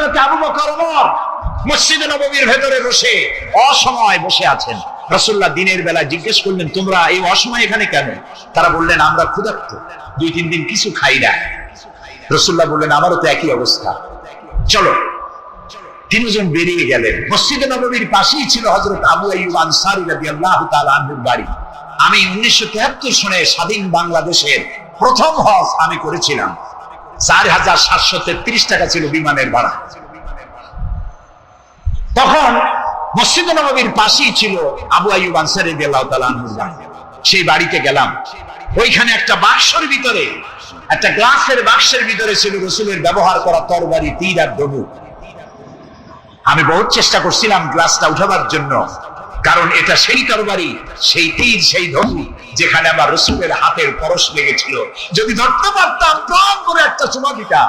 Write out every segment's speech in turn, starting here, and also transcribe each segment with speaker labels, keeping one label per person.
Speaker 1: হযরত আবু বকর ওমর মসজিদে নববীর ভেতরে বসে অসময় বসে আছেন। রাসূলুল্লাহ দিনের বেলা জিজ্ঞেস করলেন, তোমরা এই অসময় এখানে কেন? তারা বললেন, আমরা ক্ষুধার্ত, 2-3 দিন কিছু খাই না। রাসূলুল্লাহ বললেন, আমারও তো একই অবস্থা, চলো। তিনজন বেরিয়ে গেলেন। মসজিদে নববীর পাশেই ছিল হযরত আবু আইয়ুব আনসারী রাদিয়াল্লাহু তাআলা আনহুর বাড়ি। আমি 1973 সনে স্বাধীন বাংলাদেশের প্রথম হজ আমি করেছিলাম। 4733 টাকা ছিল বিমানের ভাড়া। তখন মসজিদে নববীর পাশেই ছিল আবু আইয়ুব আনসারী রাদিয়াল্লাহু তাআলা আনহুর বাড়ি। সেই বাড়িতে গেলাম। ওইখানে একটা বাক্সের ভিতরে, একটা গ্লাসের বাক্সের ভিতরে ছিল রাসূলের ব্যবহার করা তরবারি, তীর আর ধনুক। আমি বহুত চেষ্টা করছিলাম গ্লাসটা উঠাবার জন্য, কারণ এটা সেই তরবারি, সেই তীর, সেই ধনুক যেখানে আমার রাসূলের হাতের পরশ লেগেছিল। যদি ধরতে পারতাম প্রাণ করে একটা চুমা দিতাম।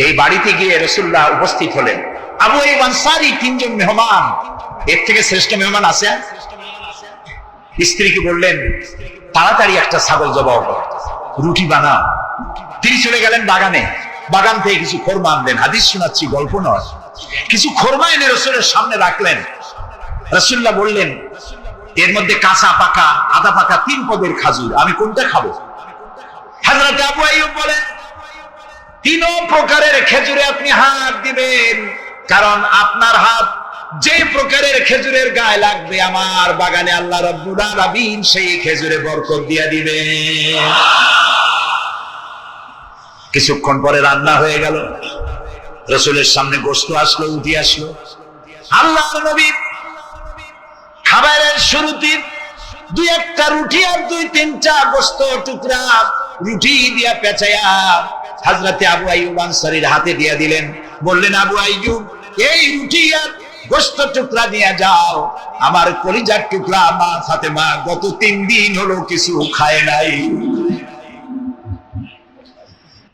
Speaker 1: এই বাড়িতে গিয়ে রাসূলুল্লাহ উপস্থিত হলেন। আবু আইয়ুব আনসারী, 3 জন মেহমান, এর থেকে শ্রেষ্ঠ মেহমান আছে? স্ত্রীকে বললেন, তাড়াতাড়ি একটা ছাগল জবাই করো, রুটি বানাও। তিনি চলে গেলেন বাগানে। বাগান থেকে কিছু খোরমা আনলেন। হাদিস শোনাচ্ছি, গল্প নয়। কিছু খোরমা এনে রাসূলের সামনে রাখলেন। রাসূলুল্লাহ বললেন, এর মধ্যে কাঁচা পাকা, আধা পাকা 3 পদের খাজুর, আমি কোনটা খাবো? হযরত আবু আইয়ুব বলেন, 3 প্রকারের খেজুরে আপনি হাত দিবেন, কারণ আপনার হাত যে প্রকারের খেজুরের গায়ে লাগবে, আমার বাগানে আল্লাহ রাব্বুল আলামিন সেই খেজুরে বরকত দিয়ে দিবেন। কিছুক্ষণ পরে রান্না হয়ে গেল। রাসূলের সামনে গোশত আসলো, উঠি আসলো। আল্লাহর নবী খাবারের শুরুতে 2-1টা রুটি আর 2-3টা গোশত টুকরা রুটি দিয়া পেঁচাইয়া হযরত আবু আইয়ুব আনসারীর হাতে দিয়ে দিলেন। বললেন, আবু আইয়ুব, এই রুটি আর গোশত টুকরা নিয়ে যাও। আমার কলিজার টুকরা মা ফাতেমা গত 3 দিন হলো কিছু খায় নাই।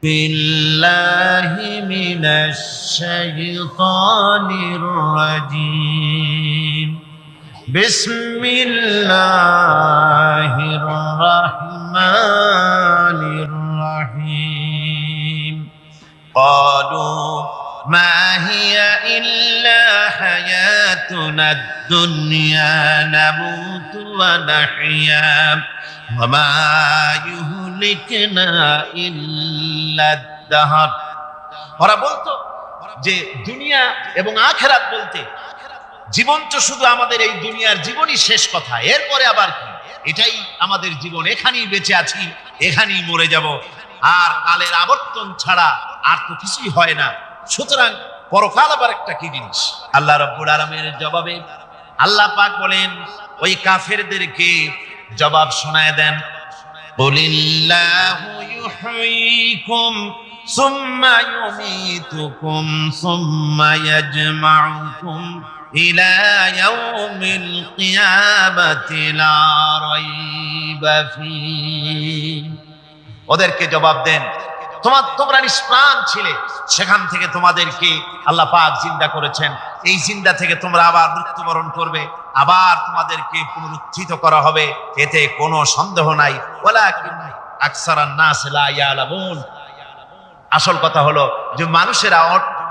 Speaker 2: বিল্লাহি মিনাশ শাইতানির রাজীম। বিসমিল্লাহির রাহমানির রাহিম। ক্বালু মা হিয়া ইল্লা হায়াতুনাদ দুনিয়া নামুতু ওয়া নাহইয়া ওয়া মা ইউহলিকুনা ইল্লাদ দাহর। ওরা বলতো যে দুনিয়া এবং আখিরাত বলতে জীবন তো শুধু আমাদের এই দুনিয়ার জীবনই শেষ কথা, এরপরে আবার কি? এটাই আমাদের জীবন, এখানেই বেঁচে আছি, এখানেই মরে যাব, আর কালের আবর্তন ছাড়া আর তো কিছুই হয় না। সুতরাং পরকাল আবার একটা কি জিনিস? আল্লাহ রাব্বুল আলামিনের জবাবে আল্লাহ পাক বলেন, ওই কাফেরদেরকে জবাব শোনায় দেন, কুলিল্লাহু ইউহয়িকুম সুম্মা ইউমীতুকুম সুম্মা ইয়াজমাউকুম ইলা ইয়াউমিল কিয়ামাতি লা রাইবা ফীহ। ওদেরকে জবাব দেন, তোমরা নিষ্প্রাণ ছিলে, সেখান থেকে তোমাদেরকে আল্লাহ পাক জিন্দা করেছেন। এই জিন্দা থেকে তোমরা আবার মৃত্যুবরণ করবে, আবার তোমাদেরকে পুনরুত্থিত করা হবে, এতে কোনো সন্দেহ নাই। ওয়ালাকিন আকসারান নাস লা ইয়ালামুন। আসল কথা হলো যে মানুষেরা,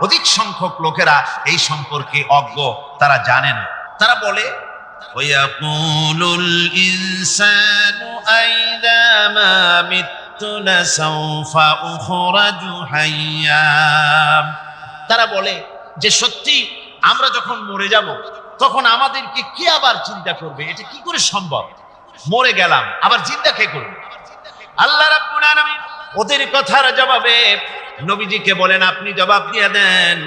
Speaker 2: অধিক সংখ্যক লোকেরা এই সম্পর্কে অজ্ঞ, তারা জানেন। তারা বলে, ওয়ায়াকুলুল ইনসানু আইযা মা মিততু লাসাউফা উখরাজু হাইয়্যা। তারা বলে যে সত্যি আমরা যখন মরে যাব তখন আমাদেরকে কে আবার চিন্তা করবে? এটা কি করে সম্ভব? মরে গেলাম, আবার চিন্তা কে করবে? আল্লাহ রাব্বুল আলামিন ওদের কথার জবাবে নবীজিকে বলেন, আপনি জবাব দিয়ে দেন,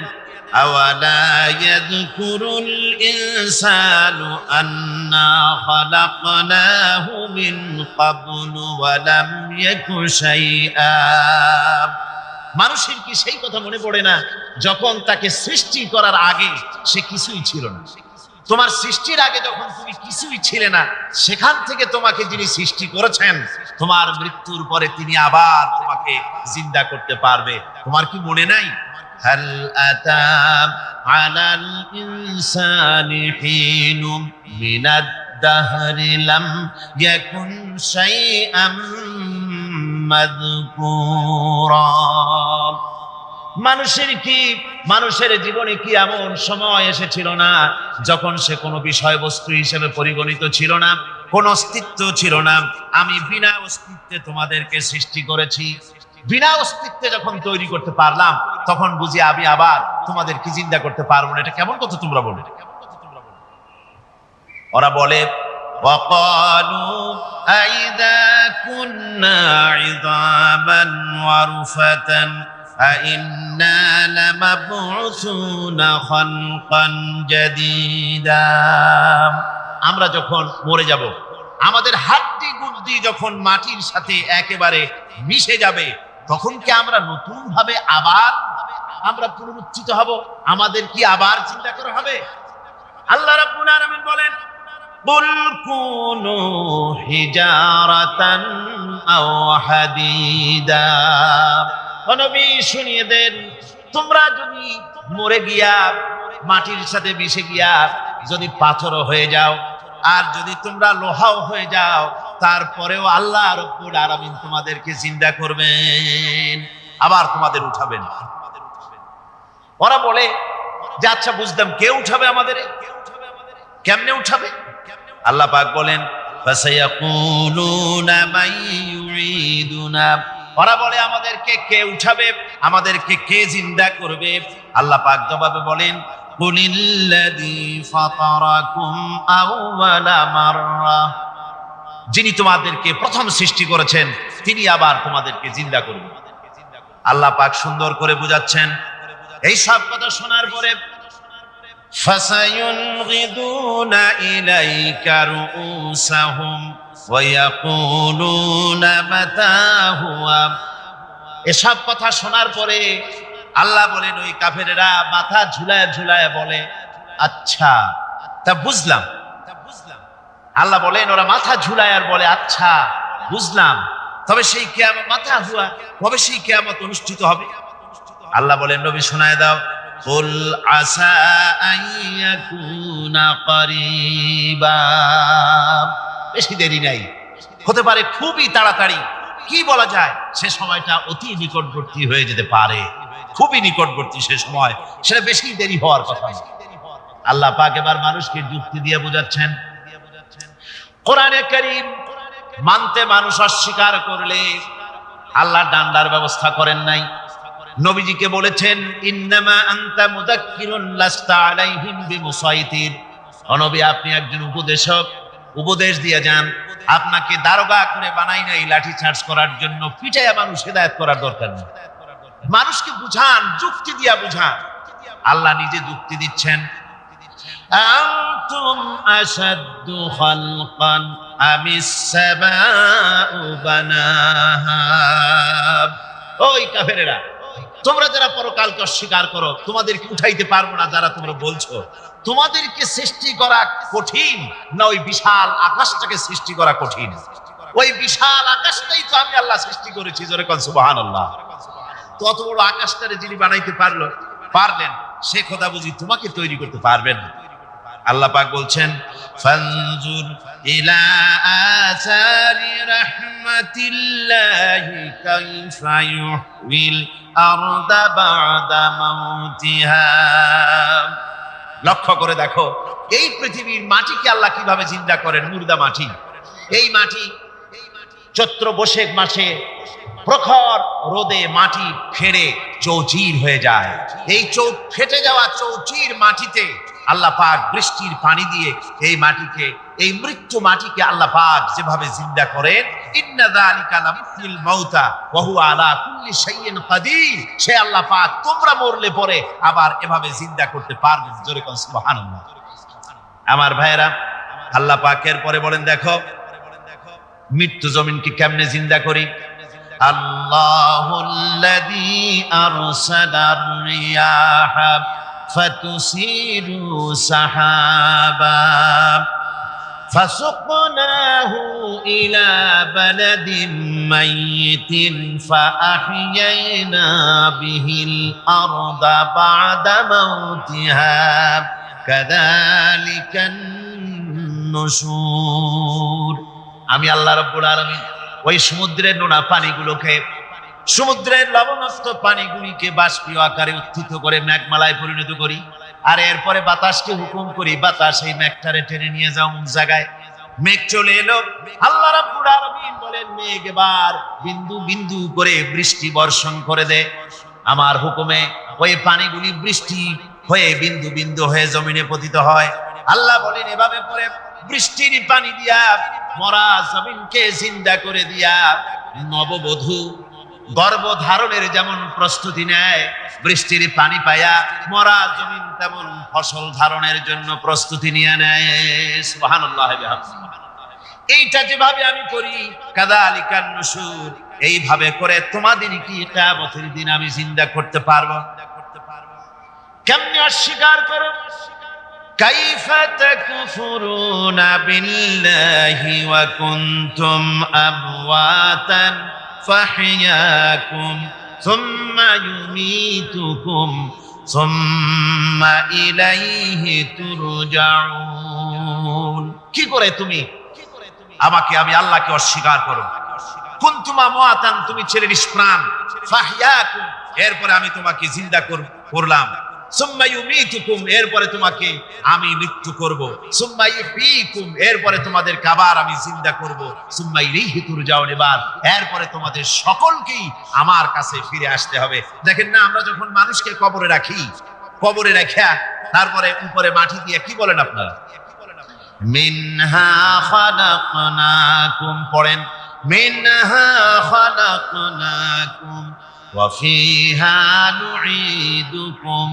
Speaker 2: আওয়ালা ইয়াযকুরুল ইনসানু আন্না খালাকনাহু মিন ক্বাবলু ওয়া লাম ইয়াকু শাইআ। মানুষের কি সেই কথা মনে পড়ে না যখন তাকে সৃষ্টি করার আগে সে কিছুই ছিল না? তোমার সৃষ্টির আগে যখন তুমি কিছুই ছিলে না, সেখান থেকে তোমাকে যিনি সৃষ্টি করেছেন, তোমার মৃত্যুর পরে তিনি আবার তোমাকে জিন্দা করতে পারবে। তোমার কি মনে নাই? হাল আতা আলাল ইনসানি হিনুম মিনাদ দাহরি লাম ইয়াকুন শাইআম মাযকুরা। মানুষের জীবনে কি এমন সময় এসেছিল না যখন সে কোনো বিষয়বস্তু হিসেবে পরিগণিত ছিল না, কোন অস্তিত্ব ছিল না? আমি বিনা অস্তিত্বে তোমাদেরকে সৃষ্টি করেছি। বিনা অস্তিত্বে যখন তৈরি করতে পারলাম, তখন বুঝি আমি আবার তোমাদেরকে জিন্দা করতে পারবো না। এটা কেমন কথা তোমরা বলো? ওরা বলে وقالوا أئذا كنا عظاما ورفاتا أئنا لمبعوثون خلقا جديدا। আমরা যখন মরে যাব, আমাদের হাড্ডি গুড্ডি যখন মাটির সাথে একেবারে মিশে যাবে, তখন কি আমরা নতুন ভাবে আবার আমরা পুনরুত্থিত হব? আমাদের কি আবার চিন্তা করা হবে? আল্লাহ রাব্বুল আলামিন বলেন قل كونوا حجارة أو حديدا। নবী শুনিয়ে দেন, তোমরা যদি মরে গিয়া মাটির সাথে মিশে গিয়া যদি পাথরও হয়ে যাও, আর যদি তোমরা লোহাও হয়ে যাও, তারপরেও আল্লাহ রাব্বুল আলামিন তোমাদেরকে জিন্দা করবেন, আবার তোমাদের উঠাবেন। ওরা বলে যে আচ্ছা বুঝলাম, কে উঠাবে আমাদের? কেমনে উঠাবে? আল্লাহ পাক বলেন ফাসায়াকুলুনা মান ইউঈদুনা। ওরা বলে আমাদেরকে কে উঠাবে, আমাদেরকে কে জিন্দা করবে? আল্লাহ পাক জবাবে বলেন কুলিল্লাযী ফাতারাকুম আউওয়ালা মাররা। যিনি তোমাদেরকে প্রথম সৃষ্টি করেছেন, তিনি আবার তোমাদেরকে জিন্দা করবেন। আল্লাহ পাক সুন্দর করে বুঝাচ্ছেন। এই সব কথা শোনার পরে فَسَيُنْغِضُونَ إِلَيْكَ رُؤُوسَهُمْ وَيَقُولُونَ مَتَى هُوَ। এসব কথা শোনার পরে আল্লাহ বলেন, ওই কাফেরেরা মাথা ঝুলায় ঝুলায় বলে আচ্ছা তা বুঝলাম। আল্লাহ বলেন ওরা মাথা ঝুলায় আর বলে আচ্ছা বুঝলাম, তবে সেই কিয়ামত মাথা হুয়া, কবে সেই কিয়ামত অনুষ্ঠিত হবে? আল্লাহ বলেন নবী শোনায় দাও, কুল আসা আইয়াকুনা করিবা। বেশি দেরি নাই, হতে পারে খুবই তাড়াতাড়ি। কি বলা যায়, সে সময়টা অতি নিকটবর্তী হয়ে যেতে পারে, খুবই নিকটবর্তী সে সময়, সেটা বেশি দেরি হওয়ার কথা না। আল্লাহ পাক এবার মানুষকে যুক্তি দিয়ে বোঝাচ্ছেন। কোরআনে কারীম মানতে মানুষ অস্বীকার করলে আল্লাহ ডান্ডার ব্যবস্থা করেন নাই। নবীজিকে বলেছেন ইন্নামা আনতা মুযাক্কিরুন লাস্তা আলাইহিম বিমুসাইতির। ও নবী, আপনি একজন উপদেশক, উপদেশ দিয়ে যান। আপনাকে দারোগা করে বানাই নাই লাঠি চার্জ করার জন্য, পিটাইয়া মানুষ হেদায়েত করার দরকার নেই। মানুষকে বুঝান, যুক্তি দিয়া বুঝান। আল্লাহ নিজে যুক্তি দিচ্ছেন। আনতুম আশাদ্দু খালকান আমিস সামাউ বানাহা। ওই কাফেরেরা, তোমরা যারা পরকালকে অস্বীকার করো, তোমাদেরকে উঠাইতে পারবো না যারা তোমরা বলছো, তোমাদেরকে সৃষ্টি করা কঠিন না ওই বিশাল আকাশটাকে সৃষ্টি করা কঠিন? ওই বিশাল আকাশটাই তো আমি আল্লাহ সৃষ্টি করেছি, জোরে কোন সুবহানাল্লাহ। তত বড় আকাশটারে যিনি বানাইতে পারলেন, সে কথা বুঝি তোমাকে তৈরি করতে পারবেন না? আল্লাহ পাক বলছেন ফানজুর ইলা আসারি রাহমাতিল্লাহি কাইফা ইউহিল আরদা বা'দা মাউতিহা। লক্ষ্য করে দেখো, এই পৃথিবীর মাটিকে আল্লাহ কিভাবে জিন্দা করেন। মুর্দা মাটি, এই মাটি চৈত্র বৈশাখ মাসে প্রখর রোদে মাটি ফেড়ে চৌচির হয়ে যায়। এই ফেটে যাওয়া চৌচির মাটিতে আল্লাহ পাক বৃষ্টির পানি দিয়ে এই মাটিকে, এই মৃত্যু মাটিকে আল্লাহ পাক যেভাবে জিন্দা করেন, ইন্না যালিকা লামুহিল মাউতা ওয়া হুয়া আলা কুল্লি শাইইন কাদির। সে আল্লাহ পাক তোমরা মরলে পরে আবার এভাবে জিন্দা করতে পারবেন, জোরে কোন সুবহানাল্লাহ। আমার ভাইয়েরা, আল্লাহ পাকের পরে বলেন দেখো মৃত্যু জমিনকে কেমনে জিন্দা করি। আল্লাহুল্লাযী আরসালার রিয়াহা ফাতুসিরু সাহাবা ফাসুকনাহু ইলা বালাদিন মাইয়িতিন ফাআহইয়ানা বিহিল আরদা বা'দা মাউতিহা কাযালিকান নুশুর। আমি আল্লাহ রাব্বুল আলামিন ওই সমুদ্রের নোনা পানিগুলোকে সমুদ্রের লবণাক্ত পানিগুলিকে বাষ্পীয় আকারে উত্থিত করে মেঘমালায় পরিণত করি, আর এরপরে বাতাসকে হুকুম করি, বাতাস এই মেঘটারে টেনে নিয়ে যাও অমুক জায়গায়। মেঘ চলে এলো, আল্লাহ রাব্বুল আলামিন বলেন মেঘ এবার বিন্দু বিন্দু করে বৃষ্টি বর্ষণ করে দে। আমার হুকুমে ওই পানিগুলি বৃষ্টি হয়ে বিন্দু বিন্দু হয়ে জমিনে পতিত হয়। আল্লাহ বলেন এভাবে করে বৃষ্টির পানি দিয়া মরা জমিনকে জিন্দা করে দিয়া নববধূ গর্ভধারণের যেমন প্রস্তুতি নেয়, বৃষ্টির পানি পায়া মরা জমিন তেমন ফসল ধারণের জন্য প্রস্তুতি নিয়ে নেয়। সুবহানাল্লাহ। এইটা যেভাবে আমি করি কাযালিকান নুশুর, এইভাবে করে তোমাদের কি কিয়ামতের দিন আমি জিন্দা করতে পারবো? কেমনে অস্বীকার করো? কাইফা তাকফুরুনা বিল্লাহি ওয়া কুনতুম আমওয়াতান ফাহইয়াকুম সুম্মা ইউমীতুকুম সুম্মা ইলাইহি তুরজাউন। কি করে তুমি আমি আল্লাহকে অস্বীকার করো? কুনতুম আমওয়াতান, তুমি ছিলে নিষ্প্রাণ, ফাহইয়াকুম, এরপরে আমি তোমাকে জিন্দা করলাম, সুম্মা ইউমীতুকুম, এরপরে তোমাকে আমি মৃত্যু করব, সুম্মা ইহয়ীকুম, এরপরে তোমাদেরকে আবার আমি জিন্দা করব, সুম্মা ইলাইহি তুরজাউন, এরপরে তোমাদের সকলকেই আমার কাছে ফিরে আসতে হবে। দেখেন না, আমরা যখন মানুষকে কবরে রাখি, কবরে রাখা তারপরে উপরে মাটি দিয়ে কি বলেন আপনারা? মিনহা খালাকনাকুম, পড়েন মিনহা খালাকনাকুম ওয়া ফিহা নুঈদুকুম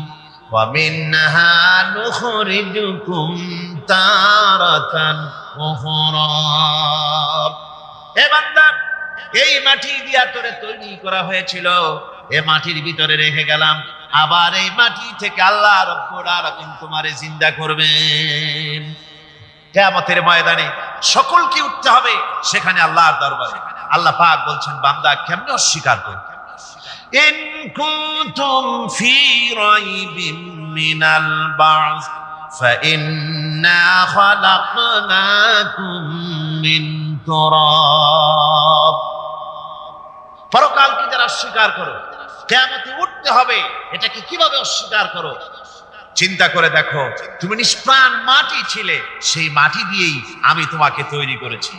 Speaker 2: ওয়া মিনহা নুখরিজুকুম তারাতান উখরা। হে বান্দা, এই মাটি দিয়া তোরে তৈরি করা হয়েছিল, এই মাটির ভিতরে রেখে গেলাম, আবার এই মাটি থেকে আল্লাহ রাব্বুল আলামিন তোমারে জিন্দা করবেন। কিয়ামতের ময়দানে সকলকে উঠতে হবে সেখানে আল্লাহর দরবারে। আল্লাহ পাক বলছেন বান্দা কেমনে অস্বীকার করে? ইন কুনতুম ফি রাইবিন মিনাল বা'স ফাইন্না খালাকনাকুম মিন তুরাব। পরকালকে যারা অস্বীকার করো, কিয়ামতে উঠতে হবে, এটাকে কিভাবে অস্বীকার করো? চিন্তা করে দেখো, তুমি নিষ্প্রাণ মাটি ছিলে, সেই মাটি দিয়েই আমি তোমাকে তৈরি করেছি।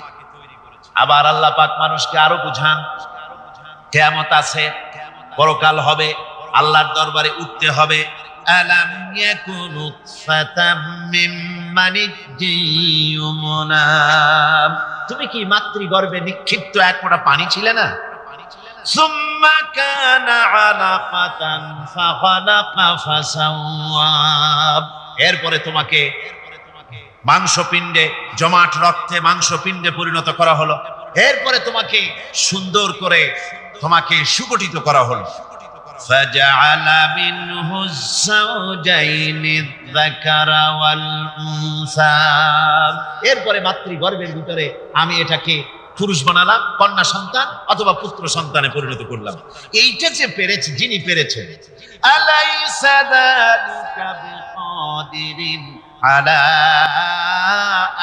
Speaker 2: আবার আল্লাহ পাক মানুষকে আরো বুঝান, কিয়ামত আছে, পরকাল হবে, আল্লাহর দরবারে উঠতে হবে। আলাম ইয়াকুনু ফাতাম মিন মানিয়্যুমনা, তুমি কি মাতৃগর্ভে নিক্ষিপ্ত এক ফোঁটা পানি ছিলে না? সুম্মা কানা আলাকাতান ফাখালাকা ফাসাওয়া, এরপরে তোমাকে মাংসপিণ্ডে, জমাট রক্তে মাংসপিণ্ডে পরিণত করা হলো, এরপরে তোমাকে সুন্দর করে তোমাকে সুগঠিত করা হলো। ফাজআলা মিনহু যাওজাইনি যাকারা ওয়াল উনসা, এরপরে মাতৃগর্ভের ভিতরে আমি এটাকে পুরুষ বানালাম, কন্যা সন্তান অথবা পুত্র সন্তানে পরিণত করলাম। এইটা যে পেরেছে, যিনি পেরেছেন, আলাইসা যালিকা বিকাদিরিন আলা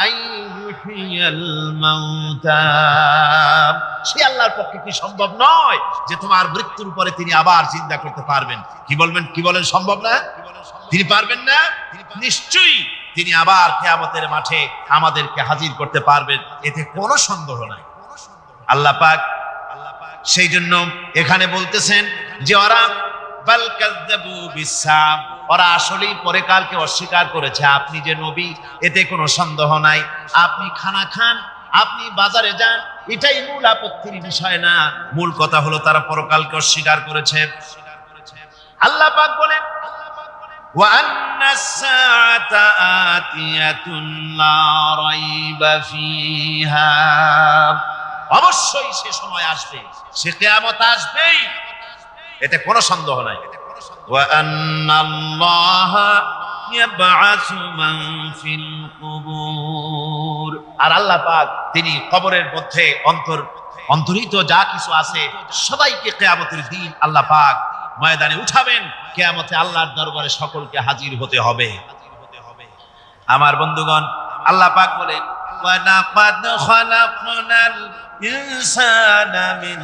Speaker 2: আইয়ুহিয়াল মাউতা, সে আল্লাহর পক্ষে কি সম্ভব নয় যে তোমার মৃত্যুর পরে তিনি আবার জিন্দা করতে পারবেন? কি বলেন সম্ভব না? তিনি পারবেন না? নিশ্চয়ই তিনি আবার কিয়ামতের মাঠে আমাদেরকে হাজির করতে পারবেন, এতে কোনো সন্দেহ নাই। আল্লাহ পাক সেই জন্য এখানে বলতেছেন যে ওরা বাল কাযযাবু বিসসাম, ওরা আসলেই পরে কালকে অস্বীকার করেছে। আপনি যে নবী, এতে কোনো সন্দেহ নাই। আপনি খানা খান, আপনি বাজারে যান, এটাই মূল আপত্তির বিষয় না। মূল কথা হলো তারা পরকালকে অস্বীকার করেছে। আল্লাহ পাক বলেন وَأَنَّ السَّاعَةَ آتِيَةٌ لَا رَيْبَ فِيهَا, অবশ্যই সে সময় আসবে, সে কিয়ামত আসবেই, এতে কোনো সন্দেহ নাই। وَأَنَّ اللَّهَ يَبْعَثُ مَن فِي الْقُبُورِ, আর আল্লাহ পাক তিনি কবরের মধ্যে অন্তর্হিত যা কিছু আছে সবাইকে কিয়ামতের দিন আল্লাহ পাক ময়দানে উঠাবেন। কিয়ামতে আল্লাহর দরবারে সকলকে হাজির হতে হবে। আমার বন্ধুগণ, আল্লাহ পাক বলেন ওয়ালাকাদ খালাকনাল ইনসানা মিন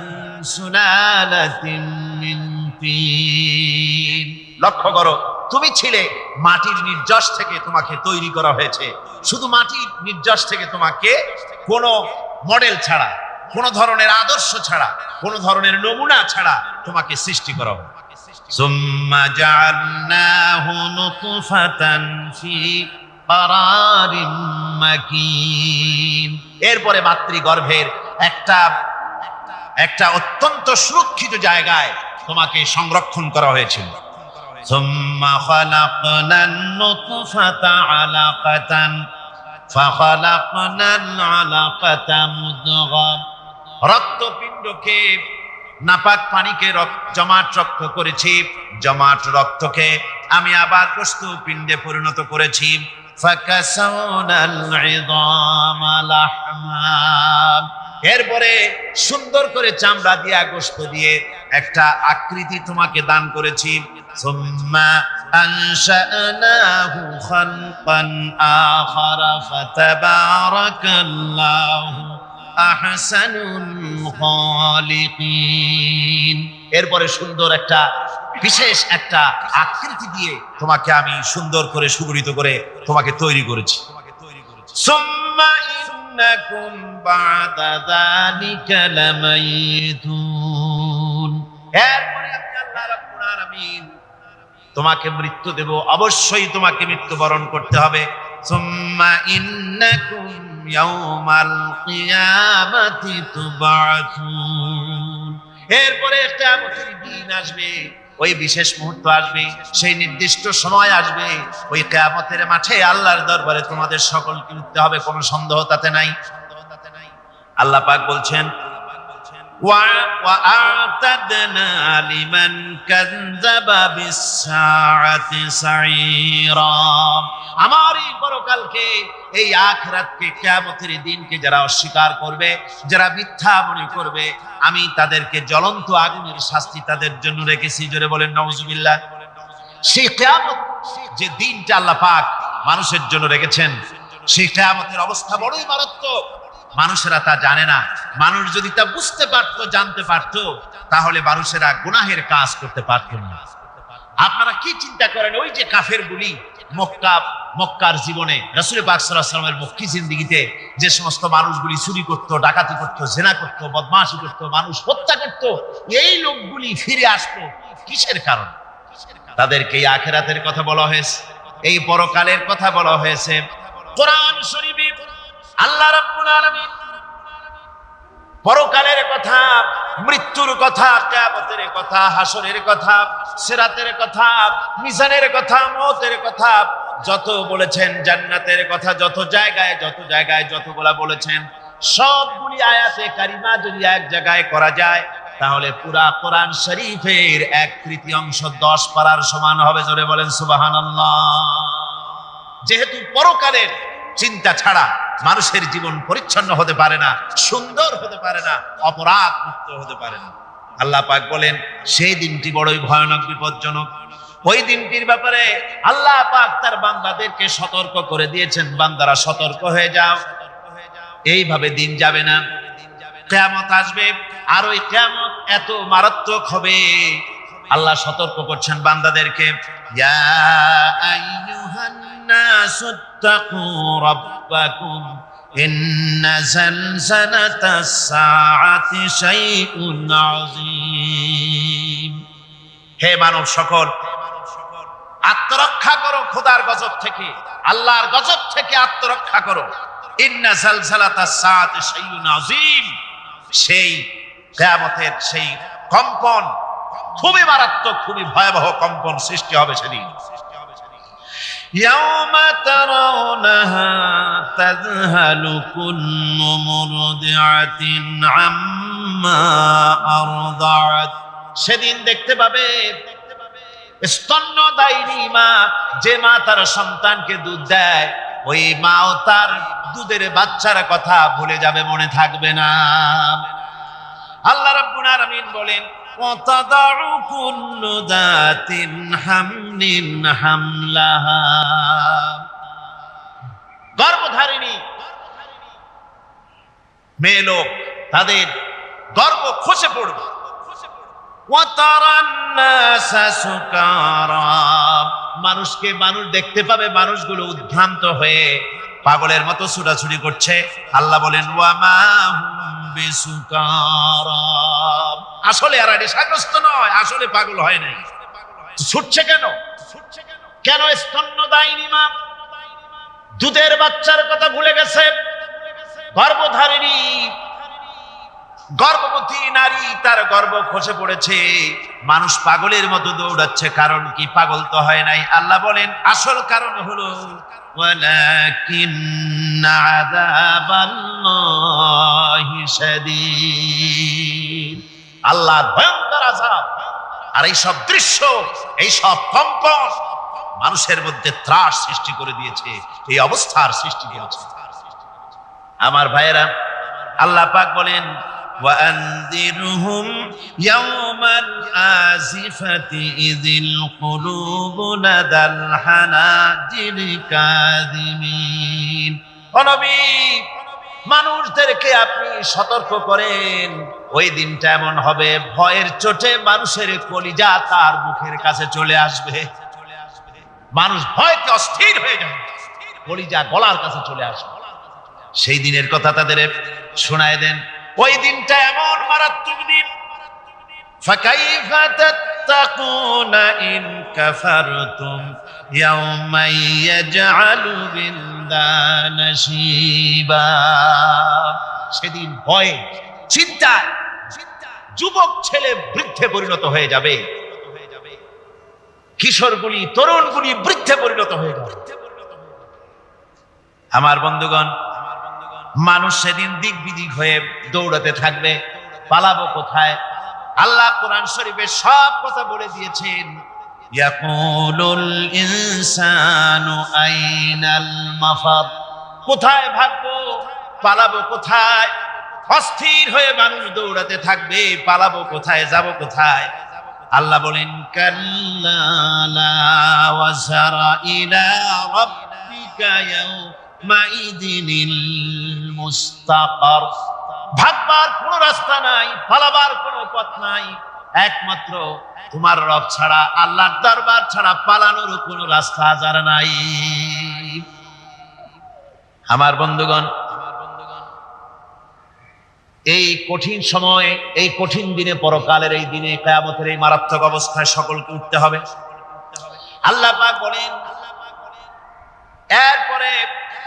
Speaker 2: সুলালাতিন মিন তিন। লক্ষ্য করো, তুমি ছিলে মাটির নির্যাস থেকে তোমাকে তৈরি করা হয়েছে। শুধু মাটির নির্যাস থেকে তোমাকে কোনো মডেল ছাড়া, কোনো ধরনের আদর্শ ছাড়া, কোনো ধরনের নমুনা ছাড়া তোমাকে সৃষ্টি করা হবে। সুম্মা জাআলনাহু নুতফাতান ফি কারারিম মাকিন। এরপরে মাতৃগর্ভের একটা অত্যন্ত সুরক্ষিত জায়গায় তোমাকে সংরক্ষণ করা হয়েছিল। সুম্মা খালাকনান নুতফাতা আলাকাতান ফাখালাকনাল আলাকাতা মুদগা। রক্তপিণ্ডকে, নাপাক পানিকে জমাট রক্ত করেছি, জমাট রক্তকে আমি আবার গোশতপিণ্ডে পরিণত করেছি। ফাকাসাউনাল ইযামা লাহমা। এরপরে সুন্দর করে চামড়া দিয়া, গোশত দিয়ে একটা আকৃতি তোমাকে দান করেছি। সুম্মা আনশানাহু খালকান আখারা ফাতাবারাকাল্লাহু আহসানুল খালিকিন। এরপরে সুন্দর একটা বিশেষ একটা আকৃতি দিয়ে তোমাকে আমি সুন্দর করে সুগঠিত করে তোমাকে তৈরি করেছি। সুম্মা ইন্নাকুম বা'দা যালিকা লামাইতুন। এরপরে আমি আল্লাহ রাব্বুল আলামিন তোমাকে মৃত্যু দেব, অবশ্যই তোমাকে মৃত্যুবরণ করতে হবে। সুম্মা ইন্নাকুম ইয়াউমাল কিয়ামাতি তুবআতুন। এরপরে কিয়ামতের দিন আসবে, ওই বিশেষ মুহূর্ত আসবে, সেই নির্দিষ্ট সময় আসবে, ওই কিয়ামতের মাঠে আল্লাহর দরবারে তোমাদের সকলকে উঠতে হবে, কোনো সন্দেহ তাতে নাই। আল্লাহ পাক বলছেন, وَأَعْتَدْنَا لِمَنْ كَذَّبَ بِالسَّاعَةِ سَعِيرًا। আমার এই পরকালকে, এই আখিরাতকে, কিয়ামতের দিনকে যারা অস্বীকার করবে, যারা মিথ্যা মনে করবে, আমি তাদেরকে জ্বলন্ত আগুনের শাস্তি তাদের জন্য রেখেছি। জোরে বলেন নাউজুবিল্লাহ। সেই কিয়ামত, যে দিনটা আল্লাহ পাক মানুষের জন্য রেখেছেন, সেই কিয়ামতের অবস্থা বড়ই মারাত্মক। মানুষেরা তা জানে না। মানুষ যদি তা বুঝতে পারতো, জানতে পারতো, তাহলে মানুষেরা গুনাহের কাজ করতে পারত না। আপনারা কি চিন্তা করেন, ওই যে কাফেরগুলি মক্কার জীবনে, রাসূল পাক সাল্লাল্লাহু আলাইহি ওয়াসাল্লামের মক্কি জিন্দেগিতে যে সমস্ত মানুষগুলি চুরি করত, ডাকাতি করত, জিনা করত, বদমাশি করত, মানুষ হত্যা করত, এই লোকগুলি ফিরে আসতো কিসের কারণ? তাদেরকে এই আখিরাতের কথা বলা হয়েছে, এই পরকালের কথা বলা হয়েছে। কোরআন শরীফে আল্লাহ রাব্বুল আলামিন পরকালের কথা, মৃত্যুর কথা, কিয়ামতের কথা, হাসরের কথা, সিরাতের কথা, মিজানের কথা, মওতের কথা যত বলেছেন, জান্নাতের কথা যত জায়গায় যতগুলা বলেছেন, সবগুলি আয়াতে কারিমা যদি এক জায়গায় করা যায়, তাহলে পুরা কোরআন শরীফের 1/3 10 পারার সমান হবে। জোরে বলেন সুবহানাল্লাহ। যেহেতু পরকালের চিন্তা ছাড়া মানুষের জীবন পরিচ্ছন্ন হতে পারে না, সুন্দর হতে পারে না, অপরাধ মুক্ত হতে পারে না। আল্লাহ পাক বলেন, সেই দিনটি বড়ই ভয়ানক, বিপজ্জনক। ওই দিনটির ব্যাপারে আল্লাহ পাক তার বান্দাদেরকে সতর্ক করে দিয়েছেন, বান্দারা সতর্ক হয়ে যাও, এইভাবে দিন যাবে না, কিয়ামত আসবে। আর ওই কিয়ামত এত মারাত্মক হবে, আল্লাহ সতর্ক করছেন বান্দাদেরকে। ইয়া আইয়ুহান নাসু ইত্তাকু রাব্বাকুম ইন্না যালজালাতাস সাআতি শাইউন আযীম। হে মানব সকল, আত্মরক্ষা করো খোদার গজব থেকে, আল্লাহর গজব থেকে আত্মরক্ষা করো। ইন্না যালজালাতাস সাআতি শাইউন আযীম। সেই কিয়ামতের সেই কম্পন খুবই মারাত্মক, খুবই ভয়াবহ কম্পন সৃষ্টি হবে সেদিন। ইয়াউমা তারাউনাহা তাযহালু কুল্লু মুরদিআতিন আম্মা আরদাআত। সেদিন দেখতে পাবে স্তন্যদায়িনী মা, যে মা তার সন্তানকে দুধ দেয়, ওই মাও তার দুধের বাচ্চার কথা ভুলে যাবে, মনে থাকবে না। আল্লাহ রাব্বুল আলামিন বলেন, ওয়াতাদাউ কুল্লু যাতিন হামলিন হামলাহা। গর্ভধারিণী মেয়ে লোক তাদের গর্ব খসে পড়বে। وَتَرَى النَّاسَ سُكَارَى মানুষকে মানুষ দেখতে পাবে, মানুষগুলো উদ্ভ্রান্ত হয়ে পাগলের মতো ছুটাছুটি করছে। আল্লাহ বলেন ওয়ামা হুম বিসুকারা, আসলে এরা নেশাগ্রস্ত নয়, আসলে পাগল হয় নাই। ছুটছে কেন? কেন স্তন্যদায়িনী মা দুধের বাচ্চার কথা ভুলে গেছে? গর্ভধারিণী গর্ভবতী নারী, তার গর্ভ খসে পড়েছে, মানুষ পাগলের মতো দৌড়াচ্ছে। কারণ কি? পাগল তো হয় নাই। আল্লাহ বলেন আসল কারণ হলো ওয়ালাকিন্না আযাবাল্লাহি শাদীদ, আল্লাহর ভয়ঙ্কর আযাব। আর এই সব দৃশ্য, এই সব কম্পন মানুষের মধ্যে ত্রাস সৃষ্টি করে দিয়েছে, এই অবস্থার সৃষ্টি করেছে। আমার ভাইয়েরা, আল্লাহ পাক বলেন وَأَنذِرْهُمْ يَوْمَ الْآزِفَةِ إِذِ الْقُلُوبُ لَدَى الْحَنَاجِرِ كَاظِمِينَ। ও নবী, মানুষদেরকে আপনি সতর্ক করেন, ওই দিনটা এমন হবে ভয়ের চোটে মানুষের কলিজা তার মুখের কাছে চলে আসবে। মানুষ ভয়তে অস্থির হয়ে যাবে, কলিজা গলার কাছে চলে আসবে। সেই দিনের কথা তাদের শোনায় দেন। ওই দিনটা এমন মারাত্মক দিন। ফাকাইফা তাত্তাকুনা ইন কাফারতুম ইয়াওমা ইয়াজআলু বিলদানা শিবা। সেদিন ভয়ে চিন্তায় যুবক ছেলে বৃদ্ধে পরিণত হয়ে যাবে, কিশোরগুলি তরুণগুলি বৃদ্ধে পরিণত হয়ে যাবে। আমার বন্ধুগণ, মানুষ সেদিন দিক বিদিক হয়ে দৌড়াতে থাকবে, পালাবো কোথায়? আল্লাহ কোরআন শরীফে সব কথা বলে দিয়েছেন। ইয়াকুলুল ইনসানু আইনাল মাফার, কোথায় ভাগবো, পালাবো কোথায়? অস্থির হয়ে মানুষ দৌড়াতে থাকবে, পালাবো কোথায়, যাব কোথায়? আল্লাহ বলেন কাল্লা লা ওয়াজারা ইলা রাব্বিকা ইয়াউমাইদিনিল মুস্তাকার, ভাগবার কোনো রাস্তা নাই, পালাবার কোনো পথ নাই, একমাত্র তোমার রব ছাড়া, আল্লাহর দরবার ছাড়া পালানোর কোনো রাস্তা যার নাই। আমার বন্ধুগণ, এই কঠিন সময়ে, এই কঠিন দিনে, পরকালের এই দিনে, কিয়ামতের এই মারাত্মক অবস্থায় সকলকে উঠতে হবে। আল্লাহ পাক বলেন এরপরে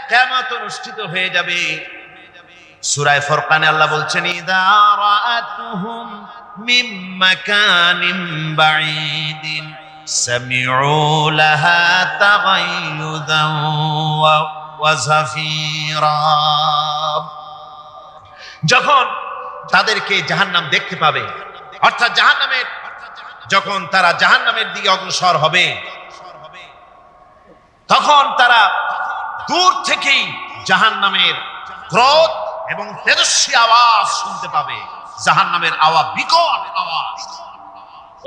Speaker 2: কিয়ামত অনুষ্ঠিত হয়ে যাবে। সূরা ফুরকানে আল্লাহ বলছেন ইযা রাআতুহুম মিন মাকানিন বাঈদিন সামিউ লাহা তাগায়ুযান ওয়া যাফীরা, যখন তাদেরকে জাহান্নাম দেখতে পাবে, অর্থাৎ জাহান্নামের, যখন তারা জাহান্নামের দিকে অগ্রসর হবে, তখন তারা দূর থেকেই জাহান্নামের ক্রোধ এবং তেজস্বী আওয়াজ শুনতে পাবে। জাহান্নামের আওয়াজ, বিকট আওয়াজ।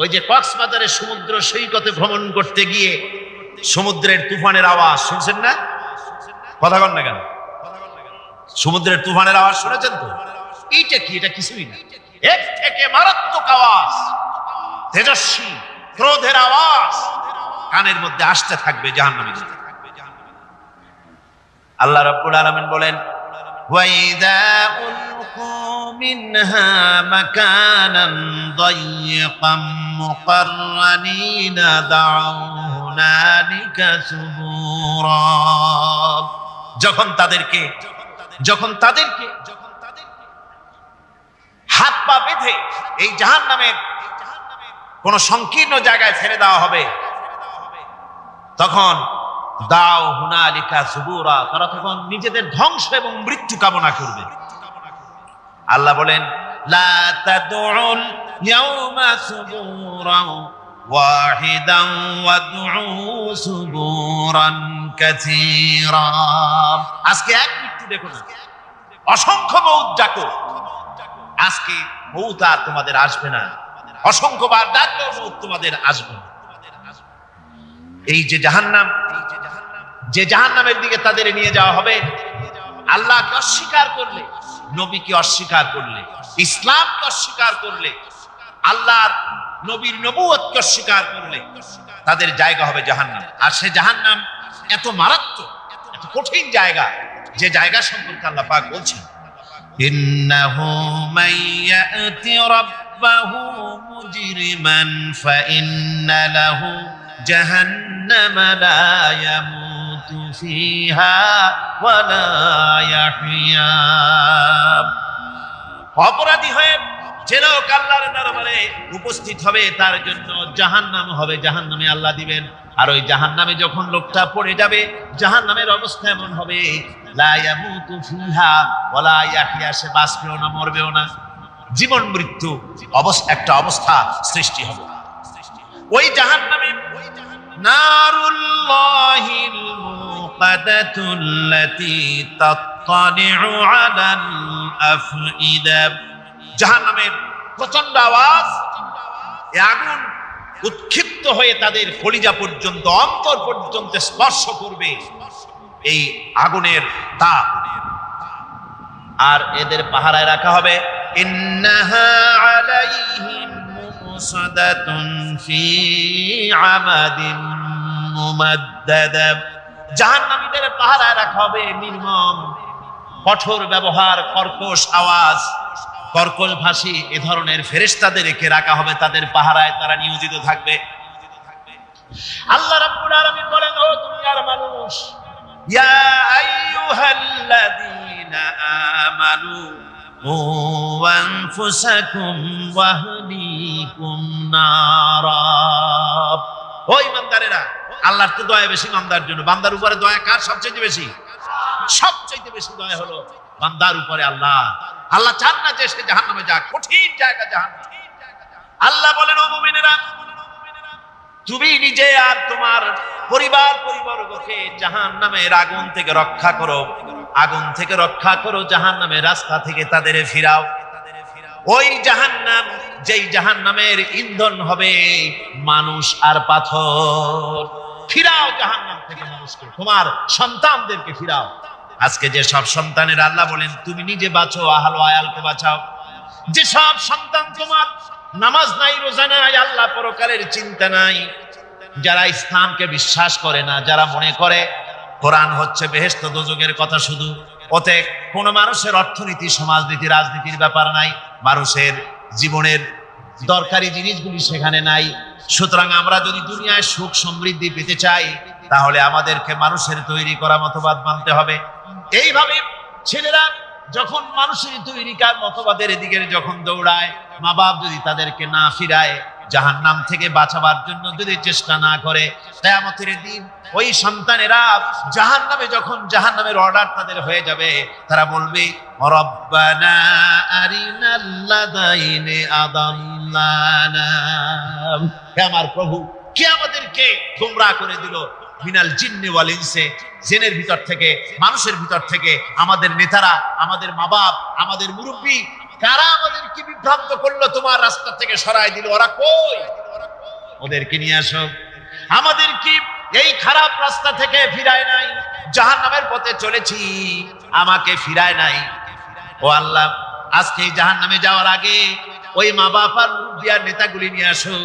Speaker 2: ওই যে কক্সবাজারের সমুদ্র সৈকতে ভ্রমণ করতে গিয়ে সমুদ্রের তুফানের আওয়াজ শুনছেন না? কথা বল না কেন? সমুদ্রের তুফানের আওয়াজ শুনেছেন তো? এইটা কি? এটা কিছুই না, এর থেকে মারাত্মক আওয়াজ, তেজস্বী ক্রোধের আওয়াজ কানের মধ্যে আসতে থাকবে জাহান্নামীদের। আল্লাহ রাব্বুল আলামিন বলেন ওয়াইদা উলকু মিনহা মাকানান দায়্যিকাম মুকাররানিনা দাউ হুনালিকা সুবুরা, যখন তাদেরকে হাত পা বেঁধে এই জাহান্নামের কোন সংকীর্ণ জায়গায় ফেলে দেওয়া হবে, তখন দাও হুনালিকা সুবুরা, তারা তখন নিজেদের ধ্বংস এবং মৃত্যু কামনা করবে। আল্লাহ বলেন লা তাদউল ইয়াউমা সুবুরান ওয়াহিদান ওয়াদউ সুবুরান কাসীরা, আজকে এক মৃত্যু দেখো না, অসংখ্য মউত ডাকো। আজকে মউত আর তোমাদের আসবে না, অসংখ্যবার ডাকলেও মউত তোমাদের আসবে না। এই যে জাহান্নাম, যে জাহান্নামের দিকে তাদের নিয়ে যাওয়া হবে, আল্লাহকে অস্বীকার করলে, নবীকে অস্বীকার করলে, ইসলামকে অস্বীকার করলে, আল্লাহর নবীর নবুয়তকে অস্বীকার করলে তাদের জায়গা হবে জাহান্নাম। আর সে জাহান্নাম এত মারাত্মক, এত কঠিন জায়গা, যে জায়গা সম্পর্কে আল্লাহ পাক বলছেন, ইন্নাহু মাইয়াতি রাব্বাহু মুজরিমান ফাইন্না লাহু জাহান্নামা লা ইয়ামুতু ফিহা ওয়া লা ইয়াহইয়া। অপরাধী হয়ে যে লোক আল্লাহর দরবারে উপস্থিত হবে তার জন্য জাহান্নাম হবে, জাহান্নামে আল্লাহ দিবেন। আর ওই জাহান্নামে যখন লোকটা পড়ে যাবে, জাহান্নামের অবস্থা এমন হবে, লা ইয়ামুতু ফিহা ওয়া লা ইয়াহইয়া, সে বাঁচবেও না মরবেও না, জীবন মৃত্যু একটা অবস্থা সৃষ্টি হবে। ওই জাহান্নামে নারুল্লাহিল মুকাদাতুল্লাতী তাত্তালিউ আলাল আফইদা, জাহান্নামের প্রচন্ড আওয়াজ, এই আগুন উৎক্ষিপ্ত হয়ে তাদের কলিজা পর্যন্ত, অন্তর পর্যন্ত স্পর্শ করবে এই আগুনের তাপ। আর এদের পাহারায় রাখা হবে, ইন্নাহা আলাইহিম মুসাদাতুন ফি আমাদিন মুমাদ্দাদা, জাহান্নামীদের পাহারায় রাখা হবে নির্মম, কঠোর ব্যবহার, কর্কশ আওয়াজ, কর্কশ ভাষী এ ধরনের ফেরেশতাদেরকে রাখা হবে তাদের পাহারায়, তারা নিয়োজিত থাকবে। আল্লাহ রাব্বুল আলামিন বলেন, ও দুনিয়ার মানুষ, ইয়া আইয়ুহাল্লাযীনা আমানু কু আনফুসাকুম ওয়া আহলিকুম নারা। ও ঈমানদারেরা, আল্লাহর তো দয়া বেশি বান্দার জন্য। বান্দার উপরে দয়া কার সবচেয়ে বেশি? সবচেয়ে বেশি দয়া হলো বান্দার উপরে আল্লাহ। আল্লাহ চান না যে সে জাহান্নামে যাক, কঠিন জায়গা জাহান্নাম। আল্লাহ বলেন, ও মুমিনেরা, তুমি নিজে আর তোমার পরিবারবর্গকে জাহান্নামের আগুন থেকে রক্ষা করো, আগুন থেকে রক্ষা করো, জাহান্নামের রাস্তা থেকে তাদের ফিরাও। ওই জাহান্নাম, যেই জাহান্নামের ইন্ধন হবে মানুষ আর পাথর, ফিরাও জাহান্নাম থেকে মানুষকে, তোমার সন্তানদেরকে ফিরাও। আজকে যে সব সন্তানের আল্লাহ বলেন তুমি নিজে বাঁচো, আহল আয়ালকে বাঁচাও। যে সব সন্তান তোমার নামাজ নাই, রোজা নাই, আল্লাহ পরকালের চিন্তা নাই, যারা ইসলামকে বিশ্বাস করে না, যারা মনে করে কোরআন হচ্ছে বেহেশত দোজখের কথা শুধু, ওতে কোনো মানুষের অর্থনীতি, সমাজনীতি, রাজনীতির ব্যাপার নাই, মানুষের জীবনের দরকারি জিনিসগুলি সেখানে নাই। সুতরাং আমরা যদি দুনিয়ায় সুখ সমৃদ্ধি পেতে চাই, তাহলে আমাদেরকে মানুষের তৈরি করা মতবাদ মানতে হবে। এইভাবে ছেলেরা যখন মানুষের তৈরিকার মতবাদের দিকে যখন দৌড়ায়, মা বাপ যদি তাদেরকে না ফিরায়, জাহান্নাম থেকে বাঁচাবার জন্য যদি চেষ্টা না করে, কিয়ামতের দিন ওই সন্তানেরা জাহান্নামে, যখন জাহান্নামের অর্ডার তাদের হয়ে যাবে, তারা বলবে, রব্বানা আরিনাল্লাযাইনি আদাল্লানা, হে আমার প্রভু, কে আমাদেরকে গোমরাহ করে দিল, মিনাল জিন্নি ওয়াল ইনসি, জিনের ভিতর থেকে, মানুষের ভিতর থেকে, আমাদের নেতারা, আমাদের মা বাপ, আমাদের মুরব্বী, কারা আমাদেরকে বিভ্রান্ত করলো, তোমার রাস্তা থেকে সরাই দিল, ওরা কই? ওদেরকে নিয়ে আসো। আমাদেরকে এই খারাপ রাস্তা থেকে ফিরায় নাই, জাহান্নামের পথে চলেছি, আমাকে ফিরায় নাই। ও আল্লাহ, আজকে এই জাহান্নামে যাওয়ার আগে ওই মা বাপ আর মুরব্বী আর নেতাগুলি নিয়ে আসো,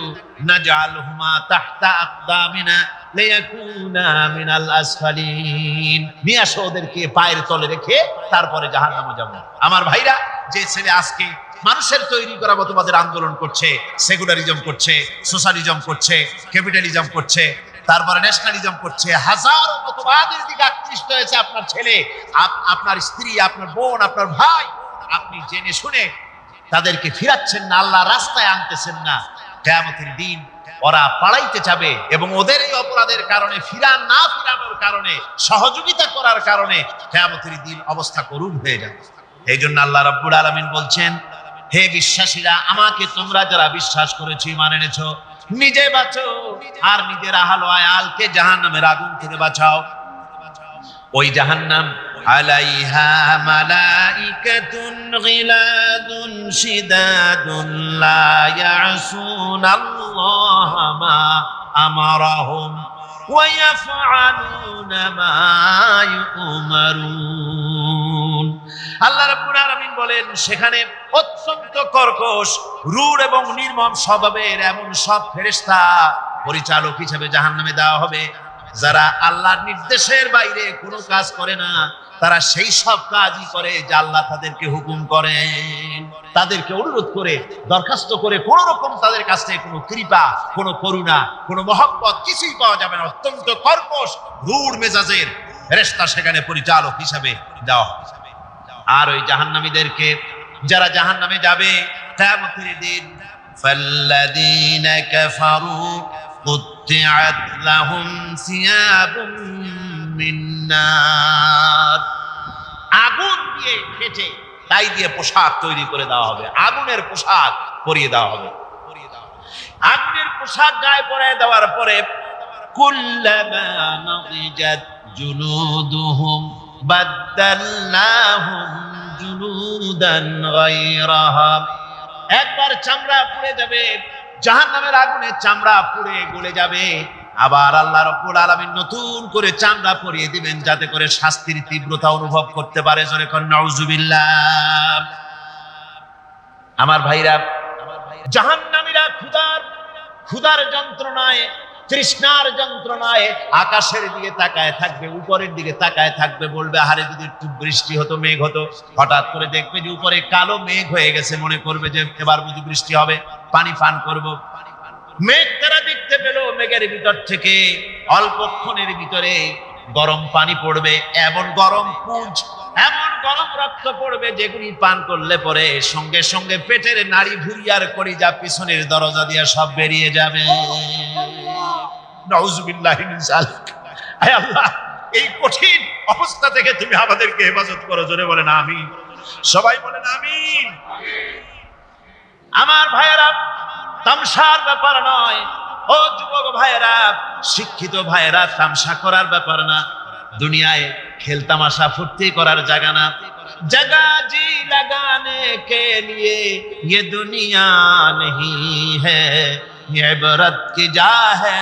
Speaker 2: নাজআলহুমা তাহতা আকদামিনা লিয়াকুনা মিনাল আসফালিন, নিয়ে আসো ওদেরকে পায়ের তলে রেখে তারপরে জাহান্নামে যাব। আমার ভাইরা, যে ছেলে আজকে মানুষের তৈরি করা মতবাদের আন্দোলন করছে, সেকুলারিজম করছে, সোশ্যালিজম করছে, ক্যাপিটালিজম করছে, তারপরে ন্যাশনালিজম করছে, হাজারো মতবাদের দিকে আকৃষ্ট হয়েছে আপনার ছেলে, আপনার স্ত্রী, আপনার বোন, আপনার ভাই, আপনি জেনে শুনে তাদেরকে ফিরাচ্ছেন না, আল্লাহ রাস্তায় আনতেছেন না। কিয়ামতের দিন ওরা পালাইতে যাবে এবং ওদের এই অপরাধের কারণে, ফিরানোর কারণে, সহযোগিতা করার কারণে কিয়ামতের দিন অবস্থা করুণ হয়ে যাবে। এই জন্য আল্লাহ রাব্বুল আলামিন বলছেন, হে বিশ্বাসীরা, আমাকে তোমরা যারা বিশ্বাস করেছো, ঈমান এনেছো, নিজে বাঁচো আর নিজের আহল আয়ালকে জাহান্নামের আগুন থেকে বাঁচাও। ওই জাহান্নাম আলাইহা মালাইকাতুন গিলাদুন শিদাদুন লা ইয়াসুনাল্লাহা মা আমারাহুম ওয়া ইয়াফআলুনা মা ইউমারুন। আল্লাহ রাব্বুল আলামিন বলেন সেখানে অত্যন্ত কর্কশ, রূঢ় এবং নির্মম স্বভাবের এমন সব ফেরেশতা পরিচালক হিসেবে জাহান্নামে দেওয়া হবে, যারা আল্লাহর নির্দেশের বাইরে কোনো কাজ করে না। তারা সেই সব কাজই করে যা আল্লাহ তাদেরকে হুকুম করেন। তাদেরকে অনুরোধ করে, দরখাস্ত করে কোন রকম তাদের কাছ থেকে কোনো কৃপা, কোনো করুণা, কোনো মহব্বত কিছুই পাওয়া যাবে না। অত্যন্ত কর্কশ, রূঢ় মেজাজের ফেরেশতা সেখানে পরিচালক হিসাবে দেওয়া হবে। আর ওই জাহান্নামীদেরকে, যারা জাহান্নামে যাবে কিয়ামতের দিন, ফাল্লাযীনা কাফারু কুত্তিআত লাহুম সিয়াবুম মিন নার, আগুন দিয়ে কেটে তাই দিয়ে পোশাক তৈরি করে দেওয়া হবে, আগুনের পোশাক পরিয়ে দেওয়া হবে। আগুনের পোশাক গায়ে পরিয়ে দেওয়ার পরে কুল্লামা নাদিজাত জুলুদুহুম বাদদালনাহুম জুলুদান গায়রাহা, একবার চামড়া পুড়ে যাবে, জাহান্নামের আগুনে চামড়া পুড়ে গলে যাবে, আবার আল্লাহ রাব্বুল আলামিন নতুন করে চামড়া পরিয়ে দিবেন যাতে করে শাস্তির তীব্রতা অনুভব করতে পারে। জোরে কোন নাউজুবিল্লাহ। আমার ভাইরা, জাহান্নামীরা ক্ষুধার যন্ত্রণায়, তৃষ্ণার যন্ত্রণায় আকাশের দিকে তাকায় থাকবে, উপরের দিকে তাকায় থাকবে, বলবে আরে যদি একটু বৃষ্টি হতো, মেঘ হতো। হঠাৎ করে দেখবে যে উপরে কালো মেঘ হয়ে গেছে, মনে করবে যে এবার বুঝি বৃষ্টি হবে, পানি পান করব। মেঘ তারা দেখতে পেল, মেঘের ভিতর থেকে অল্পক্ষণের ভিতরে গরম পানি পড়বে, এমন গরম পুঁজ, এমন গরম রক্ত পড়বে যেগুলি পান করলে পরে সঙ্গে সঙ্গে পেটের নাড়ি ভুঁড়িয়ার কলিজা পিছনের দরজা দিয়ে সব বেরিয়ে যাবে। নাউজুবিল্লাহি মিন যালিক। আয় আল্লাহ, এই কঠিন অবস্থা থেকে তুমি আমাদেরকে হেফাজত করো। জোরে বলেন আমিন। সবাই বলেন আমিন। আমার ভাইয়েরা, তামসার ব্যাপার নয়। ও যুবক ভাইয়েরা, শিক্ষিত ভাইয়েরা, তামসা করার ব্যাপার না। দুনিয়ায় খেল তামাশা ফুর্তি করার জায়গা না। जगह जी लगाने के लिए ये दुनिया नहीं है, ये इबरत की जा है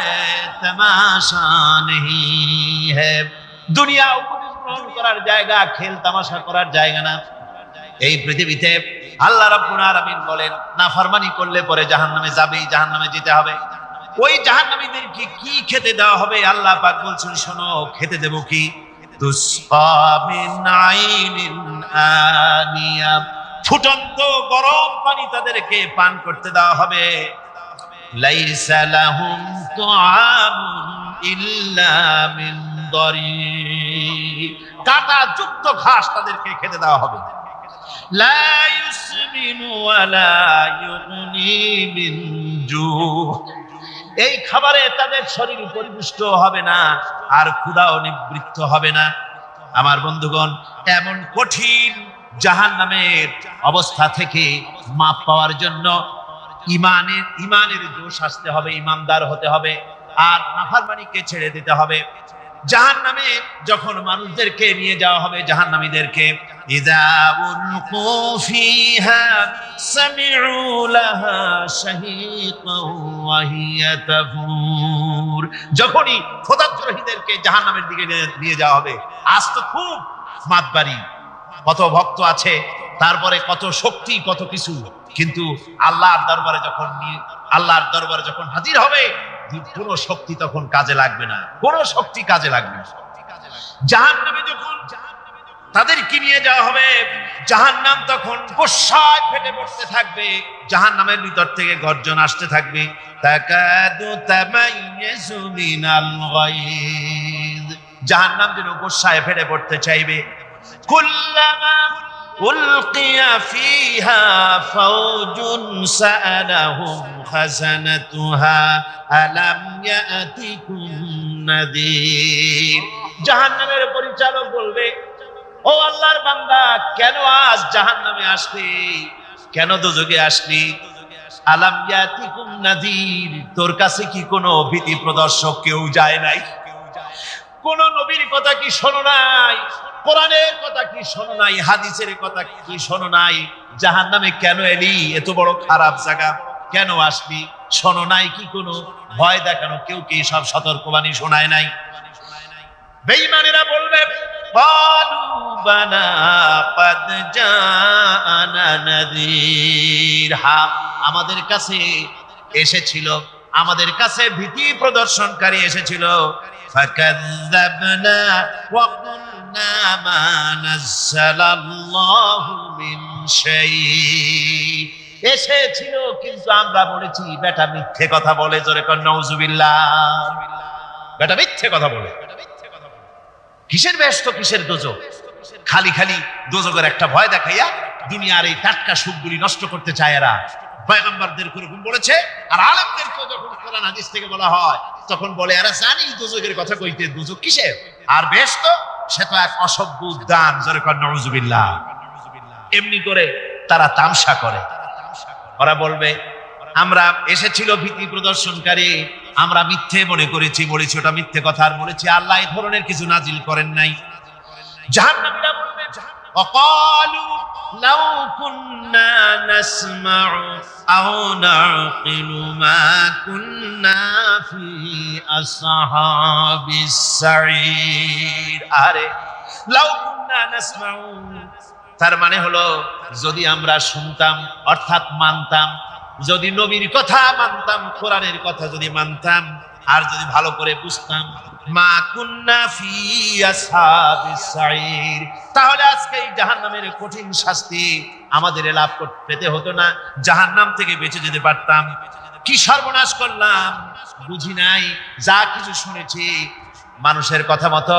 Speaker 2: तमाशा नहीं है। দুনিয়া উপদেশ গ্রহণ করার জায়গা, খেল তামাশা করার জায়গা না। এই পৃথিবীতে আল্লাহ রাব্বুল আলামিন বলেন নাফরমানি করলে পরে জাহান্নামে যাবেই, জাহান্নামে যেতে হবে। ওই জাহান্নামীদেরকে কি খেতে দেওয়া হবে? আল্লাহ পাক বলছেন শোনো, খেতে দেব কি? তুসকা মিন আইনিন আনিয়া, ফুটন্ত গরম পানি তাদেরকে পান করতে দেওয়া হবে। লাইসা লাহুম তুআমুন ইল্লা মিন দারি, কাঁটা যুক্ত ঘাস তাদেরকে খেতে দেওয়া হবে। লা ইউসমিনু ওয়ালা ইউগনি মিন জু, এই খাবারে তাদের শরীর পরিপুষ্ট হবে না, আর ক্ষুধাও নিবৃত্ত হবে না। আমার বন্ধুগণ, এমন কঠিন জাহান্নামের অবস্থা থেকে মাপ পাওয়ার জন্য ইমানের জোশ আসতে হবে, ইমানদার হতে হবে, আর নাফরমানিকে ছেড়ে দিতে হবে। জাহান্নামে যখন মানুষদেরকে নিয়ে যাওয়া হবে, জাহান্নামীদেরকে, ইযা উলকু ফিহা সামিউ লাহা শাহীকাও ওয়া হিয়া তাফুর, যখনই খোদাদ্রোহীদেরকে জাহান্নামের দিকে নিয়ে যাওয়া হবে, আজ তো খুব মাতবাড়ি, কত ভক্ত আছে, তারপরে কত শক্তি, কত কিছু, কিন্তু আল্লাহর দরবারে যখন হাজির হবে, কোনো শক্তি তখন কাজে লাগবে না, কোনো শক্তি কাজে লাগবে না। জাহান্নামে যখন তাদেরকে নিয়ে যাওয়া হবে, জাহান্নাম তখন গোসায় ফেটে পড়তে থাকবে, জাহান্নামের ভিতর থেকে গর্জন আসতে থাকবে, তাকাদু তামাইয়াজু মিনাল গায়জ, জাহান্নাম যেন গোসায় ফেটে পড়তে চাইবে। কুল্লামা উলকিয়া ফিহা ফাওজুন সাআলাহুম খাজানাতুহা আলাম ইয়াতিকুম নাযীর, জাহান্নামের পরিচালক বলবে, ও আল্লাহর বান্দা, কেন আজ জাহান্নামে আসলি, কেন দোজখে আসলি? আলাম ইয়াতিকুম নাযীর, তোর কাছে কি কোনো ভীতি প্রদর্শক কেউ যায় নাই? কোন নবীর কথা কি শোনো নাই? কোরআনের কথা কি শোনো নাই? হাদিসের কথা কি শোনো নাই? জাহান্নামে কেন এলি? এত বড় খারাপ জায়গা কেন আসলি? শোনো নাই কি কোনো ভয় দেখানো কেউ কি সব সতর্কবাণী শোনায় নাই? বেঈমানেরা বলবে, ও قالوا بلى قد جاءنا نذير হ্যাঁ আমাদের কাছে এসেছিল আমাদের কাছে ভীতি প্রদর্শনকারী এসেছিল ফাকাযযাবনা ওয়া কুননা মা নাযালাল্লাহু মিন শাই এসেছিল কিন্তু আমরা বলেছি বেটা মিথ্যে কথা বলে জোরে কর নাউজুবিল্লাহ বেটা মিথ্যে কথা বলে কিসের বেহেশত কিসের দোজখ খালি খালি দোজখের একটা ভয় দেখাইয়া দুনিয়ার এই টাটকা সুখগুলি নষ্ট করতে চায় এরা পয়গম্বরদের এরকম বলেছে আর আলেমদেরকে যখন কোরআন হাদিস থেকে বলা হয় তখন বলে এরা জানি দোজখের কথা কইতে দোজখ কিসের আর বেহেশত সে তো এক অসভ্য উদ্যান জোরে কর নাউজুবিল্লাহ এমনি করে তারা তামসা করে ওরা বলবে আমরা এসেছিল ভীতি প্রদর্শনকারী আমরা মিথ্যে মনে করেছি বলেছি ওটা মিথ্যে কথা আর বলেছি আল্লাহ এই ধরনের কিছু নাজিল করেন নাই জাহান্নামীরা বলবে وقالوا لو كنا نسمع أو نعقل ما كنا في أصحاب السعير আরে لو كنا نسمع তার মানে হলো যদি আমরা শুনতাম অর্থাৎ মানতাম যদি নবীর কথা মানতাম কোরআনের কথা যদি মানতাম আর যদি ভালো করে বুঝতাম মা কুন্না ফি আসহাবিস সাইর তাহলে আজকে এই জাহান্নামের কঠিন শাস্তি আমাদের লাভ পেতে হতো না জাহান্নাম থেকে বেঁচে যেতে পারতাম কি সর্বনাশ করলাম বুঝি নাই যা কিছু শুনেছি মানুষের কথা মতো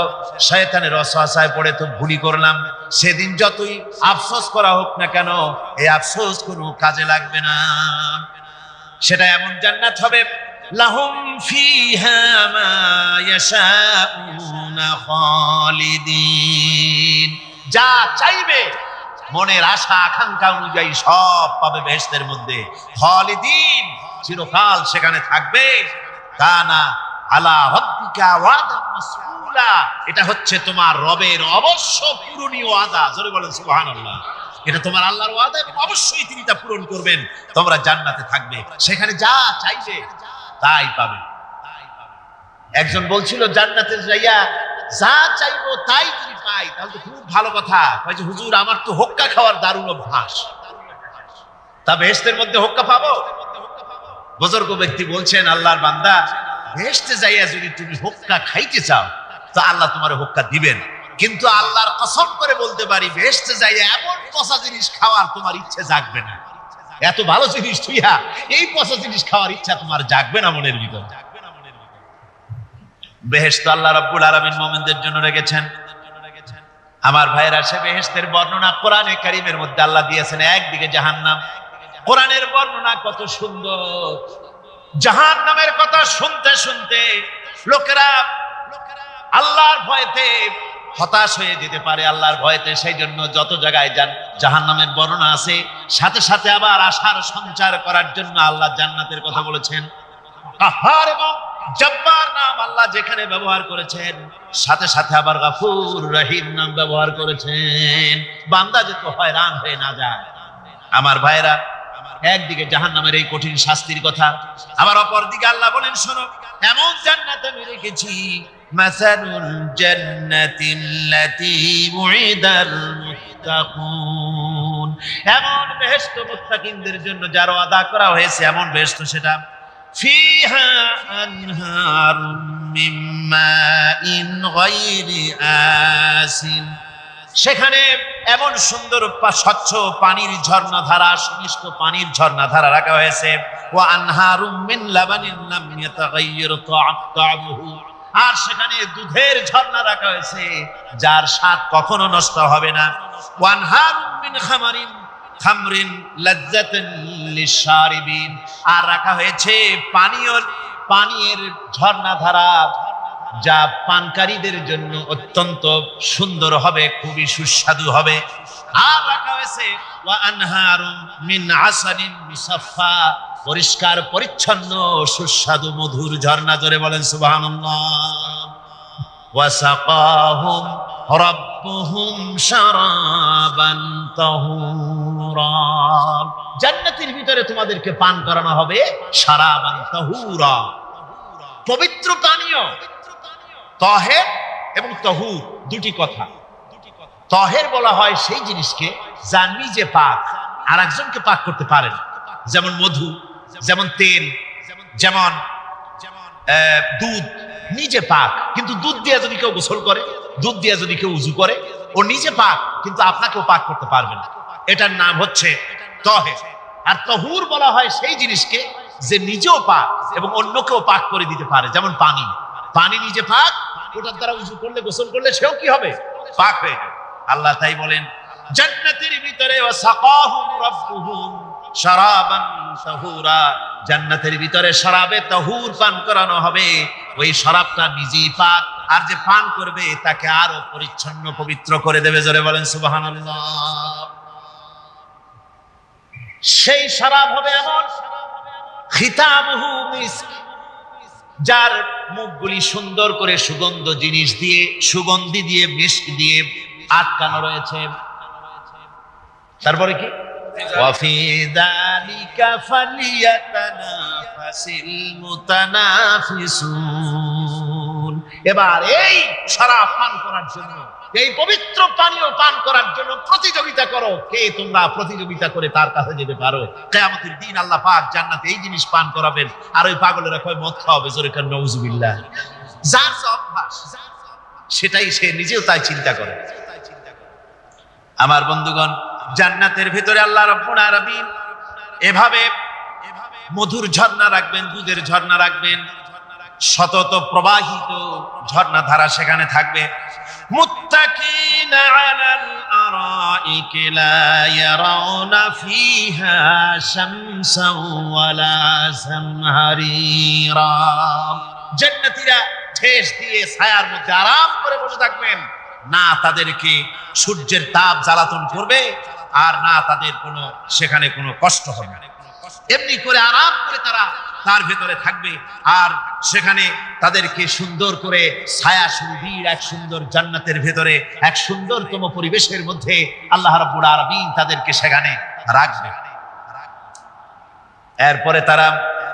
Speaker 2: শয়তানের ওয়াসওয়াসায় পড়ে তো ভুলই করলাম সেদিন যতই আফসোস করা হোক না কেন এই আফসোস কোনো কাজে লাগবে না সেটা এমন জান্নাত হবে লাহুম ফিহা মা ইয়াশাউনা খালিদিন যা চাইবে মনের আশা আকাঙ্ক্ষা অনুযায়ী সব পাবে বেহেশতের মধ্যে খালিদিন চিরকাল সেখানে থাকবে কানা আলা রাব্বিকা ওয়াদান মাসউলা এটা হচ্ছে তোমার রবের অবশ্য পূরণীয় ওয়াদা জোরে বলেন সুবহানাল্লাহ এটা তোমার আল্লাহর ওয়াদা অবশ্যই তিনি তা পূরণ করবেন তোমরা জান্নাতে থাকবে সেখানে যা চাইবে তাই পাবে একজন বলছিল জান্নাতে যাইয়া যা চাইবো তাই যদি পাই তাহলে তো খুব ভালো কথা কয় যে হুজুর আমার তো হোক্কা খাওয়ার দারুণ অভ্যাস তা বেহেশতের মধ্যে হোক্কা পাবো বুজুর্গ ব্যক্তি বলছেন আল্লাহর বান্দা বেহেশতে যাইয়া যদি তুমি হোক্কা খাইতে চাও তো আল্লাহ তোমার হোক্কা দিবেন কিন্তু আল্লাহর কসম করে বলতে পারি বেহেশতে যাইয়া এমন পচা জিনিস খাওয়ার তোমার ইচ্ছে জাগবে না এত ভালো জিনিস তুইয়া এই পচা জিনিস খাওয়ার ইচ্ছা তোমার জাগবে না মনের ভিতর বেহেশত আল্লাহ রাব্বুল আলামিন মুমিনদের জন্য রেখেছেন আমার ভাইরা সে বেহেশতের বর্ণনা কোরআনে কারীমের মধ্যে আল্লাহ দিয়েছেন একদিকে জাহান্নাম কোরআনের বর্ণনা কত সুন্দর জাহান্নামের কথা শুনতে শুনতে লোকেরা আল্লাহর ভয়তে হতাশ হয়ে যেতে পারে আল্লাহর ভয়তে সেই জন্য যত জায়গায় জাহান্নামের বর্ণনা আছে সাথে সাথে আবার আশার সঞ্চার করার জন্য আল্লাহ জান্নাতের কথা বলেছেন কাহার এবং জব্বার নাম আল্লাহ যেখানে ব্যবহার করেছেন সাথে সাথে আবার গফুর রহিম নাম ব্যবহার করেছেন বান্দা যেন হয়রান হয়ে না যায় আমার ভাইরা একদিকে জাহান্নামের এই কঠিন শাস্তির কথা আবার অপর দিকে আল্লাহ বলেন শোনো এমন জান্নাত আমি রেখেছি মাসালুল জান্নাতিল্লাতী উইদাল মুত্তাকুন এমন বেহেশত মুত্তাকিনদের জন্য যার ওয়াদা করা হয়েছে এমন বেহেশত সেটা ফিহা আনহারুম মিন মাইন গায়রি আসিন সেখানে এমন সুন্দর স্বচ্ছ পানির ঝর্ণাধারা সুমিষ্ট পানির ঝর্ণাধারা রাখা হয়েছে ওয়া আনহারুম মিন লাবানিন লাম ইয়াতাগায়্যার তা'আমুহু আর সেখানে দুধের ঝর্ণা রাখা হয়েছে যার স্বাদ কখনো নষ্ট হবে না ওয়া আনহারুম মিন খামরিন লাজ্জাতান লিশারিবিন আর রাখা হয়েছে পানীয়ের ঝর্ণাধারা যা পানকারীদের জন্য অত্যন্ত সুন্দর হবে খুবই সুস্বাদু হবে আর রাখা হয়েছে ওয়া আনহারুম মিন আসালিন মুসাফফা পরিষ্কার পরিচ্ছন্ন সুস্বাদু মধুর ঝর্ণা জোরে বলেন সুবহানাল্লাহ ওয়া সাকাহুম রাব্বুহুম শারাবান তাহুরা জান্নাতের ভিতরে তোমাদেরকে পান করানো হবে শারাবান তাহুরা পবিত্র পানীয় তাহের এবং তাহুর দুটি কথা
Speaker 1: তাহের বলা হয় সেই জিনিসকে যা নিজে পাক আর একজনকে পাক করতে পারে না। যেমন মধু, যেমন তেল, যেমন দুধ নিজে পাক, কিন্তু দুধ দিয়ে যদি কেউ গোসল করে, দুধ দিয়ে যদি কেউ উজু করে, ও নিজে পাক কিন্তু আপনাকেও পাক করতে পারবে না। এটার নাম হচ্ছে তাহের। আর তাহুর বলা হয় সেই জিনিসকে যে নিজেও পাক এবং অন্যকেও পাক করে দিতে পারে। যেমন পানি, পানি নিজে পাক, ওটার দ্বারা উজু করলে, গোসল করলে সেও কি হবে? পাক হয়ে যাবে। আল্লাহ তাই বলেন জান্নাতের ভিতরে ওয়াসাকাহুম রাব্বুহুম শারাবান তাহুরা, জান্নাতের ভিতরে শরাবে তাহুর পান করানো হবে। ওই শরাবটা নিজেই পাক, আর যে পান করবে তাকে আরো পরিচ্ছন্ন পবিত্র করে দেবে। জোরে বলেন সুবহানাল্লাহ। সেই শরাব হবে এমন খিতামুহু মিস্ক, যার মুখগুলি সুন্দর করে সুগন্ধ জিনিস দিয়ে, সুগন্ধি দিয়ে, মিস্ক দিয়ে আটকানো রয়েছে। তারপরে কি? ওয়াফি যালিকা ফালিয়াতানাফাসিল মুতানাফিসুন। এবার এই শরাব পান করার জন্য, এই পবিত্র পানীয় পান করার জন্য প্রতিযোগিতা করো। কে তোমরা প্রতিযোগিতা করে তার কাছে যেতে পারো? কিয়ামতের দিন আল্লাহ পাক জান্নাতে এই জিনিস পান করাবেন, আর ওই পাগলেরা কয় মদ খাওয়াবে। জোরে কান নাউজুবিল্লাহ। যার অভ্যাস সেটাই সে নিজেও তাই চিন্তা করে। আমার বন্ধুগণ, জান্নাতের ভিতরে আল্লাহ রাব্বুল আলামিন এভাবে মধুর ঝর্ণা রাখবেন, দুধের ঝর্ণা রাখবেন, সতত প্রবাহিত ঝর্ণা ধারা সেখানে থাকবে। মুত্তাকিনা আলাল আরাইকি লা ইয়ারাউনা ফিহা শামসান ওয়ালা জামহারিরা। জান্নাতীরা ঠেস দিয়ে ছায়ার মধ্যে আরাম করে বসে থাকবেন, না তাদেরকে সূর্যের তাপ জ্বালাতন করবে, আর না তাদের কোনো সেখানে কোনো কষ্ট হবে। এমনি করে আরাম করে তারা তার ভেতরে থাকবে, আর সেখানে তাদেরকে সুন্দর করে ছায়া সুবির এক সুন্দর জান্নাতের ভেতরে এক সুন্দরতম পরিবেশের মধ্যে আল্লাহ রাব্বুল আলামিন তাদেরকে সেখানে রাখবে। এরপরে তারা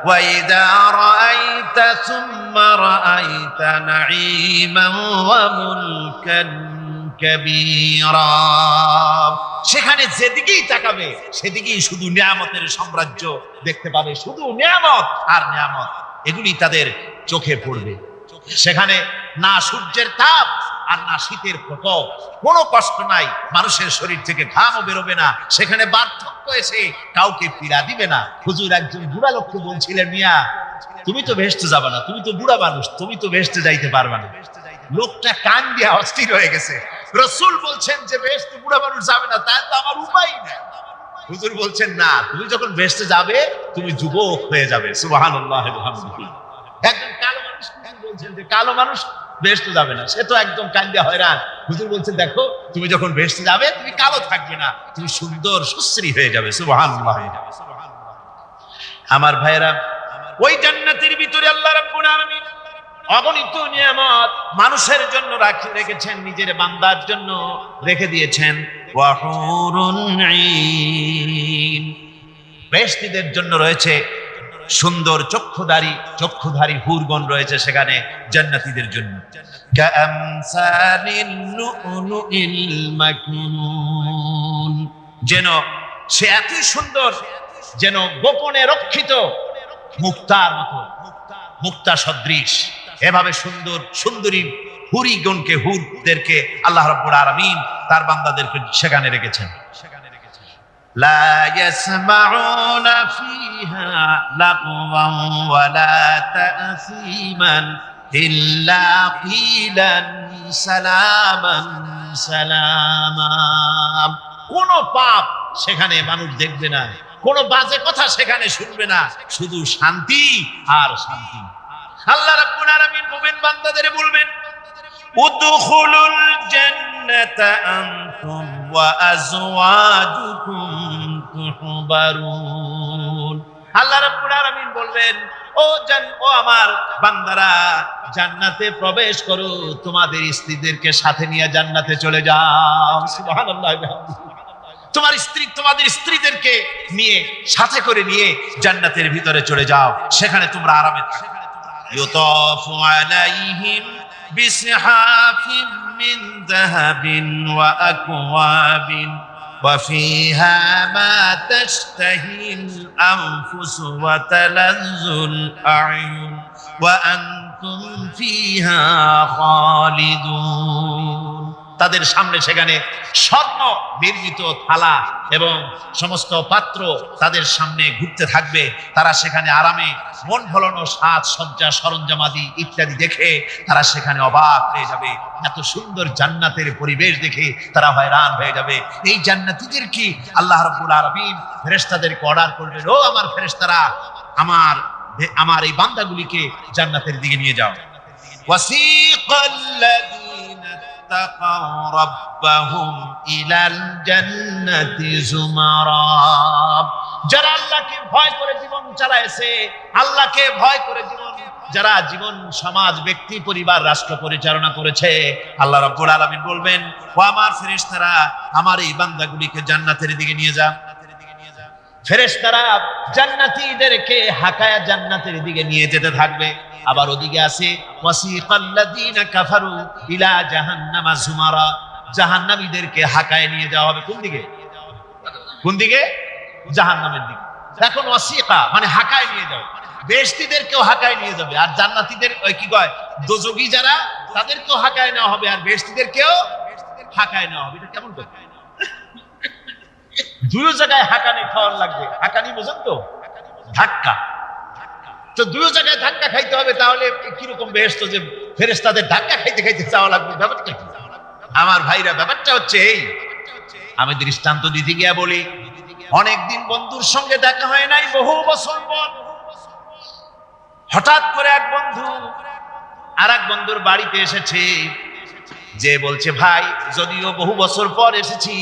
Speaker 1: وَإِذَا رَأَيْتَ ثُمَّ رَأَيْتَ نَعِيمًا وَمُلْكًا كَبِيرًا। সেখানে যেদিকেই তাকাবে সেদিকেই শুধু নিয়ামতের সাম্রাজ্য দেখতে পাবে, শুধু নিয়ামত আর নিয়ামত, এগুলি তাদের চোখে পড়বে। সেখানে না সূর্যের তাপ আর না শীতের প্রকোপ, কোনো কষ্ট নাই, মানুষের শরীর থেকে ঘামও বেরোবে না, সেখানে বার্ধক্য এসে কাউকে পীড়া দিবে না। হুজুর একজন বুড়া লোককে বলছিলেন, মিয়া তুমি তো ভেস্তে যাবে না, তুমি তো বুড়া মানুষ, তুমি তো ভেস্তে যাইতে পারবে না। লোকটা কান দিয়ে অস্থির হয়ে গেছে। রাসূল বলছেন যে ভেস্তে বুড়া মানুষ যাবে না, তাই তো আমার উপায় নেই। হুজুর বলছেন না, তুমি যখন ভেস্তে যাবে তুমি যুবক হয়ে যাবে। সুবহানাল্লাহ ওয়া বিহামদিহি। একজন কালো মানুষ বলছেন যে কালো মানুষ ভেস্তে যাবে না, সে তো একদম কান্দে হয়রান। হুজুর বলছেন দেখো, তুমি যখন ভেস্তে যাবে তুমি কালো থাকবে না, তুমি সুন্দর সুশ্রী হয়ে যাবে। সুবহানাল্লাহ। আমার ভাইরা, ওই জান্নাতের ভিতরে আল্লাহ রাব্বুল আলামিন অগণিত নিয়ামত মানুষের জন্য রেখেছেন, নিজের বান্দার জন্য রেখে দিয়েছেন। ওয়া হুরুন ঈন, বেহেশতীদের জন্য রয়েছে সুন্দর চক্ষুধারী হুরগণ রয়েছে সেখানে জান্নাতীদের জন্য। কাআমসালিল লুউলুইল মাকনুন, যেন সে এতই সুন্দর, যেন গোপনে রক্ষিত মুক্তার মতো, মুক্তা সদৃশ। এভাবে সুন্দর সুন্দরী হুরিগণকে, হুরদেরকে আল্লাহ রাব্বুল আলামিন তার বান্দাদেরকে সেখানে রেখেছেন। লা ইয়াসমাউনা ফিহা লাগওয়ান ওয়ালা তাসীমান ইল্লা কিলান সালামান সালামা। কোন পাপ সেখানে মানুষ দেখবে না, কোন বাজে কথা সেখানে শুনবে না, শুধু শান্তি আর শান্তি। আল্লাহ রাব্বুল আলামিন মুমিন বান্দাদের বলবেন, উদখুলুল জান্নাতা আনতুম ওয়া আজওয়াজুকুম তুহবারুন। আল্লাহ রাব্বুল আলামিন বলবেন, ও আমার বান্দারা, জান্নাতে প্রবেশ করো, তোমাদের স্ত্রীদেরকে সাথে নিয়ে জান্নাতে চলে যাও। সুবহানাল্লাহ। তোমার স্ত্রী, তোমাদের স্ত্রীদেরকে নিয়ে, সাথে করে নিয়ে জান্নাতের ভিতরে চলে যাও, সেখানে তোমরা আরামে থাকো। ইউতাফু আলাইহিম
Speaker 2: بصحاف من ذهب وأكواب وفيها ما تشتهي الأنفس وتلذ الأعين وأنتم فيها خالدون তাদের সামনে সেখানে স্বর্ণ নির্মিত থালা এবং সমস্ত পাত্র তাদের সামনে ঘুরতে থাকবে। তারা সেখানে আরামে মন ভোলানো সাজ সজ্জা সরঞ্জামাদি ইত্যাদি দেখে তারা সেখানে অবাক হয়ে যাবে। এত সুন্দর জান্নাতের পরিবেশ দেখে তারা হয়রান হয়ে যাবে। এই জান্নাতীদের কি আল্লাহ রাব্বুল আলামিন ফেরেশতাদেরকে অর্ডার করবেন, ও আমার ফেরেশতারা, আমার এই বান্দাগুলিকে জান্নাতের দিকে নিয়ে যাও। ওয়াসিকাল্লাযীনা তাকাউ রাব্বাহুম ইলাল জান্নাতি যুমারা, যারা আল্লাহকে ভয় করে জীবন চালায়ছে, আল্লাহকে ভয় করে যারা জীবন সমাজ ব্যক্তি পরিবার রাষ্ট্র পরিচালনা করেছে, আল্লাহ রাব্বুল আলামিন বলবেন, ও আমার ফেরেশতারা, আমার এই বান্দাগুলিকে জান্নাতের দিকে নিয়ে যা। ফেরেশতারা জান্নাতীদেরকে হাকায়া জান্নাতের দিকে নিয়ে যেতে থাকবে। আবার ওদিকে আছে ওয়াসিকাল্লাযীনা কাফারু ইলা জাহান্নামা যুমারা, জাহান্নামীদেরকে হাকায় নিয়ে যাওয়া হবে কোন দিকে? কোন দিকে? জাহান্নামের দিকে। এখন ওয়াসিকা মানে হাকায় নিয়ে যাও, বেহেশতীদেরকেও হাকায় নিয়ে যাবে, আর জান্নাতীদের ওই কি কয় দোজখী যারা তাদেরকেও হাকায় নেওয়া হবে, আর বেহেশতীদেরকেও হাকায় নেওয়া হবে। এটা কেমন কথা? দুই জায়গায় হাকানি খাওয়ার লাগবে। হাকানি বোঝেন তো? ধাক্কা। তো দুই জায়গায় ধাক্কা খাইতে হবে, তাহলে কিরকম বেহেশত যে ফেরেশতাদের ধাক্কা খাইতে খাইতে যাওয়া লাগবে? ব্যাপারটা কি আমার ভাইরা? ব্যাপারটা হচ্ছে এই, আমি দৃষ্টান্ত দিতে গিয়া বলি, অনেকদিন বন্ধুর সঙ্গে দেখা হয় নাই, বহু বছর পর হঠাৎ করে এক বন্ধু আর এক বন্ধুর বাড়িতে এসেছে, যে বলছে, ভাই যদিও বহু বছর পর এসেছি,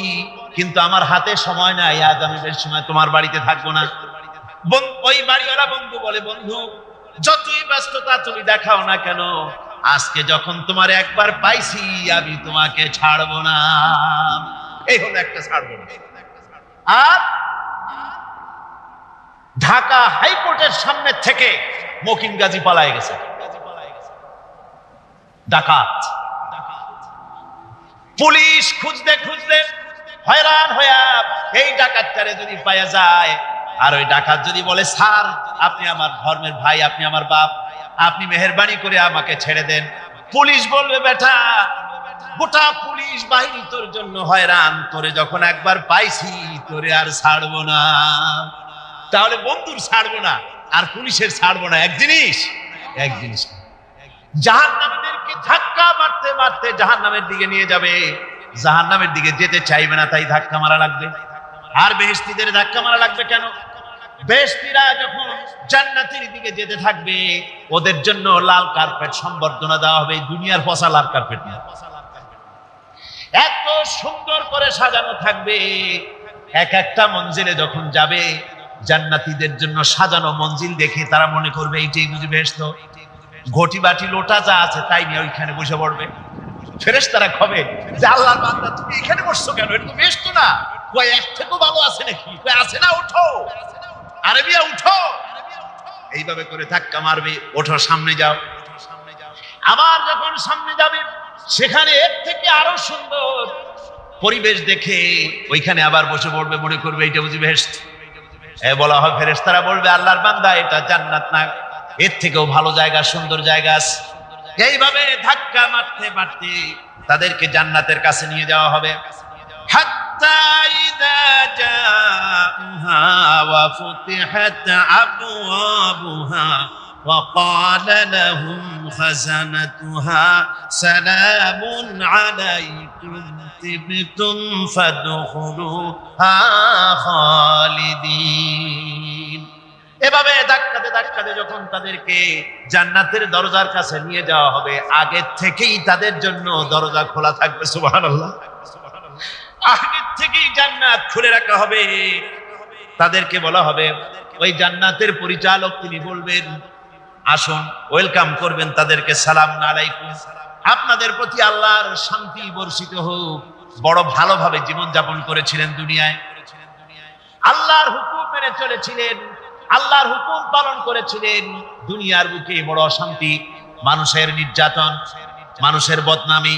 Speaker 2: কিন্তু আমার হাতে সময় নাই, আজ আমি বেশ সময় তোমার বাড়িতে থাকবো না। ওই বাড়িওয়ালা বন্ধু বলে, বন্ধু যতই ব্যস্ততা তুমি দেখাও না কেন, আজকে যখন তোমার একবার পাইছি আমি তোমাকে ছাড়বো না। এই হলো একটা ছাড়বো না। আর ঢাকা হাইকোর্টের সামনে থেকে মকিন গাজী পালায় গেছে, ডাকাত। পুলিশ খুঁজতে খুঁজতে হয়রান হইয়া এই ডাকাতটারে যদি পাওয়া যায়, আর ওই ডাকাত যদি বলে, স্যার আপনি আমার ধর্মের ভাই, আপনি আমার বাপ, আপনি মেহেরবানি করে আমাকে ছেড়ে দেন, পুলিশ বলবে, বেটা গোটা পুলিশ বাহিনী তোর জন্য হয়রান, তোরে যখন একবার পাইছি তোরে আর ছাড়বো না। তাহলে বন্ধুর ছাড়বো না আর পুলিশের ছাড়বো না এক জিনিস? এক জিনিস। জাহান্নামীদেরকে ধাক্কা মারতে মারতে জাহান্নামের দিকে নিয়ে যাবে, জাহান্নামের দিকে যেতে চাইবে না, তাই ধাক্কা মারা লাগবে। আর বেহেশতীদের ধাক্কা মারা লাগবে কেন? বেহেশতীরা যখন জান্নাতের দিকে যেতে থাকবে, ওদের জন্য লাল কার্পেট সম্বর্ধনা দেওয়া হবে। দুনিয়ার পচা লাল কার্পেট না, এত সুন্দর করে সাজানো থাকবে। এক একটা মঞ্জিলে যখন যাবে, জান্নাতীদের জন্য সাজানো মঞ্জিল দেখে তারা মনে করবে এইটাই বুঝি বেহেশত। ঘটি বাটি লোটা যা আছে তাই নিয়ে ওইখানে বসে পড়বে। ফেরেশতারা কবে যে, আল্লাহর বান্দা তুমি এখানে বসছো কেন? এটা তো বেহেশত না। কই এর থেকেও ভালো আছে নাকি? কই আছে না, ওঠো আরবিয়া উঠো। এইভাবে করে ধাক্কা মারবে, ওঠো সামনে যাও। আবার যখন সামনে যাবে, সেখানে এর থেকে আরো সুন্দর পরিবেশ দেখে ওইখানে আবার বসে পড়বে, মনে করবে এইটা বুঝি বেহেশত। বলা হয়, ফেরেশতারা বলবে, আল্লাহর বান্দা এটা জান্নাত না, এর থেকেও ভালো জায়গা, সুন্দর জায়গা আছে। এইভাবে ধাক্কা মারতে মারতে তাদেরকে জান্নাতের কাছে নিয়ে যাওয়া হবে। হাত্তা ইযা জাআহা ওয়া ফুতিহাত আবওয়াবুহা ওয়া ক্বালা লাহুম খাযানাতুহা সালামুন আলাইকুম তিবতুম ফাদখুলুহা খালিদিন। এভাবে ধাক্কাতে ধাক্কাতে যখন তাদেরকে জান্নাতের দরজার কাছে নিয়ে যাওয়া হবে, আগে থেকেই তাদের জন্য দরজা খোলা থাকবে। সুবহানাল্লাহ। আগে থেকেই জান্নাত খুলে রাখা হবে। তাদেরকে বলা হবে, ওই জান্নাতের পরিচালক তিনি বলবেন, আসুন, ওয়েলকাম করবেন তাদেরকে, সালামুন আলাইকুম, আপনাদের প্রতি আল্লাহর শান্তি বর্ষিত হোক। বড় ভালোভাবে জীবন যাপন করেছিলেন দুনিয়ায়, আল্লাহর হুকুম মেনে চলেছিলেন, আল্লাহর হুকুম পালন করেছিলেন। দুনিয়ার বুকে বড় অশান্তি, মানুষের নির্যাতন, মানুষের বদনামি,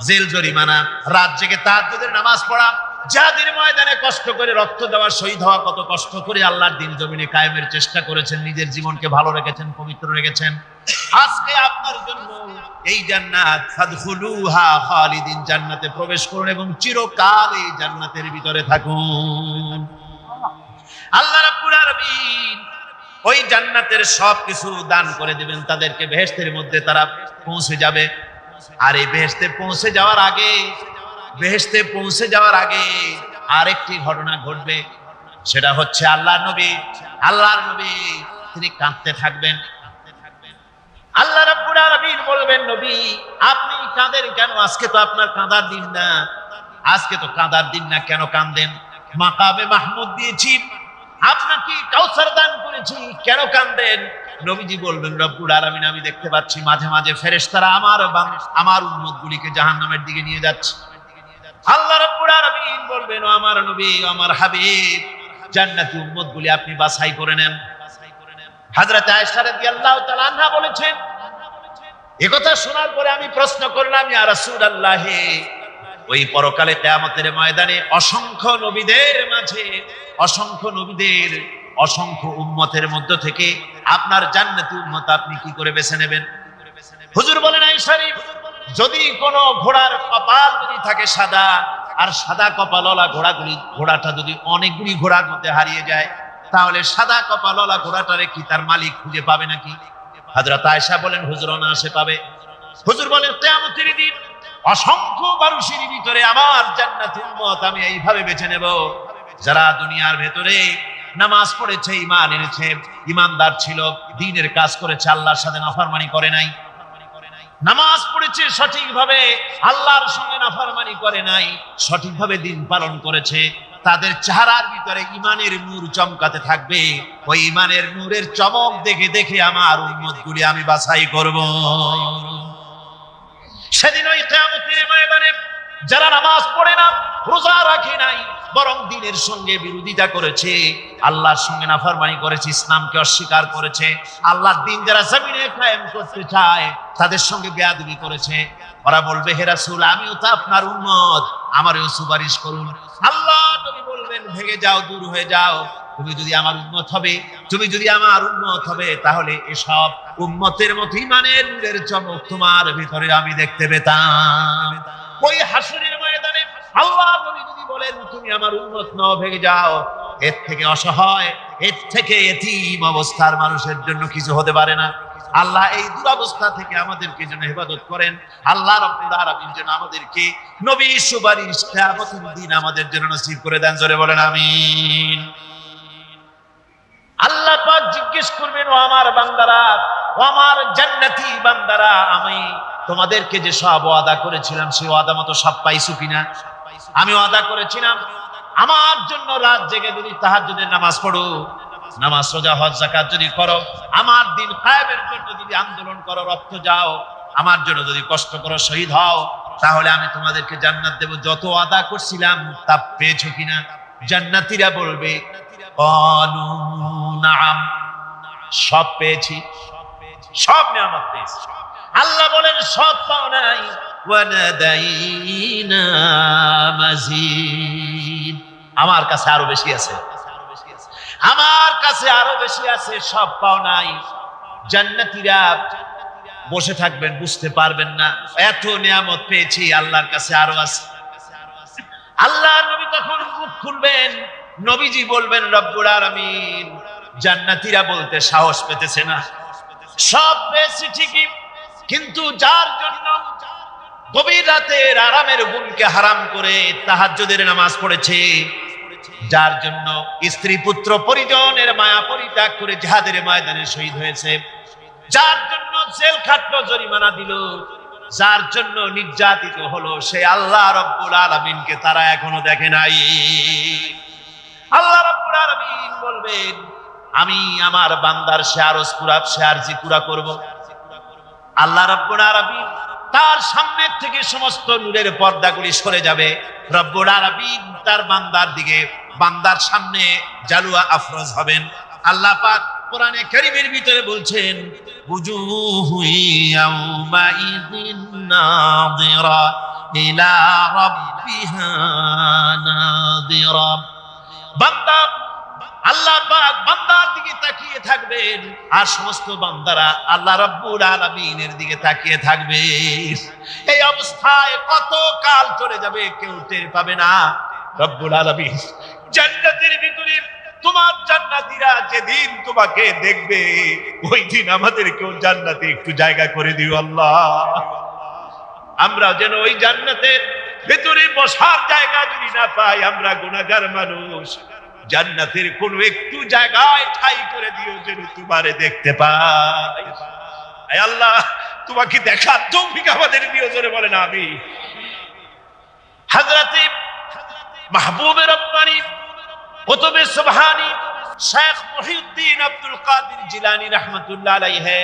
Speaker 2: জেল জরিমানা, রাত জেগে তাহাজ্জুদের নামাজ পড়া, জিহাদের ময়দানে কষ্ট করে রক্ত দেওয়া, শহীদ হওয়া, কত কষ্ট করে আল্লাহর দ্বীন জমিনে কায়েমের চেষ্টা করেছেন, নিজের জীবনকে ভালো রেখেছেন, পবিত্র রেখেছেন। আজকে আপনার জন্য এই জান্নাত, ফাদখুলুহা খালিদিন, জান্নাতে প্রবেশ করুন এবং চিরকাল এই জান্নাতের ভিতরে থাকুন। আল্লাহ রাব্বুল আলামিন ওই জান্নাতের সবকিছু দান করে দিবেন তাদেরকে, বেহেশতের মধ্যে তারা পৌঁছে যাবে। আর এই বেহেশতে পৌঁছে যাওয়ার আগে আরেকটি ঘটনা ঘটবে, সেটা হচ্ছে আল্লাহর নবী তিনি কাঁদতে থাকবেন। আল্লাহ রাব্বুল আলামিন বলবেন, নবী আপনি কাঁদেন কেন? আজকে তো আপনার কাঁদার দিন না, কেন কাঁদেন? মাকামে মাহমুদ দিয়েছি, আপনাকে কাউসার দান করেছি, কেন কাঁদেন? নবীজি বলবেন, রব্বুল আলামিন আমি দেখতে পাচ্ছি মাঝে মাঝে ফেরেশতারা আমার উম্মতগুলিকে জাহান্নামের দিকে নিয়ে যাচ্ছে। আল্লাহ রাব্বুল আলামিন বলবেন, ও আমার নবী, আমার হাবিব, জান্নাতি উম্মতগুলি আপনি বাছাই করে নেন। হযরত আয়েশা রাদিয়াল্লাহু তাআলা আনহা বলেছেন, একথা শোনার পরে আমি প্রশ্ন করলাম, ইয়া রাসূলুল্লাহ, ওই পরকালে কিয়ামতের ময়দানে অসংখ্য নবীদের অসংখ্য উম্মতের মধ্য থেকে আপনার জান্নাতি উম্মত আপনি কি করে বেছে নেবেন? হুজুর বলেন, আয়েশা, যদি কোনো ঘোড়ার কপাল যদি থাকে সাদা, আর সাদা কপালওয়ালা ঘোড়াটা যদি অনেকগুলি ঘোড়ার মধ্যে হারিয়ে যায়, তাহলে সাদা কপালওয়ালা ঘোড়াটারে কি তার মালিক খুঁজে পাবে নাকি? হযরত আয়েশা বলেন, হুজুর অনায়াসে পাবে। হুজুর বলেন, কিয়ামতের দিন অসংখ্য মানুষের ভিতরে আমার জান্নাতি উম্মত আমি এইভাবে বেছে নেব, যারা দুনিয়ার ভেতরে নামাজ পড়েছে, ঈমান এনেছে, ঈমানদার ছিল, দ্বীনের কাজ করেছে, আল্লাহর সাথে নাফরমানি করে নাই, নামাজ পড়েছে সঠিকভাবে, আল্লাহর সঙ্গে নাফরমানি করে নাই, সঠিকভাবে দ্বীন পালন করেছে, তাদের চেহারার ভিতরে ঈমানের নূর চমকাতে থাকবে। ওই ঈমানের নূরের চমক দেখে দেখে আমার উম্মতগুলি আমি বাছাই করব। সেদিন ওই কিয়ামতের ময়দানে যারা নামাজ পড়ে না, রোজা রাখে নাই, বরং দ্বীনের সঙ্গে বিরোধিতা করেছে, আল্লাহর সঙ্গে নাফরমানি করেছে, ইসলামকে অস্বীকার করেছে, আল্লাহর দ্বীন যারা জমিনে কায়েম করতে চায় তাদের সঙ্গে বেয়াদবি করেছে, ওরা বলবে, হে রাসূল, আমিও তো আপনার উম্মত, আমারও সুপারিশ করুন। আল্লাহ নবী বলবেন, ভেগে যাও, দূর হয়ে যাও, তুমি যদি আমার উম্মত হবে তাহলে এসব উম্মতের মতো ঈমানের নূরের চমক তোমার ভিতরে আমি দেখতে পেতাম। ওই হাসরের ময়দানে আল্লাহ নবী যদি বলেন, তুমি আমার উম্মত নও, ভেগে যাও, এর থেকে অসহায়, এর থেকে এতিম অবস্থার মানুষের জন্য কিছু হতে পারে না। আল্লাহ এই দুরবস্থা থেকে আমাদেরকে যেন হেফাজত করেন। আল্লাহ রাব্বুল আলামিন যেন আমাদেরকে নবীর সুপারিশ কিয়ামতের দিন আমাদের জন্য নসিব করে দেন। জোরে বলেন আমিন। আল্লাহ পাক জিজ্ঞেস করবেন, ও আমার বান্দারা, ও আমার জান্নাতি বান্দারা, আমি তোমাদেরকে যে সব ওয়াদা করেছিলাম সেই ওয়াদা মতো সব পাইছো কিনা? আমি ওয়াদা করেছিলাম আমার জন্য রাত জেগে যদি তাহাজ্জুদের নামাজ পড়ো, নামাজ, রোজা, হজ, যাকাত যদি করো, আমার দিন কায়েমের জন্য যদি আন্দোলন করো, রক্ত যাও, আমার জন্য যদি কষ্ট করো, শহীদ হও, তাহলে আমি তোমাদেরকে জান্নাত দেব। যত ওয়াদা করছিলাম তা পেয়েছো কিনা? জান্নাতীরা বলবে, ক্বালু নাআম, সব পেয়েছি, সব নিয়ামত পেয়েছি। আল্লাহ বলেন, সব পাও নাই, ওয়ানাদাইনা মাজিদ, আমার কাছে আরো বেশি আছে, আমার কাছে আরো বেশি আছে, সব পাও নাই। জান্নাতীরা বসে থাকবেন, বুঝতে পারবেন না, এত নিয়ামত পেয়েছি, আল্লাহর কাছে আরো আছে। আল্লাহর নবী তখন মুখ খুলবেন, নবীজি বলবেন, রব্বুল আলামিন, জান্নাতীরা বলতে সাহস পেতেছে না, সব পেয়েছি ঠিকই, কিন্তু যার জন্য গভীর রাতের আরামের ঘুমকে হারাম করে তাহাজ্জুদের নামাজ পড়েছে, যার জন্য স্ত্রী পুত্র পরিজনের মায়া পরিত্যাগ করে জিহাদের ময়দানে শহীদ হয়েছে, যার জন্য জেল খাটলো, জরিমানা দিল, যার জন্য নির্যাতিত হলো, সে আল্লাহ রাব্বুল আলামিনকে তারা এখনো দেখে নাই। আল্লাহ রাব্বুল আলামিন বলবেন, আমি আমার বান্দার সে আরজি পুরা করব। আল্লাহ রাব্বুল আলামিন তার সামনের থেকে সমস্ত নূরের পর্দাগুলি সরে যাবে। রব্বুল আলামিন তার বান্দার সামনে জালুয়া আফরোজ হবেন। আল্লাহ পাক কোরআনে কারীমের ভিতরে বলছেন উজুহু ইয়াউমাইযিন নাযিরা ইলা রাব্বিহা নাযিরা। বান্দা আল্লাহ পাক বান্দার দিকে তাকিয়ে থাকবেন আর সমস্ত বান্দারা আল্লাহ রাব্বুল আলামিনের দিকে তাকিয়ে থাকবে। এই অবস্থায় কত কাল চলে যাবে কেউ টের পাবে না। রব্বুল আলামিন জান্নাতের ভিতরে তোমার জান্নাতীরা যেদিন তোমাকে দেখবে ওই দিন আমাদেরকেও জান্নাতে একটু জায়গা করে দিও আল্লাহ। আমরা যেন ওই জান্নাতের ভিতরে বসার জায়গা যদি না পাই, আমরা গুনাহগার মানুষ, জান্নাতের কোন একটু জায়গায় ঠাঁই করে দিও যেন তোমারে দেখতে পাই। আয় আল্লাহ, তোমাকে দেখার তৌফিক আমাদের দিও, জোরে বলেন আমিন। হযরতে মাহবুবে রব্বানী কুতুবে সুবহানী শেখ মুহিউদ্দিন আব্দুল কাদের জিলানী রাহমাতুল্লাহ আলাইহি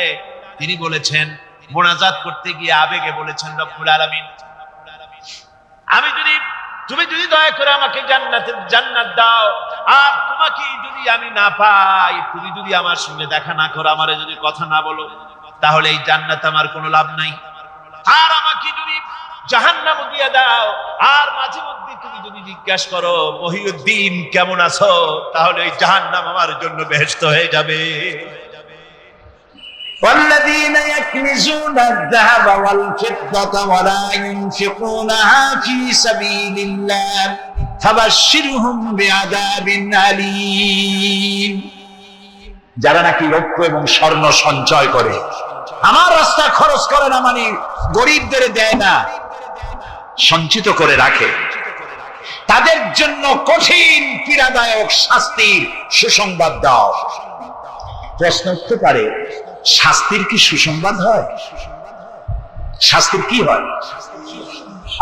Speaker 2: তিনি বলেছেন, মোনাজাত করতে গিয়ে আবেগে বলেছেন, রব্বুল আলামিন তুমি যদি দয়া করে আমাকে জান্নাত দাও, আর তোমাকে যদি আমি না পাই, তুমি যদি আমার সঙ্গে দেখা না করো, আমারে যদি কথা না বলো, তাহলে এই জান্নাত আমার কোনো লাভ নাই। আর আমাকে যদি জাহান্নাম দিয়ে দাও, আর মাঝে মধ্যে তুমি যদি জিজ্ঞাসা করো মহিউদ্দিন কেমন আছো, তাহলে এই জাহান্নাম আমার জন্য বেহেশত হয়ে যাবে।
Speaker 1: والذين يكنزون الذهب والفضة ولا ينفقونها في سبيل الله فبشرهم بعذاب أليم। যারা নাকি রৌপ্য এবং স্বর্ণ সঞ্চয় করে, আমার রাস্তায় খরচ করে না, মানে গরিবদের দেয় না, সঞ্চিত করে রাখে, তাদের জন্য কঠিন পীড়াদায়ক শাস্তির সুসংবাদ দাও। প্রশ্ন উঠতে পারে, শাস্তির কি সুসংবাদ হয়? শাস্তির কি হয়?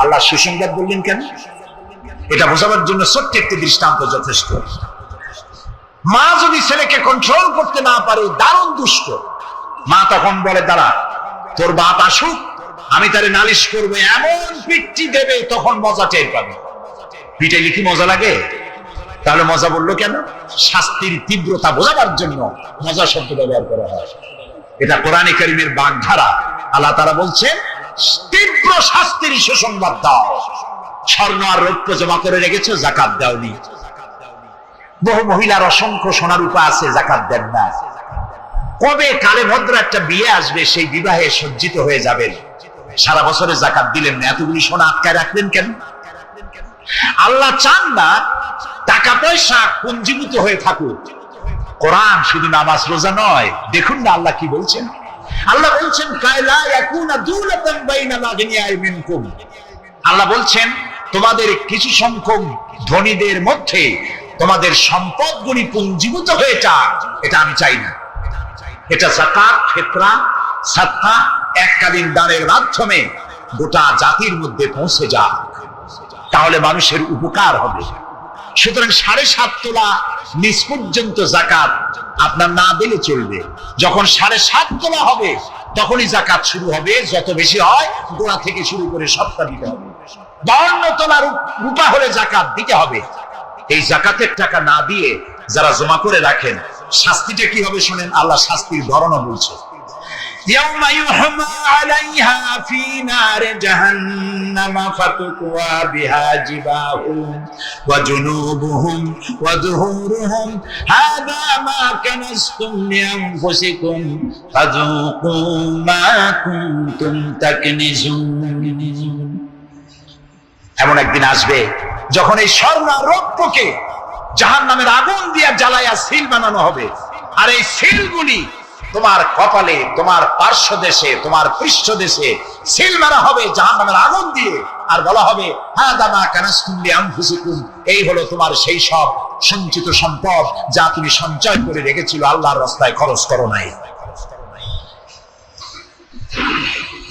Speaker 1: আল্লাহ সুসংবাদ বললেন কেন? এটা বোঝাবার জন্য ছোট্ট একটি দৃষ্টান্ত যথেষ্ট। মা যদি ছেলেকে কন্ট্রোল করতে না পারে, দারুণ দুষ্ট, মা তখন বলে, দাঁড়া তোর বাপ আসুক, আমি তারে নালিশ করবো, এমন পিটটি দেবে তখন মজা টের পাবে। পিটাইলে কি মজা লাগে? তাহলে মজা বললো কেন? শাস্তির তীব্রতা বোঝাবার জন্য মজা শব্দ ব্যবহার করা হয়। এটা কোরআনে কারীমের বাগধারা। আল্লাহ তাআলা বলছেন, তীব্র শাস্তির সুসংবাদ দাও। স্বর্ণ আর রৌপ্য জমা করে রেখেছো, যাকাত দাওনি। বহু মহিলার অসংখ্য সোনা রূপা আছে, যাকাত দেন না। কবে কালে ভদ্র একটা বিয়ে আসবে, সেই বিবাহে সজ্জিত হয়ে যাবেন, সারা বছরে যাকাত দিলেন না, এতগুলি সোনা আটকায় রাখলেন কেন? আল্লাহ চান না টাকা পয়সা পুঞ্জীভূত হয়ে থাকুক। কোরআন শুধু নামাজ রোজা নয়, দেখুন না আল্লাহ কি বলছেন। আল্লাহ বলছেন, কায়লা ইয়াকুনা দুলাতান বাইনাল আগনিয়াই মিনকুম। আল্লাহ বলছেন, তোমাদের কিছু সংখ্যক ধনীদের মধ্যে তোমাদের সম্পদগুলি পুঞ্জীভূত হয়ে যাক, এটা আমি চাই না। এটা যাকাত, ফিতরা, সাদকা, এককালীন দানের মাধ্যমে গোটা জাতির মধ্যে পৌঁছে যাক, তাহলে মানুষের উপকার হবে। সুতরাং 7.5 তোলা নিচ পর্যন্ত যাকাত আপনার না দিলে চলবে। যখন 7.5 তোলা হবে তখনই যাকাত শুরু হবে, যত বেশি হয় গোড়া থেকে শুরু করে সবটা দিতে হবে। 52 তোলা রূপা হলে যাকাত দিতে হবে। এই যাকাতের টাকা না দিয়ে যারা জমা করে রাখেন, শাস্তিটা কি হবে শুনেন। আল্লাহ শাস্তির ধরনও বলছে, ইয়াউমা ইউহমা আলাইহা ফি নার জাহান্নাম ফাতুকওয়া বিহা জিবাহুম ওয়া জুনুবুহুম ওয়া যুহুরুহুম হাযা মা কানাসতুম লিআনফুসিকুম ফাযুকু মা কুনতুম তাকনিজুন। এমন একদিন আসবে যখন এই স্বর্ণ রৌপ্যকে জাহান্নামের আগুন দিয়ে জ্বালায়া সিল বানানো হবে, আর এই সিলগুলি তোমার কপালে, তোমার পার্শ্বদেশে, তোমার পৃষ্ঠদেশে সিল মারা হবে জাহান্নামের আগুন দিয়ে, আর বলা হবে, হাযা মা কানাসতুম লিআনফুসিকুম, এই হলো তোমার সেই সব সঞ্চিত সম্পদ যা তুমি সঞ্চয় করে রেখেছিল, আল্লাহর রাস্তায় খরচ করো নাই।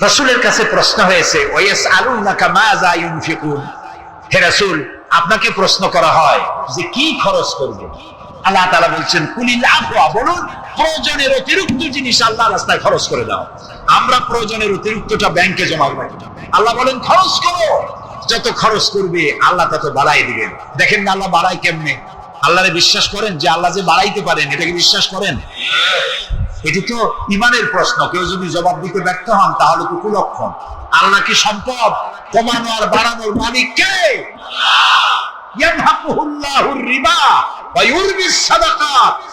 Speaker 1: রাসূলের কাছে প্রশ্ন হয়েছে, ওয়ায়াসআলুনাকা মাযা ইউনফিকুন, হে রাসূল আপনাকে প্রশ্ন করা হয় যে কি খরচ করবে। আল্লাহ তাআলা বলছেন, কুলিল আফওয়া, বলুন প্রয়োজনের অতিরিক্ত জিনিস আল্লাহর রাস্তায় খরচ করে দাও। আমরা প্রয়োজনের অতিরিক্তটা ব্যাংকে জমা রাখি, আল্লাহ বলেন খরচ করো, যত খরচ করবে আল্লাহ তত বাড়াই দিবেন। দেখেন না আল্লাহ বাড়ায় কেমনে। আল্লাহরে বিশ্বাস করেন যে আল্লাহ যে বাড়াইতে পারেন, এটাকে বিশ্বাস করেন? এটি তো ইমানের প্রশ্ন। কেউ যদি জবাব দিতে ব্যর্থ হন তাহলে তো কুলক্ষণ। আল্লাহ কি সম্পদ কমানো আর বাড়ানোর মালিক কে?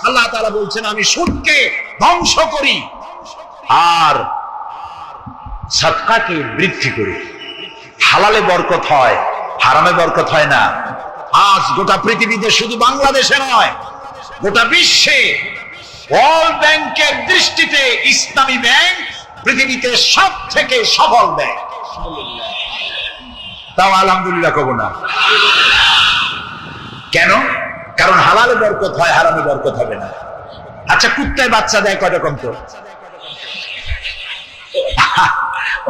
Speaker 1: আল্লাহ তাআলা বলছেন আমি সুদকে ধ্বংস করি আর সাদকাকে বৃদ্ধি করি। হালালে বরকত হয়, হারামে বরকত হয় না। আজ গোটা পৃথিবীতে, শুধু বাংলাদেশে নয়, গোটা বিশ্বে ওয়ার্ল্ড ব্যাংকের দৃষ্টিতে ইসলামী ব্যাংক পৃথিবীতে সব থেকে সফল ব্যাংক। তাও আলহামদুলিল্লাহ কব না। কেন? কারণ হালালে বরকত হয়, হারামে বরকত হবে না। আচ্ছা, কুত্তায় বাচ্চা দেয় কয় রকম? তো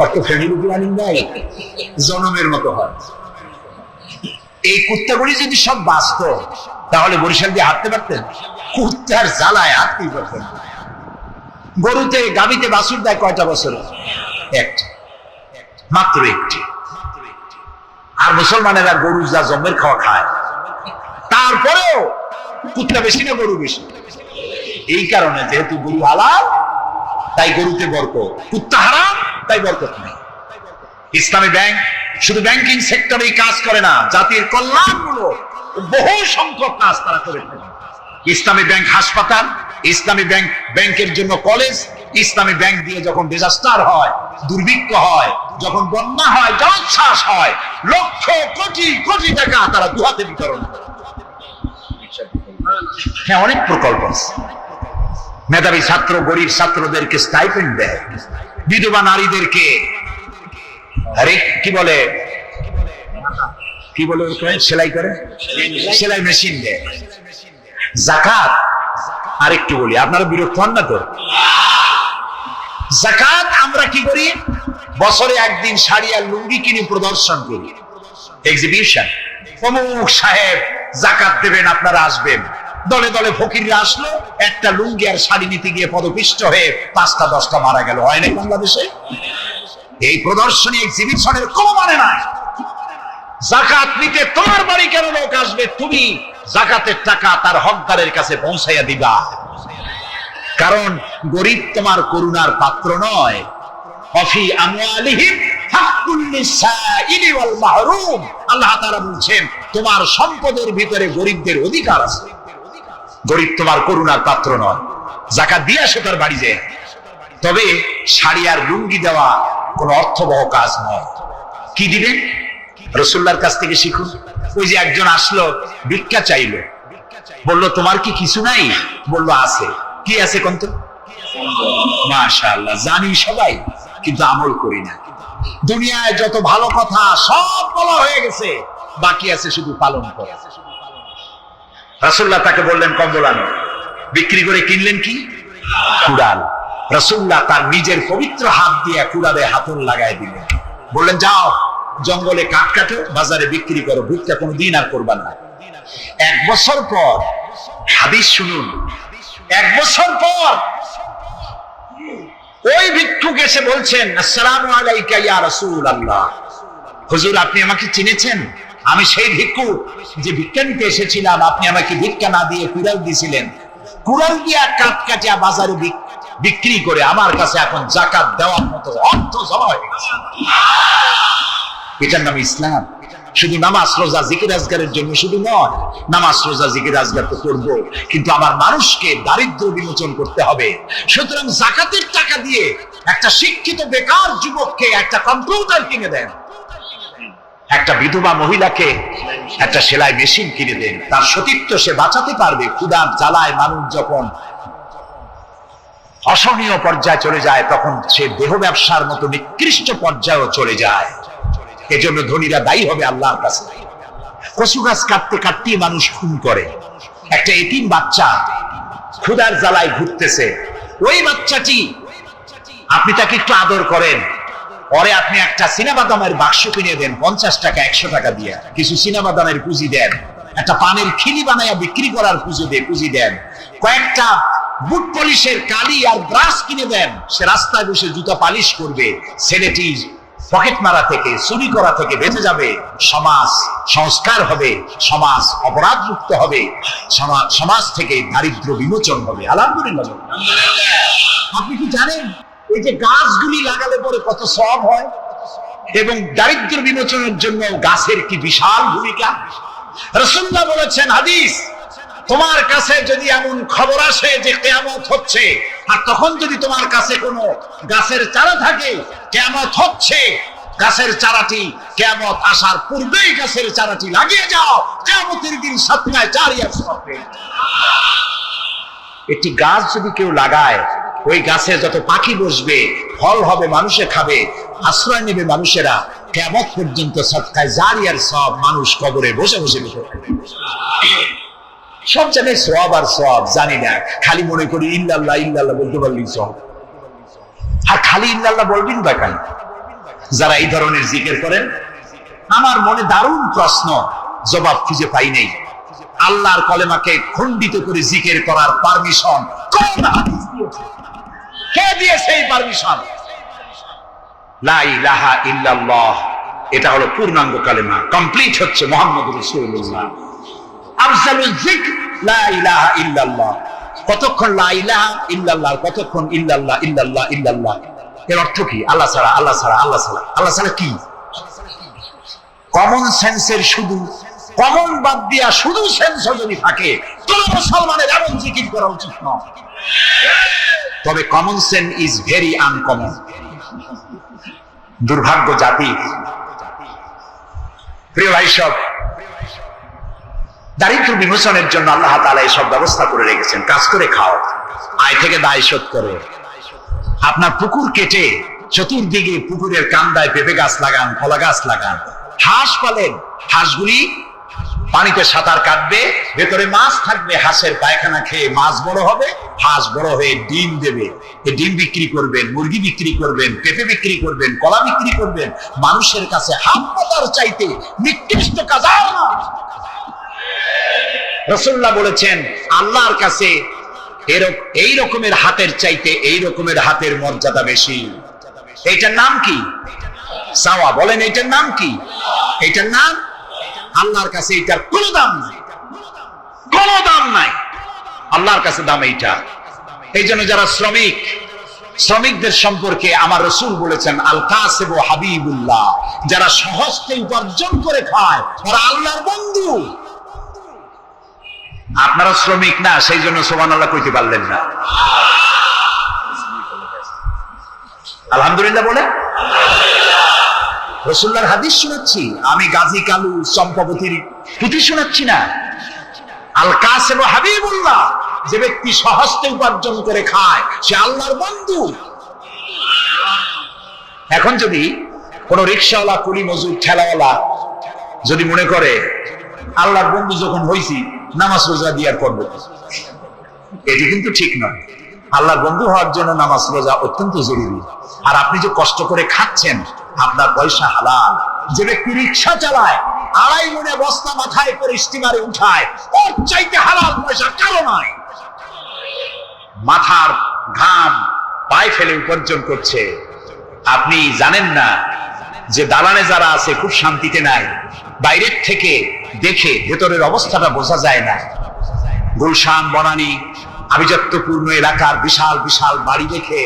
Speaker 1: অত ফ্যামিলি প্ল্যানিং নাই, জনমের মতো হয়। এই কুত্তাগুলি যদি সব বাঁচত তাহলে বরিশাল দিয়ে হাঁটতে পারতেন? কুত্তার জ্বালায় হাঁটতেই পারতেন। গরুতে, গাভীতে বাছুর দেয় কয়টা বছরে? একটা, মাত্র একটি। আর মুসলমানেরা গরু যা জমের খাওয়া খায়, তারপরেও কুত্তা বেশি না গরু বেশি? এই কারণে, যেহেতু গরু হালাল তাই গরুতে বরকত, কুত্তা হারাম তাই বরকত নেই। ইসলামী ব্যাংক শুধু ব্যাংকিং সেক্টরেই কাজ করে না, জাতির কল্যাণমূলক বহু সংখ্যক কাজ তারা করে থাকে। ইসলামী ব্যাংক হাসপাতাল, ইসলামী ব্যাংক ব্যাংকের জন্য কলেজ, ইসলামী ব্যাংক দিয়ে যখন ডিজাস্টার হয়, দুর্ভিক্ষ হয়, যখন বন্যা হয়, জলোচ্ছ্বাস হয়, লক্ষ কোটি কোটি টাকা তারা দুহাতে বিতরণ করে। হ্যাঁ, অনেক প্রকল্প আছে। মেধাবী ছাত্র, গরিব ছাত্রদেরকে স্টাইপেন্ড দেয়, বিধবা নারীদেরকে কি বলে সেলাই করে, সেলাই মেশিন দেয়। যাকাত, আরেকটু বলি, আপনারা বিরক্ত হন না তো? যাকাত আমরা কি করি? বছরে একদিন শাড়ি আর লুঙ্গি কিনে প্রদর্শন করি, এক্সিবিশন। অমুক সাহেব যাকাত দেবেন, আপনারা আসবেন। দলে দলে ফকিররা আসলো, একটা লুঙ্গি আর শাড়ি নিতে গিয়ে পদপিষ্ট হয়ে 5টা 10টা মারা গেল। হয় না বাংলাদেশে? এই প্রদর্শনী, এক্সিবিশনের কোনো মানে নাই। যাকাত নিতে তোমার বাড়ি কেন লোক আসবে? তুমি যাকাতের টাকা তার হকদারের কাছে পৌঁছাইয়া দিবা। কারণ গরিব তোমার করুণার পাত্র নয়। অফি আমওয়ালিহিম হাক্কুল লিসাইলি ওয়াল মাহরুম। আল্লাহ তাআলা বলছেন তোমার সম্পদের ভিতরে গরিবদের অধিকার আছে। গরিব তোমার করুণার পাত্র নয়। যাকাত দিয়ে আসে তার বাড়ি যায়। তবে শাড়ি আর লুঙ্গি দেওয়া কোন অর্থবহ কাজ নয়। কি দিবেন? রাসূলুল্লাহর কাছ থেকে শিখুন। ওই যে একজন আসলো, ভিক্ষা চাইলো, বলল তোমার কি কিছু নাই? বলল আছে। কি আছে কোন? তো মাশাআল্লাহ, জানি সবাই, কিন্তু আমল করি না। দুনিয়ায় যত ভালো কথা সব বলা হয়ে গেছে, বাকি আছে শুধু পালন করা। রাসূলুল্লাহ তাকে বললেন কম্বল আনো। বিক্রি করে কিনলেন কি? কুড়াল। রাসূলুল্লাহ তার নিজের পবিত্র হাত দিয়ে কুড়ালে হাতল লাগাই দিলেন। বললেন যাও জঙ্গলে কাঠ কাটো, বাজারে বিক্রি করো, ভিক্ষা কোনোদিন আর করবা না। 1 বছর পর, হাদিস শুনুন, 1 বছর পর ওই ভিক্ষুক এসে বলছেন আসসালামু আলাইকা ইয়া রাসূলুল্লাহ। হুজুর, আপনি আমাকে চিনেছেন? আমি সেই ভিক্ষুক যে ভিক্ষা নিতে এসেছিলাম। আপনি আমাকে ভিক্ষা না দিয়ে কুড়াল দিয়েছিলেন। কুড়াল দিয়া কাঠ কাটিয়া বাজারে বিক্রি করে আমার কাছে এখন যাকাত দেওয়ার মতো অর্থ জমা হয়ে গেছে। এটার নাম ইসলাম। শুধু নামাজ রোজা জিকির আজগারের জন্য শুধু নয়, নামাজ রোজা জিকির আজগার তো করবো, কিন্তু আমার মানুষকে দারিদ্র বিমোচন করতে হবে। সুতরাং যাকাতের টাকা দিয়ে একটা শিক্ষিত বেকার যুবককে একটা কম্পিউটার কিনে দেন, একটা বিধবা মহিলাকে একটা সেলাই মেশিন কিনে দেন। তার সতীত্ব সে বাঁচাতে পারবে। ক্ষুধার জ্বালায় মানুষ যখন অসহনীয় পর্যায়ে চলে যায়, তখন সে দেহ ব্যবসার মতো নিকৃষ্ট পর্যায়েও চলে যায়। এজন্য ধনীরা দায়ী হবে আল্লাহর কাছে। কচু গাছ কাটতে কাটতে মানুষ খুন করে। একটা এতিম বাচ্চা ক্ষুধার জ্বালায় ঘুরতেছে, ওই বাচ্চাটি আপনি তাকে একটু আদর করেন, পরে আপনি একটা চীনাবাদামের বাক্স কিনে দেন 50 টাকা 100 টাকা দিয়ে, কিছু চীনাবাদামের পুঁজি দেন, একটা পানের খিলি বানাইয়া বিক্রি করার পুঁজি দেন, কয়েকটা বুট পলিশের কালি আর ব্রাশ কিনে দেন, সে রাস্তায় বসে জুতা পালিশ করবে। ছেলেটি পকেট মারা থেকে, চুরি করা থেকে বেঁচে যাবে। সমাজ সংস্কার হবে, সমাজ অপরাধ মুক্ত হবে, সমাজ থেকে দারিদ্র বিমোচন হবে। আলহামদুলিল্লাহ। আপনি কি জানেন এই যে গাছগুলি লাগালে পরে কত সওয়াব হয়, এবং দারিদ্র বিমোচনের জন্য গাছের কি বিশাল ভূমিকা। রাসূলুল্লাহ বলেছেন হাদিস, তোমার কাছে যদি এমন খবর আসে যে কিয়ামত হচ্ছে, আর তখন যদি তোমার কাছে কোনো গাছের চারা থাকে, কিয়ামত হচ্ছে, গাছের চারাটি কিয়ামত আসার পূর্বেই গাছের চারাটি লাগিয়ে যাও, কিয়ামতের দিন সাতটায় জারিয়া হবে। একটি গাছ যদি কেউ লাগায়, ওই গাছে যত পাখি বসবে, ফল হবে, মানুষে খাবে, আশ্রয় নেবে মানুষেরা, কিয়ামত পর্যন্ত সাদকায়ে জারিয়ার সব মানুষ কবরে বসে বসে করবে। সব জানে সওয়াব আর সওয়াব জানি না, খালি মনে করি ইল্লাল্লাহ ইল্লাল্লাহ বলতে পারলেই সওয়াব। আর খালি ইল্লাল্লাহ বলবেন বা কেন যারা এই ধরনের জিকির করেন? আমার মনে দারুণ প্রশ্ন, জবাব খুঁজে পাই নেই। আল্লাহর কলেমাকে খণ্ডিত করে জিকির করার পারমিশন কোন হাদিস দিয়েছে? কে দিয়েছে এই পারমিশন? লা ইলাহা ইল্লাল্লাহ, এটা হলো পূর্ণাঙ্গ কালেমা, কমপ্লিট হচ্ছে মুহাম্মদুর রাসূলুল্লাহ। আফজালুল যিকর লা ইলাহা ইল্লাল্লাহ। কতক্ষণ লা ইলাহা ইল্লাল্লাহ, কতক্ষণ ইল্লাল্লাহ ইল্লাল্লাহ ইল্লাল্লাহ। এর অর্থ কি? আল্লাহ ছাড়া, আল্লাহ ছাড়া, আল্লাহ ছাড়া। আল্লাহ ছাড়া কি? কমন সেন্সের শুধু কমন বাদ দিয়া শুধু সেন্স যদি থাকে, কোন মুসলমানের এমন জিকির করা উচিত নয়। তবে common sense is very uncommon. দুর্ভাগ্য জাতি। প্রিয় ভাই, সব দারিদ্র বিমোচনের জন্য আল্লাহ তাআলা এই সব ব্যবস্থা করে রেখেছেন। কাজ করে খাও, আয় থেকে দায় শোধ করো। আপনার পুকুর কেটে চতুর্দিকে পুকুরের কান্দায় পেঁপে গাছ লাগান, কলা গাছ লাগান, হাঁস পালেন, হাঁসগুলি পানিতে সাঁতার কাটবে, ভেতরে মাছ থাকবে, হাঁসের পায়খানা খেয়ে মাছ বড় হবে, হাঁস বড় হয়ে ডিম দেবে। এই ডিম বিক্রি করবেন, মুরগি বিক্রি করবেন, পেঁপে বিক্রি করবেন, কলা বিক্রি করবেন। মানুষের কাছে হাত পাতার চাইতে নিকৃষ্ট কাজ আর না। রাসূলুল্লাহ বলেছেন, আল্লাহর কাছে এই রকমের হাতের চাইতে এই রকমের হাতের মর্যাদা বেশি। এইটার নাম কি? চাওয়া। বলেন এইটার নাম কি? এইটার নাম আল্লাহর কাছে এইটার কোনো দাম নাই, কোনো দাম নাই। আল্লাহর কাছে দাম এইটা। এই জন্য যারা শ্রমিকদের সম্পর্কে আমার রাসূল বলেছেন, আল কাসিবু হাবিবুল্লাহ, যারা সহজে উপার্জন করে খায় ওরা আল্লাহর বন্ধু। আপনারা শ্রমিক না, সেই জন্য সুবহানাল্লাহ কইতে পারলেন না। আলহামদুলিল্লাহ বলে রাসূলুল্লাহর হাদিস শোনাচ্ছি, আমি গাজী কালু চম্পাবতীর পুঁথি শোনাচ্ছি না। আল কাসিবু হাবিবুল্লাহ, যে ব্যক্তি সহজে উপার্জন করে খায় সে আল্লাহর বন্ধু। এখন যদি কোন রিকশাওয়ালা, কুলি মজুর, ঠেলাওয়ালা যদি মনে করে আল্লাহর বন্ধু যখন হইছি নামাজ রোজা দিয়ে করবো, এটি কিন্তু ঠিক নয়। আল্লাহর বন্ধু হওয়ার জন্য নামাজ রোজা অত্যন্ত জরুরি। আর আপনি যে কষ্ট করে খাচ্ছেন, আপনার পয়সা হালাল। যে ব্যক্তি রিকশা চালায়, 2.5 মণে বস্তা মাথায় করে স্টিমারে উঠায়, ওর চাইতে হালাল পয়সা কারো নাই। মাথার ঘাম পায়ে ফেলে উপার্জন করছে। আপনি জানেন না যে দালানে যারা আছে খুব শান্তিতে নাই। বাইরের থেকে দেখে ভেতরের অবস্থাটা বোঝা যায় না। গুলশান, বনানী, আভিজাত্যপূর্ণ এলাকার বিশাল বিশাল বাড়ি দেখে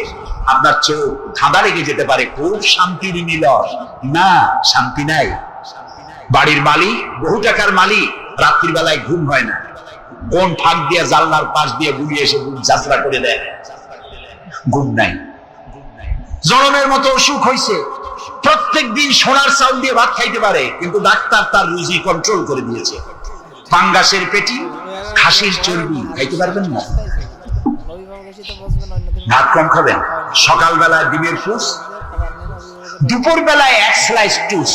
Speaker 1: আপনার চোখ ধাঁধা লেগে যেতে পারে, খুব শান্তির নিলয়। না, শান্তি নাই। বাড়ির মালিক, বহু টাকার মালিক, রাত্রির বেলায় ঘুম হয় না। কোন ফাঁক দিয়ে জানলার পাশ দিয়ে গুলিয়ে এসে যাত্রা করে দেয়, ঘুম নাই। জনমের মতো অসুখ হয়েছে, প্রত্যেক দিন সোনার চাউল দিয়ে ভাত খাইতে পারে, কিন্তু ডাক্তার তার রুজি কন্ট্রোল করে দিয়েছে। পাঙ্গাসের পেটি, খাসির চর্বি খাইতে পারবেন না, ভাত কম খাবেন। সকাল বেলায় ডিমের ফুস, দুপুর বেলায় 1 স্লাইস টুস,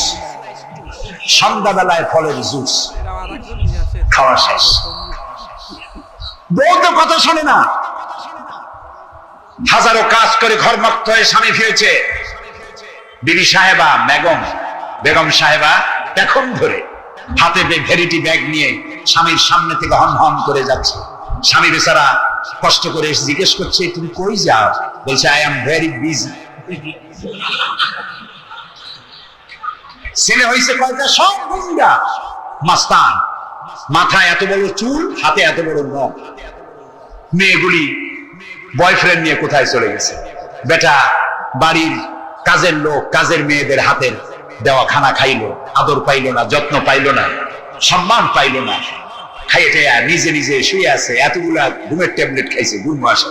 Speaker 1: সন্ধ্যা বেলায় ফলের জুস, খাওয়া শেষ। বউ তো কথা শোনে না। হাজারো কাজ করে ঘরমুক্ত হয়ে স্বামী ফিরেছে, বিবি সাহেবা, বেগম সাহেবা এখন ধরে হাতে ভেরিটি ব্যাগ নিয়ে স্বামীর সামনে থেকে হন হন করে যাচ্ছে। স্বামী বেচারা কষ্ট করে জিজ্ঞেস করছে, তুমি কই যাও? বলছে, আই এম ভেরি বিজি। ছেলে হয়েছে কয়টা? সব গুন্ডা। মাস্তান, মাথায় এত বড় চুল, হাতে এত বড় নখ। মেয়েগুলি বয়ফ্রেন্ড নিয়ে কোথায় চলে গেছে? বেটা বাড়ির কাজের লোক, কাজের মেয়েদের হাতের দেওয়া খানা খাইলো, আদর পাইলো না, যত্ন পাইলো না, সম্মান পাইলো না, খাইয়ে টাইয়া নিজে নিজে শুয়ে আছে, এতগুলা ঘুমের ট্যাবলেট খাইছে, ঘুম আসে।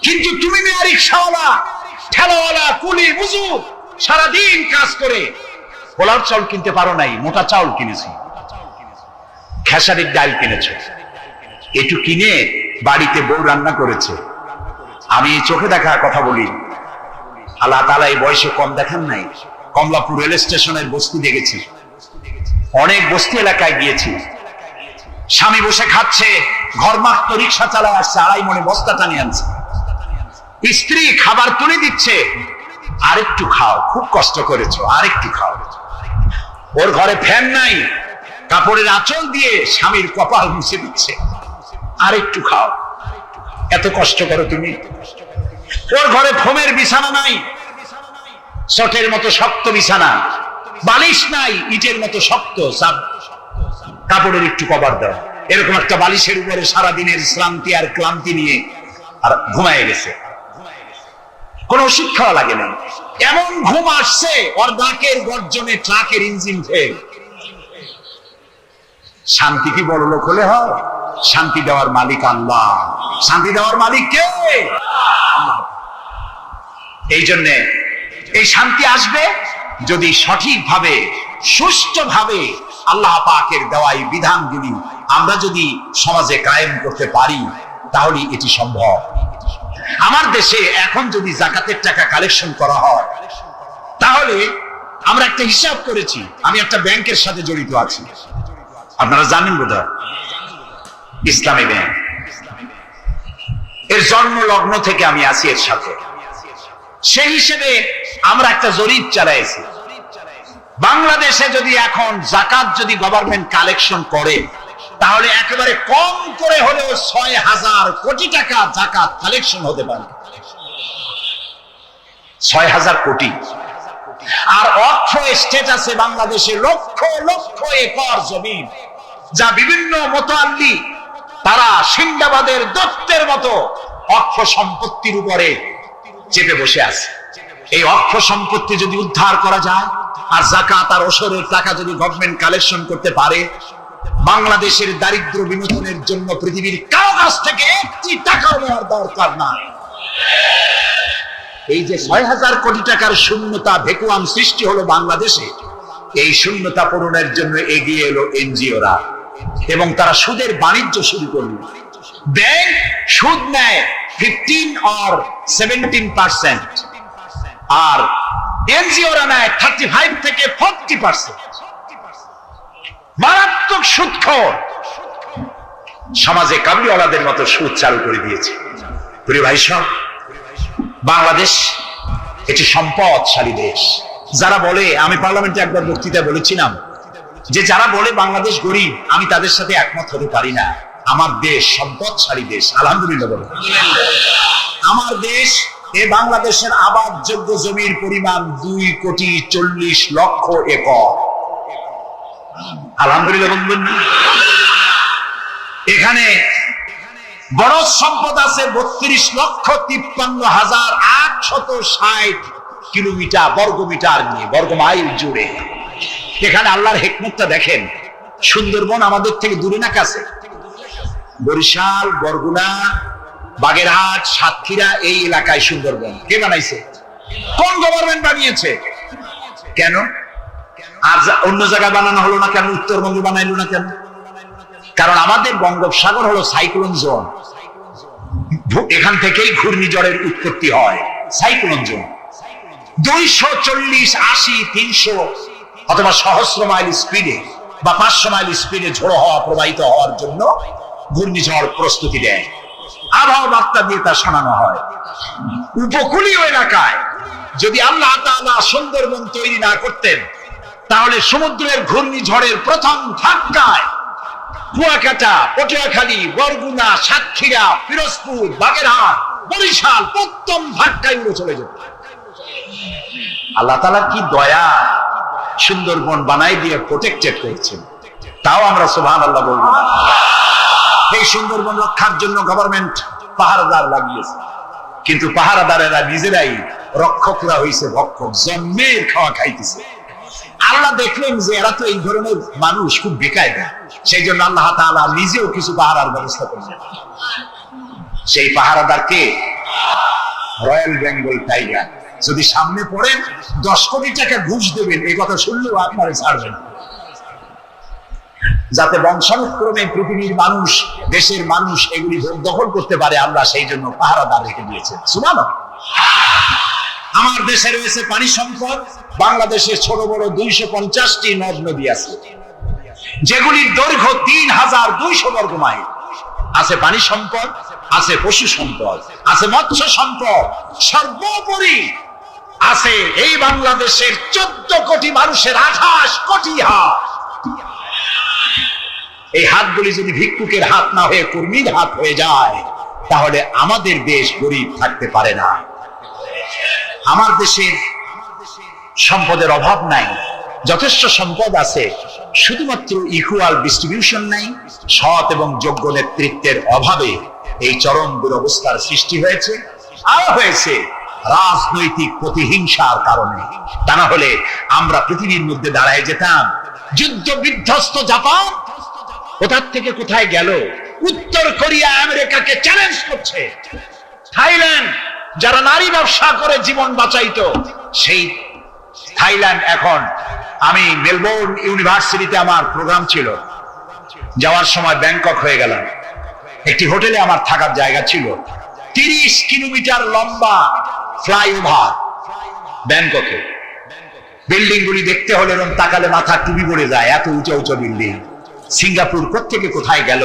Speaker 1: কিন্তু তুমি মেয়ে রিক্সাওয়ালা, ঠেলাওয়ালা, কুলি, বুঝু, সারাদিন কাজ করে পোলার চাউল কিনতে পারো নাই, মোটা চাউল কিনেছি, খেসারির ডাল কিনেছ, একটু কিনে বাড়িতে বউ রান্না করেছে। আমি চোখে দেখা কথা বলি, আল্লাহ তাআলা এই বয়সে কম দেখান নাই। কমলাপুর রেল স্টেশনের বস্তি দেখেছি, অনেক বস্তি এলাকায় গিয়েছি। স্বামী বসে খাচ্ছে, ঘরমাক্ত রিক্সা চালায় আসছে, 2.5 মণে বস্তা টানিয়ে আনছে। স্ত্রী খাবার তুলে দিচ্ছে, আরেকটু খাও, খুব কষ্ট করেছো, আরেকটু খাও। ওর ঘরে ফ্যান নাই, কাপড়ের আঁচল দিয়ে স্বামীর কপাল মুছে দিচ্ছে, আরেকটু খাও, এত কষ্ট করো তুমি। ওর ঘরে ফোমের বিছানা নাই, চটের মতো শক্ত বিছানা, বালিশ নাই, ইটের মতো শক্ত, কাপড়ের একটু কভার দাও। এরকম একটা বালিশের উপরে সারাদিনের শ্রান্তি আর ক্লান্তি নিয়ে আর ঘুমায় গেছে, কোন ওষুধ খাওয়া লাগে না। এমন ঘুম আসছে, ওর নাকের গর্জনে ট্রাকের ইঞ্জিন ফেল। শান্তি কি বড় লোক হলে হয়? শান্তি দেওয়ার মালিক আল্লাহ। শান্তি দেওয়ার মালিক কে? এই জন্য এই শান্তি আসবে যদি সঠিকভাবে, সুষ্ঠুভাবে আল্লাহ পাকের দেওয়া এই বিধানগুলি আমরা যদি সমাজে কায়েম করতে পারি, তাহলে এটি সম্ভব। আমার দেশে এখন যদি যাকাতের টাকা কালেকশন করা হয়, তাহলে আমরা একটা হিসাব করেছি, আমি একটা ব্যাংকের সাথে জড়িত আছি, আপনারা জানেন বোধহয়, ইসলামী ব্যাংক। এর জন্ম লগ্ন থেকে আমি আছি এর সাথে। সেই হিসেবে আমরা একটা জরিপ চালাইছি, বাংলাদেশে যদি এখন যাকাত যদি গভর্নমেন্ট কালেকশন করে, তাহলে একেবারে কম করে হলেও 6,000 কোটি টাকা যাকাত কালেকশন হতে পারে। 6,000 কোটি। আর অক্ষ স্টেট আছে বাংলাদেশে লক্ষ লক্ষ একর জমি, যা বিভিন্ন মোতাল্লি তারা সিন্দাবাদের দত্তের মতো অক্ষ সম্পত্তির উপরে চেপে বসে আছে। এই অক্ষ সম্পত্তি যদি উদ্ধার করা যায়, আর যাকাত আর ওশরের টাকা যদি গভর্নমেন্ট কালেকশন করতে পারে, বাংলাদেশের দারিদ্র বিমোচনের জন্য পৃথিবীর কারো কাছ থেকে একটি টাকাও নেওয়ার দরকার নাই। এই যে 6,000 কোটি টাকার শূন্যতা, ভ্যাকুয়াম সৃষ্টি হলো বাংলাদেশে, এই শূন্যতা পূরণের জন্য এগিয়ে এলো এনজিওরা, এবং তারা সুদের বাণিজ্য শুরু করলো। ব্যাংক সুদ নেয় 15 or 17%, আর এনজিওরা নেয় 35 থেকে 40%। মারাত্মক সুদখোর। সমাজে কাবুলিওয়ালাদের মতো সুদ চালু করে দিয়েছে। প্রিয় ভাই সব, বাংলাদেশ এটি সম্পদশালী দেশ। যারা বলে, আমি পার্লামেন্টে একবার বক্তৃতায় বলেছিলাম যে যারা বলে বাংলাদেশ গরিব, আমি তাদের সাথে একমত হতে পারি না। আমার দেশ সম্পদশালী দেশ, আলহামদুলিল্লাহ বলে। আমার দেশ, এ বাংলাদেশের আবাদযোগ্য জমির পরিমাণ 2,40,00,000 একর। আলহামদুলিল্লাহ বলবেন। এখানে বড় সম্পদ আছে 32,53,860 কিলোমিটার বর্গমিটার নিয়ে, বর্গমাইল জুড়ে। এখানে আল্লাহর হিকমতটা দেখেন। সুন্দরবন আমাদের থেকে দূরে না কাছে? বরিশাল, বরগুনা, বাগেরহাট, সাতক্ষীরা, এই এলাকায় সুন্দরবন কে বানাইছে? কোন গভর্নমেন্ট বানিয়েছে? কেন? আর অন্য জায়গায় বানানো হলো না কেন? উত্তরবঙ্গে বানাইলো না কেন? কারণ আমাদের বঙ্গোপসাগর হলো সাইক্লোন জোন, এখান থেকেই ঘূর্ণিঝড়ের উৎপত্তি হয়। সাইক্লোন জোন 240, 80, 300 অথবা সহস্র মাইল স্পিডে বা 500 মাইল স্পিডে ঝোড়ো হওয়া প্রবাহিত হওয়ার জন্য ঘূর্ণিঝড় প্রস্তুতি দেয়। আবহাওয়া বার্তা দিয়ে তা শোনানো হয়। উপকূলীয় এলাকায় যদি আল্লাহ তাআলা সুন্দরবন তৈরি না করতেন, তাহলে সমুদ্রের ঘূর্ণিঝড়ের প্রথম ধাক্কায় কুয়াকাটা, পটুয়াখালী, বরগুনা, সাতক্ষীরা, পিরোজপুর, বাগেরহাট, বরিশাল প্রথম ধাক্কায় উড়ে চলে যেত। আল্লাহ তাআলা কি দয়া, সুন্দরবন বানাই দিয়ে প্রোটেক্টেড করছেন। তাও আমরা সুবহানাল্লাহ বলবো না। এই সুন্দরবন রক্ষার জন্য গভর্নমেন্ট পাহারাদার লাগিয়েছে, কিন্তু পাহারাদারেরা নিজেরাই রক্ষকরা হয়েছে ভক্ষক, জন্মের খাওয়া খাইতেছে। আল্লাহ দেখলেন যে এরা তো এই ধরনের মানুষ খুব বেকায়দা, সেই জন্য আল্লাহ তাআলা নিজেও কিছু পাহারার ব্যবস্থা করলেন। সেই পাহারাদারকে রয়্যাল বেঙ্গল টাইগার। যদি সামনে পড়েন 10 কোটি টাকা ঘুষ দেবেন, এই কথা শুনলেও আপনারা ছাড়বেন, যাতে বংশানুক্রমে পৃথিবীর মানুষ, দেশের মানুষ এগুলি দখল করতে পারে। আল্লাহ সেই জন্য পাহারাদার রেখে দিয়েছেন। সুবহানাল্লাহ। আমার দেশে রয়েছে পানি সম্পদ। বাংলাদেশে ছোট বড় 250টি নদ নদী আছে, যেগুলির দৈর্ঘ্য 3200 বর্গ মাইল। আছে পানি সম্পদ, আছে পশু সম্পদ, আছে মৎস্য সম্পদ, সর্বোপরি আছে এই বাংলাদেশের 14 কোটি মানুষের 28 কোটি হাত। এই হাতগুলি যদি ভিক্ষুকের হাত না হয়ে কর্মীর হাত হয়ে যায়, তাহলে আমাদের দেশ গরিব থাকতে পারে না। আমার দেশের সম্পদের অভাব নাই, যথেষ্ট সম্পদ আছে, শুধুমাত্র ইকুয়াল ডিস্ট্রিবিউশন নাই। সৎ এবং যোগ্য নেতৃত্বের অভাবে এই চরম দুরবস্থার সৃষ্টি হয়েছে। আর হয়েছে রাজনৈতিক প্রতিহিংসার কারণে। তা না হলে আমরা পৃথিবীর মধ্যে দাঁড়ায় যেতাম। যুদ্ধ বিধ্বস্ত জাপান কোথা থেকে কোথায় গেল? উত্তর কোরিয়া আমেরিকাকে চ্যালেঞ্জ করছে। থাইল্যান্ড যারা নারী ব্যবসা করে জীবন বাঁচাইতো, সেই থাইল্যান্ড এখন, আমি মেলবোর্ন ইউনিভার্সিটিতে আমার প্রোগ্রাম ছিল, যাওয়ার সময় ব্যাংকক হয়ে গেলাম। একটি হোটেলে আমার থাকার জায়গা ছিল। 30 কিলোমিটার লম্বা ফ্লাইওভার ব্যাংককে। বিল্ডিং গুলি দেখতে হলে এরকম তাকালে মাথা টুপি পড়ে যায়, এত উঁচু উঁচু বিল্ডিং। সিঙ্গাপুর কোত্থেকে কোথায় গেল?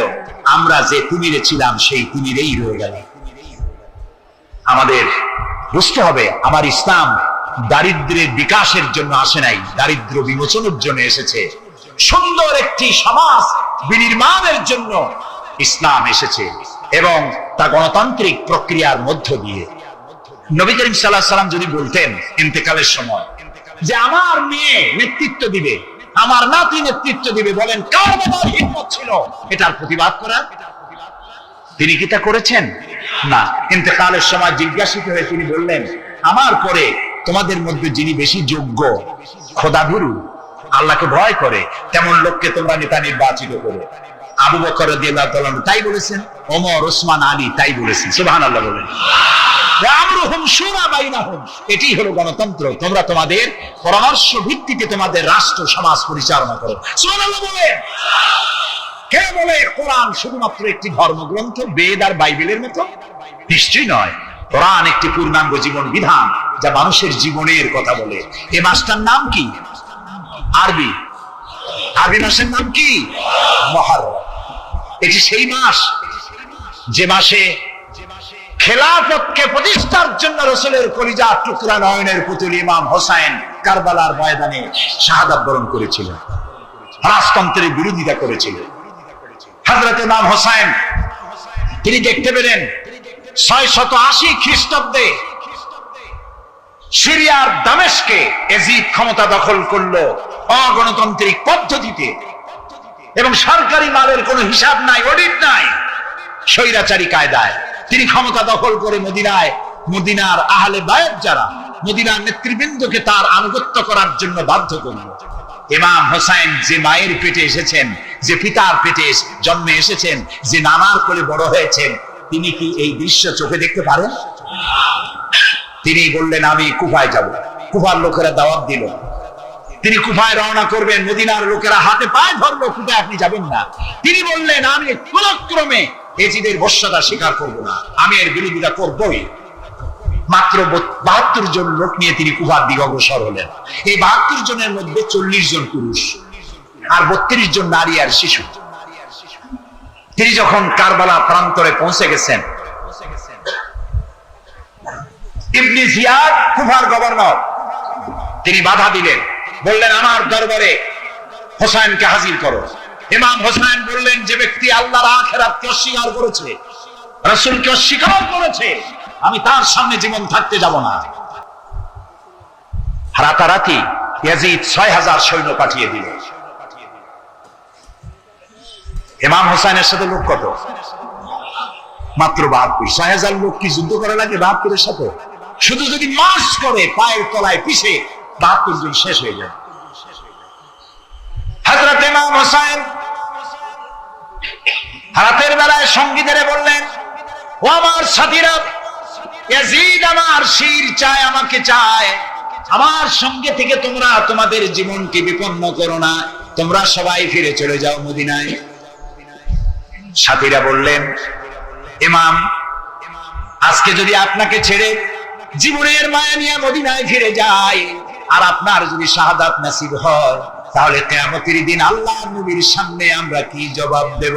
Speaker 1: আমরা যে তিমিরে ছিলাম সেই তিমিরেই রয়ে গেল। আমাদের বুঝতে হবে, আমার ইসলাম দারিদ্র্যের বিকাশের জন্য আসে নাই, দারিদ্র বিমোচনের জন্য এসেছে। সুন্দর একটি সমাজ বিনির্মাণের জন্য ইসলাম এসেছে, এবং তা গণতান্ত্রিক প্রক্রিয়ার মধ্য দিয়ে। নবী করিম সাল্লাল্লাহু আলাইহি ওয়াসাল্লাম যদি বলতেন ইন্তেকালের সময় যে আমার মেয়ে নেতৃত্ব দিবে, আমার নাতি নেতৃত্ব দিবে, বলেন কার বাবার হিম্মত ছিল এটার প্রতিবাদ করার? তিনি কি তা করেছেন? না। ইন্তেকালের সময় জিজ্ঞাসিত হয়ে তিনি বললেন, আমার পরে তোমাদের মধ্যে যিনি বেশি যোগ্য, খোদাভীরু, আল্লাহকে ভয় করে, তেমন লোককে তোমরা নেতা নির্বাচিত করো। আবু বকর রাদিয়াল্লাহু তাআলা তাই বলেছেন, ওমর, ওসমান, আলী তাই বলেছেন। সুবহানাল্লাহ বলেন। আমরুহুম শুরা বাইনাহুম, এটি হলো গণতন্ত্র। তোমরা তোমাদের পরামর্শ ভিত্তিতে তোমাদের রাষ্ট্র সমাজ পরিচালনা করো। সুবহানাল্লাহ বলেন। কে বলে কোরআন শুধুমাত্র একটি ধর্মগ্রন্থ, বেদ আর বাইবেলের মতো? নিশ্চয়ই নয়। কোরআন একটি পূর্ণাঙ্গ জীবন বিধান, যা মানুষের জীবনের কথা বলে। এ মাসটার নাম কি? আরবি মাসের নাম কি? মুহররম। এটি সেই মাস যে মাসে খেলাফতকে প্রতিষ্ঠার জন্য রাসূলের কলিজার টুকরা নয়নের পুতুল ইমাম হোসেন কারবালার ময়দানে শাহাদাত বরণ করেছিলেন, রাজতন্ত্রের বিরোধিতা করেছিলেন। হযরত ইমাম হোসেন তিনি দেখতে পেলেন 680 খ্রিস্টাব্দে সিরিয়ার দামেস্কে এজিদ ক্ষমতা দখল করলো অগণতান্ত্রিক পদ্ধতিতে, এবং সরকারি মালের কোনো হিসাব নাই, অডিট নাই, স্বৈরাচারী কায়দায় তিনি ক্ষমতা দখল করে মদিনার আহলে বায়াত যারা, মদিনার নেতৃবৃন্দকে তার আনুগত্য করার জন্য বাধ্য করল। ইমাম হোসেন যে মায়ের পেটে এসেছেন, যে পিতার পেটে জন্মে এসেছেন, যে নানার কোলে বড় হয়েছেন, তিনি কি এই দৃশ্য চোখে দেখতে পারেন? তিনি বললেন, আমি কুফায় যাব। কুফার লোকেরা দাওয়াত দিল, তিনি কুফায় রওনা করবেন। মদিনার লোকেরা হাতে পায়ে ধরলো, কুফায় আপনি যাবেন না। তিনি বললেন, আমি কোনক্রমে এজিদের বশ্যতা স্বীকার করব না, আমি এর বিরোধিতা করবই। মাত্র 72 জন লোক নিয়ে তিনি কুফার দিকে অগ্রসর হলেন। এই 72 জনের মধ্যে 40 জন পুরুষ আর 32 জন নারী আর শিশু। তিনি যখন কারবালা প্রান্তরে পৌঁছে গেছেন, ইবনে জিয়াদ কুফার গভর্নর, তিনি বাধা দিলেন, বললেন, আমার দরবারে হোসেনকে হাজির করো। ইমাম হোসেন বললেন, যে ব্যক্তি আল্লাহর আখিরাতকে অস্বীকার করেছে, রাসূলকে অস্বীকার করেছে, আমি তার সামনে জীবন থাকতে যাব না। রাতারাতি ইয়াজিদ 6000 সৈন্য পাঠিয়ে দিল। ইমাম হোসেনের সাথে লোক কত? মাত্র 72। 6000 লোক কি যুদ্ধ করা লাগে 72-এর সাথে? শুধু যদি মাস করে পায়ের তলায় পিছে 72 জন শেষ হয়ে যায়। হযরত ইমাম হোসেন রাতের বেলায় সঙ্গীদের বললেন, ও আমার সাথীরা, ইয়াজিদ আমার শির চায়, আমাকে চায়, আমার সঙ্গে থেকে তোমরা তোমাদের জীবনকে বিপন্ন করো না, তোমরা সবাই ফিরে চলে যাও মদিনায়। সাথীরা বললেন, ইমাম, আজকে যদি আপনাকে ছেড়ে জীবনের মায়া নিয়ে মদিনায় ফিরে যাই আর আপনার যদি শাহাদাত নসিব হয়, তাহলে কিয়ামতের দিন আল্লাহর নবীর সামনে আমরা কি জবাব দেব?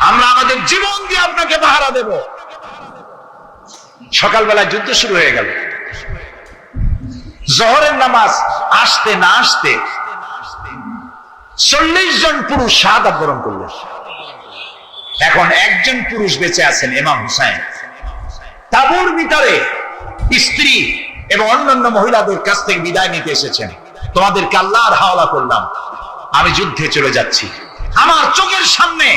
Speaker 1: আমরা আমাদের জীবন দিয়ে আপনাকে পাহারা দেব। সকালবেলা যুদ্ধ শুরু হয়ে গেল। জোহরের নামাজ আসতে না আসতে 40 জন পুরুষ শাহাদাত বরণ করলেন। এখন একজন পুরুষ বেঁচে আছেন, ইমাম হুসাইন। তাঁবুর ভিতরে স্ত্রী এবং অন্যান্য মহিলাদের কাছ থেকে বিদায় নিতে এসেছেন। তোমাদেরকে আল্লাহর হাওলা করলাম, আমি যুদ্ধে চলে যাচ্ছি। আমার চোখের সামনে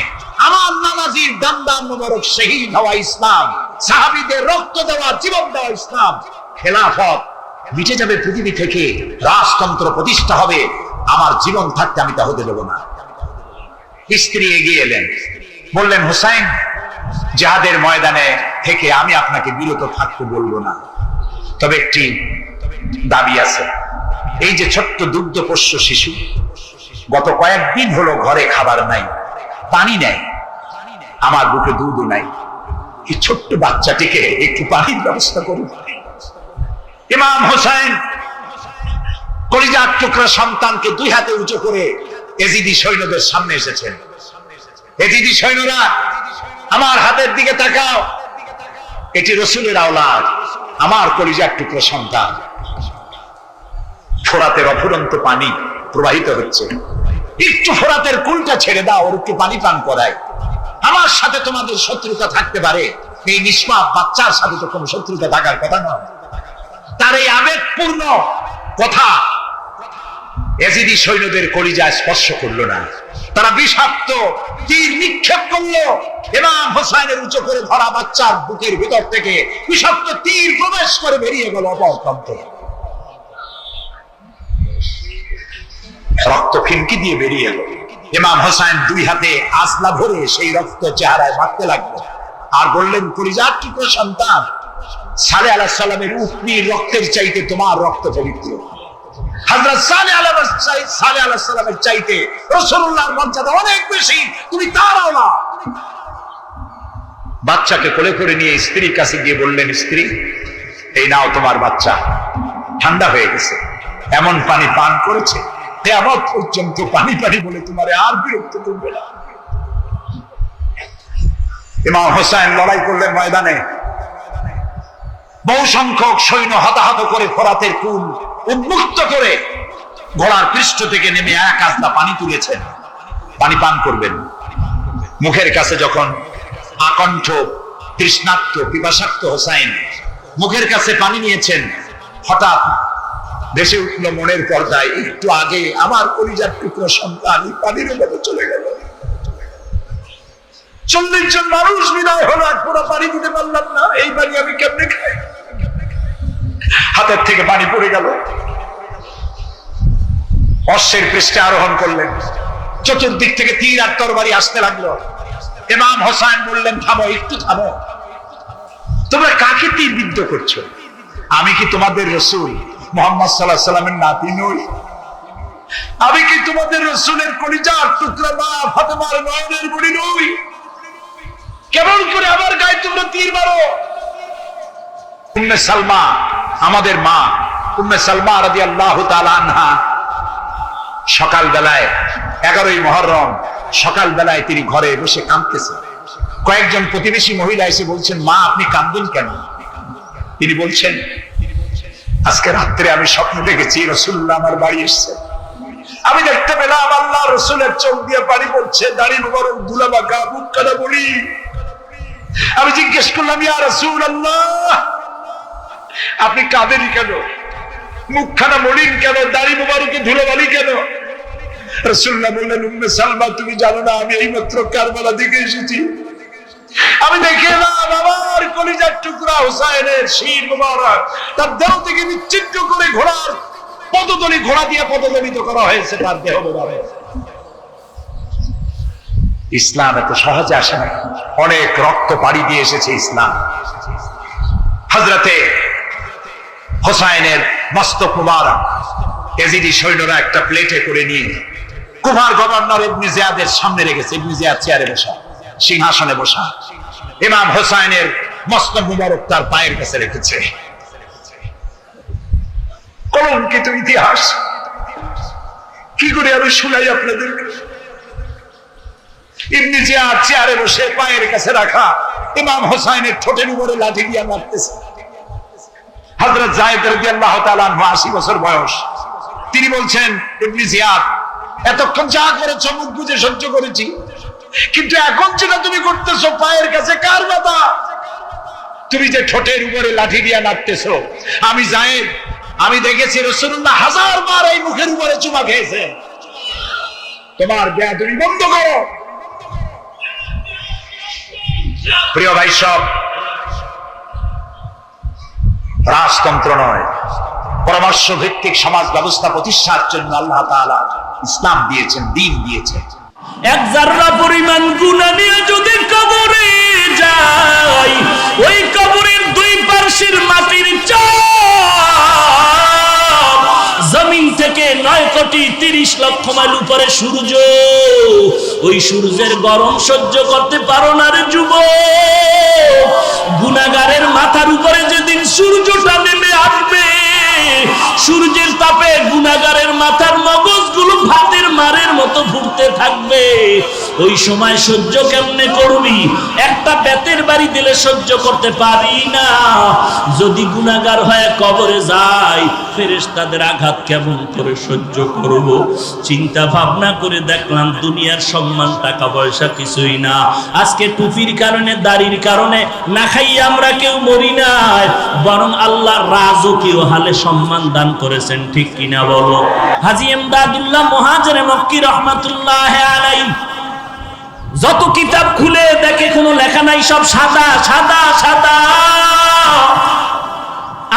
Speaker 1: আমার নানাজির দাম মোবারক শহীদ হওয়া ইসলাম, সাহাবীদের রক্ত দেওয়া, জীবন দেওয়া ইসলাম, খেলাফত মিটে যাবে পৃথিবী থেকে, রাজতন্ত্র প্রতিষ্ঠা হবে। আমার জীবন থাকতে আমি তা হতে দেব না। স্ত্রী এগিয়ে এলেন, বললেন, হুসাইন, জিহাদের ময়দানে থেকে আমি আপনাকে বিরত থাকতে বলবো না, তবে একটি দাবি আছে। এই যে ছোট্ট দুগ্ধপোষ্য শিশু, গত কয়েকদিন হলো ঘরে খাবার নাই, পানি নাই, আমার বুকে দুধও নাই, এই ছোট্ট বাচ্চাটিকে একটু পানির ব্যবস্থা করুন। ইমাম হোসেন কলিজার টুকরা সন্তানকে 2 হাতে উঁচু করে এজিদি সৈন্যদের সামনে এসেছেন। এজিদি সৈন্যরা, আমার হাতের দিকে তাকাও, এটি রসুলের আওলাদ, আমার কলিজার টুকরা সন্তান। ফোরাতের অফুরন্ত পানি প্রবাহিত হচ্ছে, একটু ফোরাতের কুলটা ছেড়ে দাও, ওর একটু পানি পান করায়। আমার সাথে তোমাদের শত্রুতা থাকতে পারে, এই নিষ্পাপ বাচ্চার সাথে তো কোনো শত্রুতা থাকার কথা নয়। তার এই আবেগপূর্ণ কথা এজিদি সৈন্যদের কলিজায় স্পর্শ করলো না। তারা বিষাক্ত তীর নিক্ষেপ করলো। ইমাম হোসেনের উঁচু করে ধরা বাচ্চার বুকের ভিতর থেকে বিষাক্ত তীর প্রবেশ করে বেরিয়ে গেল অপর প্রান্তে। রক্ত ফিনকি দিয়ে বেরিয়ে এলো। ইমাম হোসেন 2 হাতে আসলা ভরে সেই রক্ত চেহারায় মাখতে লাগলো আর বললেন, কলিজার টুকরো সন্তান, সালেহ আলাইহিস সালামের উটনির রক্তের চাইতে তোমার রক্ত পবিত্র। হযরত সালেহ আলাইহিস সালামের চাইতে রাসূলুল্লাহর মর্যাদা অনেক বেশি, তুমি তার আওলাদ। বাচ্চাকে কোলে করে নিয়ে স্ত্রীর কাছে গিয়ে বললেন, স্ত্রী, এই নাও তোমার বাচ্চা, ঠান্ডা হয়ে গেছে, এমন পানি পান করেছে কিয়ামত পর্যন্ত পানি পানি বলে তোমারে আর বিরক্ত করবে না। ইমাম হোসেন লড়াই করলেন ময়দানে। বহু সংখ্যক সৈন্য হতাহত করে ফোরাতের কুল উন্মুক্ত করে ঘোড়ার পৃষ্ঠ থেকে নেমে 1 আজলা পানি তুলেছেন, পানি পান করবেন। মুখের কাছে যখন আকণ্ঠ তৃষ্ণার্ত পিপাসার্ত হোসেন মুখের কাছে পানি নিয়েছেন, হঠাৎ ভেসে উঠল মনের পর্দায়, একটু আগে আমার কলিজার টুকরো সন্তান পানির মধ্যে চলে গেল। 40 জন মানুষ বিদায় হলো, আর পুরো পানি দিতে পারলাম না, এই পানি আমি কেমনে খাই? হাতের থেকে পানি পড়ে গেল। অশ্বের পৃষ্ঠে আরোহণ করলেন, চতুর্দিক থেকে তীর আর তরবারি আসতে লাগলো। ইমাম হোসেন বললেন, থামো, একটু থামো, তোমরা কাকে তীর বিদ্ধ করছো? আমি কি তোমাদের রসুল মুহাম্মদ সাল্লাল্লাহু আলাইহি সাল্লামের নাতি নই? আমি কি তোমাদের রসুলের কলিজার টুকরা মা ফাতেমার নয়নের মণি নই? কেমন করে আমার গায়ে তোমরা তীর মারো? উম্মে সালমা, আমাদের মা উম্মে সালমা রাদিয়াল্লাহু তাআলা আনহা, সকাল বেলায় 11ই মুহররম সকাল বেলায় তিনি ঘরে বসে কাঁদতেছেন। কয়েকজন প্রতিবেশী মহিলা এসে বলছেন, মা আপনি কাঁদছেন কেন? তিনি বলছেন, আজকে রাত্রে আমি স্বপ্ন দেখেছি রাসূলুল্লাহ আমার বাড়ি এসেছেন। আমি দেখতে পেলাম আল্লাহ রাসূলের চোখ দিয়ে পানি পড়ছে, দাড়ি মুবারক দুলাবাকা, বুক কাটা বলি। আমি জিজ্ঞেস করলাম, ইয়া রাসূলুল্লাহ, আপনি কাঁদেন কেন? মুখখানা মলিন কেন? দাড়ি মুবারকে ধুলোবালি কেন? রাসূলুল্লাহ বললেন, উম্মে সালমা তুমি জানো না আমি এইমাত্র কারবালা থেকে এসেছি, আমি দেখে এলাম আমার কলিজার টুকরা হুসাইনের শির মোবারক তার দেহ থেকে বিচ্ছিন্ন করে ঘোড়ার পদতলি, ঘোড়া দিয়ে পদদলিত করা হয়েছে তার দেহ মোবারক। ইসলাম এত সহজে আসে না, অনেক রক্ত পাড়ি দিয়ে এসেছে ইসলাম। হযরতে হোসাইনের মস্তক মুবারক এজিদি সৈন্যরা একটা প্লেটে করে নিয়ে কুফার গভর্নর ইবনে জিয়াদের সামনে রেখেছে। ইবনে জিয়াদ চেয়ারে বসা, সিংহাসনে বসা, ইমাম হোসাইনের মস্তক মুবারক তার পায়ের কাছে রেখেছে। কলঙ্কিত ইতিহাস, কি করে আমি শুনাই আপনাদেরকে। ইবনে জিয়াদ চেয়ারে বসে পায়ের কাছে রাখা ইমাম হোসাইনের ঠোঁটের উপরে লাঠি দিয়ে মারতেছে। হযরত যায়েদ রাদিয়াল্লাহু তাআলা আনহু ৮০ বছর বয়স, তিনি বলছেন, ইবনে জিয়াদ এতক্ষণ যা করেছো মুখ বুজে সহ্য করেছি, কিন্তু এখন যেটা তুমি করতেছো পায়ের কাছে কার ব্যথা? তুমি যে ঠোঁটের উপরে লাঠি দিয়ে নাড়তেছো, আমি যায়েদ আমি দেখেছি রাসূলুল্লাহ 1000 বার এই মুখের উপরে চুমা খেয়েছেন। তোমার বেয়াদবি বন্ধ করো। প্রিয় ভাই সব, রাজতন্ত্র নয়, পরামর্শ ভিত্তিক সমাজ ব্যবস্থা প্রতিষ্ঠার জন্য আল্লাহ তাআলা ইসলাম দিয়েছেন, দ্বীন দিয়েছেন।
Speaker 3: এক জাররা পরিমাণ গুনাহ নিয়ে যদি কবরে যাই, ওই কবরের দুই পাশের মাটির চাপ জমিন থেকে 9,30,00,000 মাইল উপরে সূর্য, ওই সূর্যের গরম সহ্য করতে পারো না রে যুবক। গুনাহগারের মাথার উপরে যেদিন সূর্যটা নেমে আসবে, সূর্যের তাপে গুনাহগারের মাথার মগজগুলো ভাতের মারের মতো ফুটতে থাকবে। ওই সময় সহ্য কেমনে করবি? একটা বেতের বাড়ি দিলে সহ্য করতে পারি না। যদি গুনাহগার হয়ে কবরে যায়, ফেরেশতাদের আঘাত কেমন করে সহ্য করব? চিন্তা ভাবনা করে দেখলাম দুনিয়ার সম্মান টাকা পয়সা কিছুই না। আজকে টুপির কারণে, দাড়ির কারণে না খাইয়ে আমরা কেউ মরি নাই, বরং আল্লাহ রাজকীয় হালে সম্মান দান করেছেন, ঠিক কিনা বলো? হাজী ইমদাদুল্লাহ মুহাজিরে মক্কি রহমাতুল্লাহ আলাইহি যত কিতাব খুলে দেখে কোনো লেখা নাই, সব সাদা সাদা সাদা।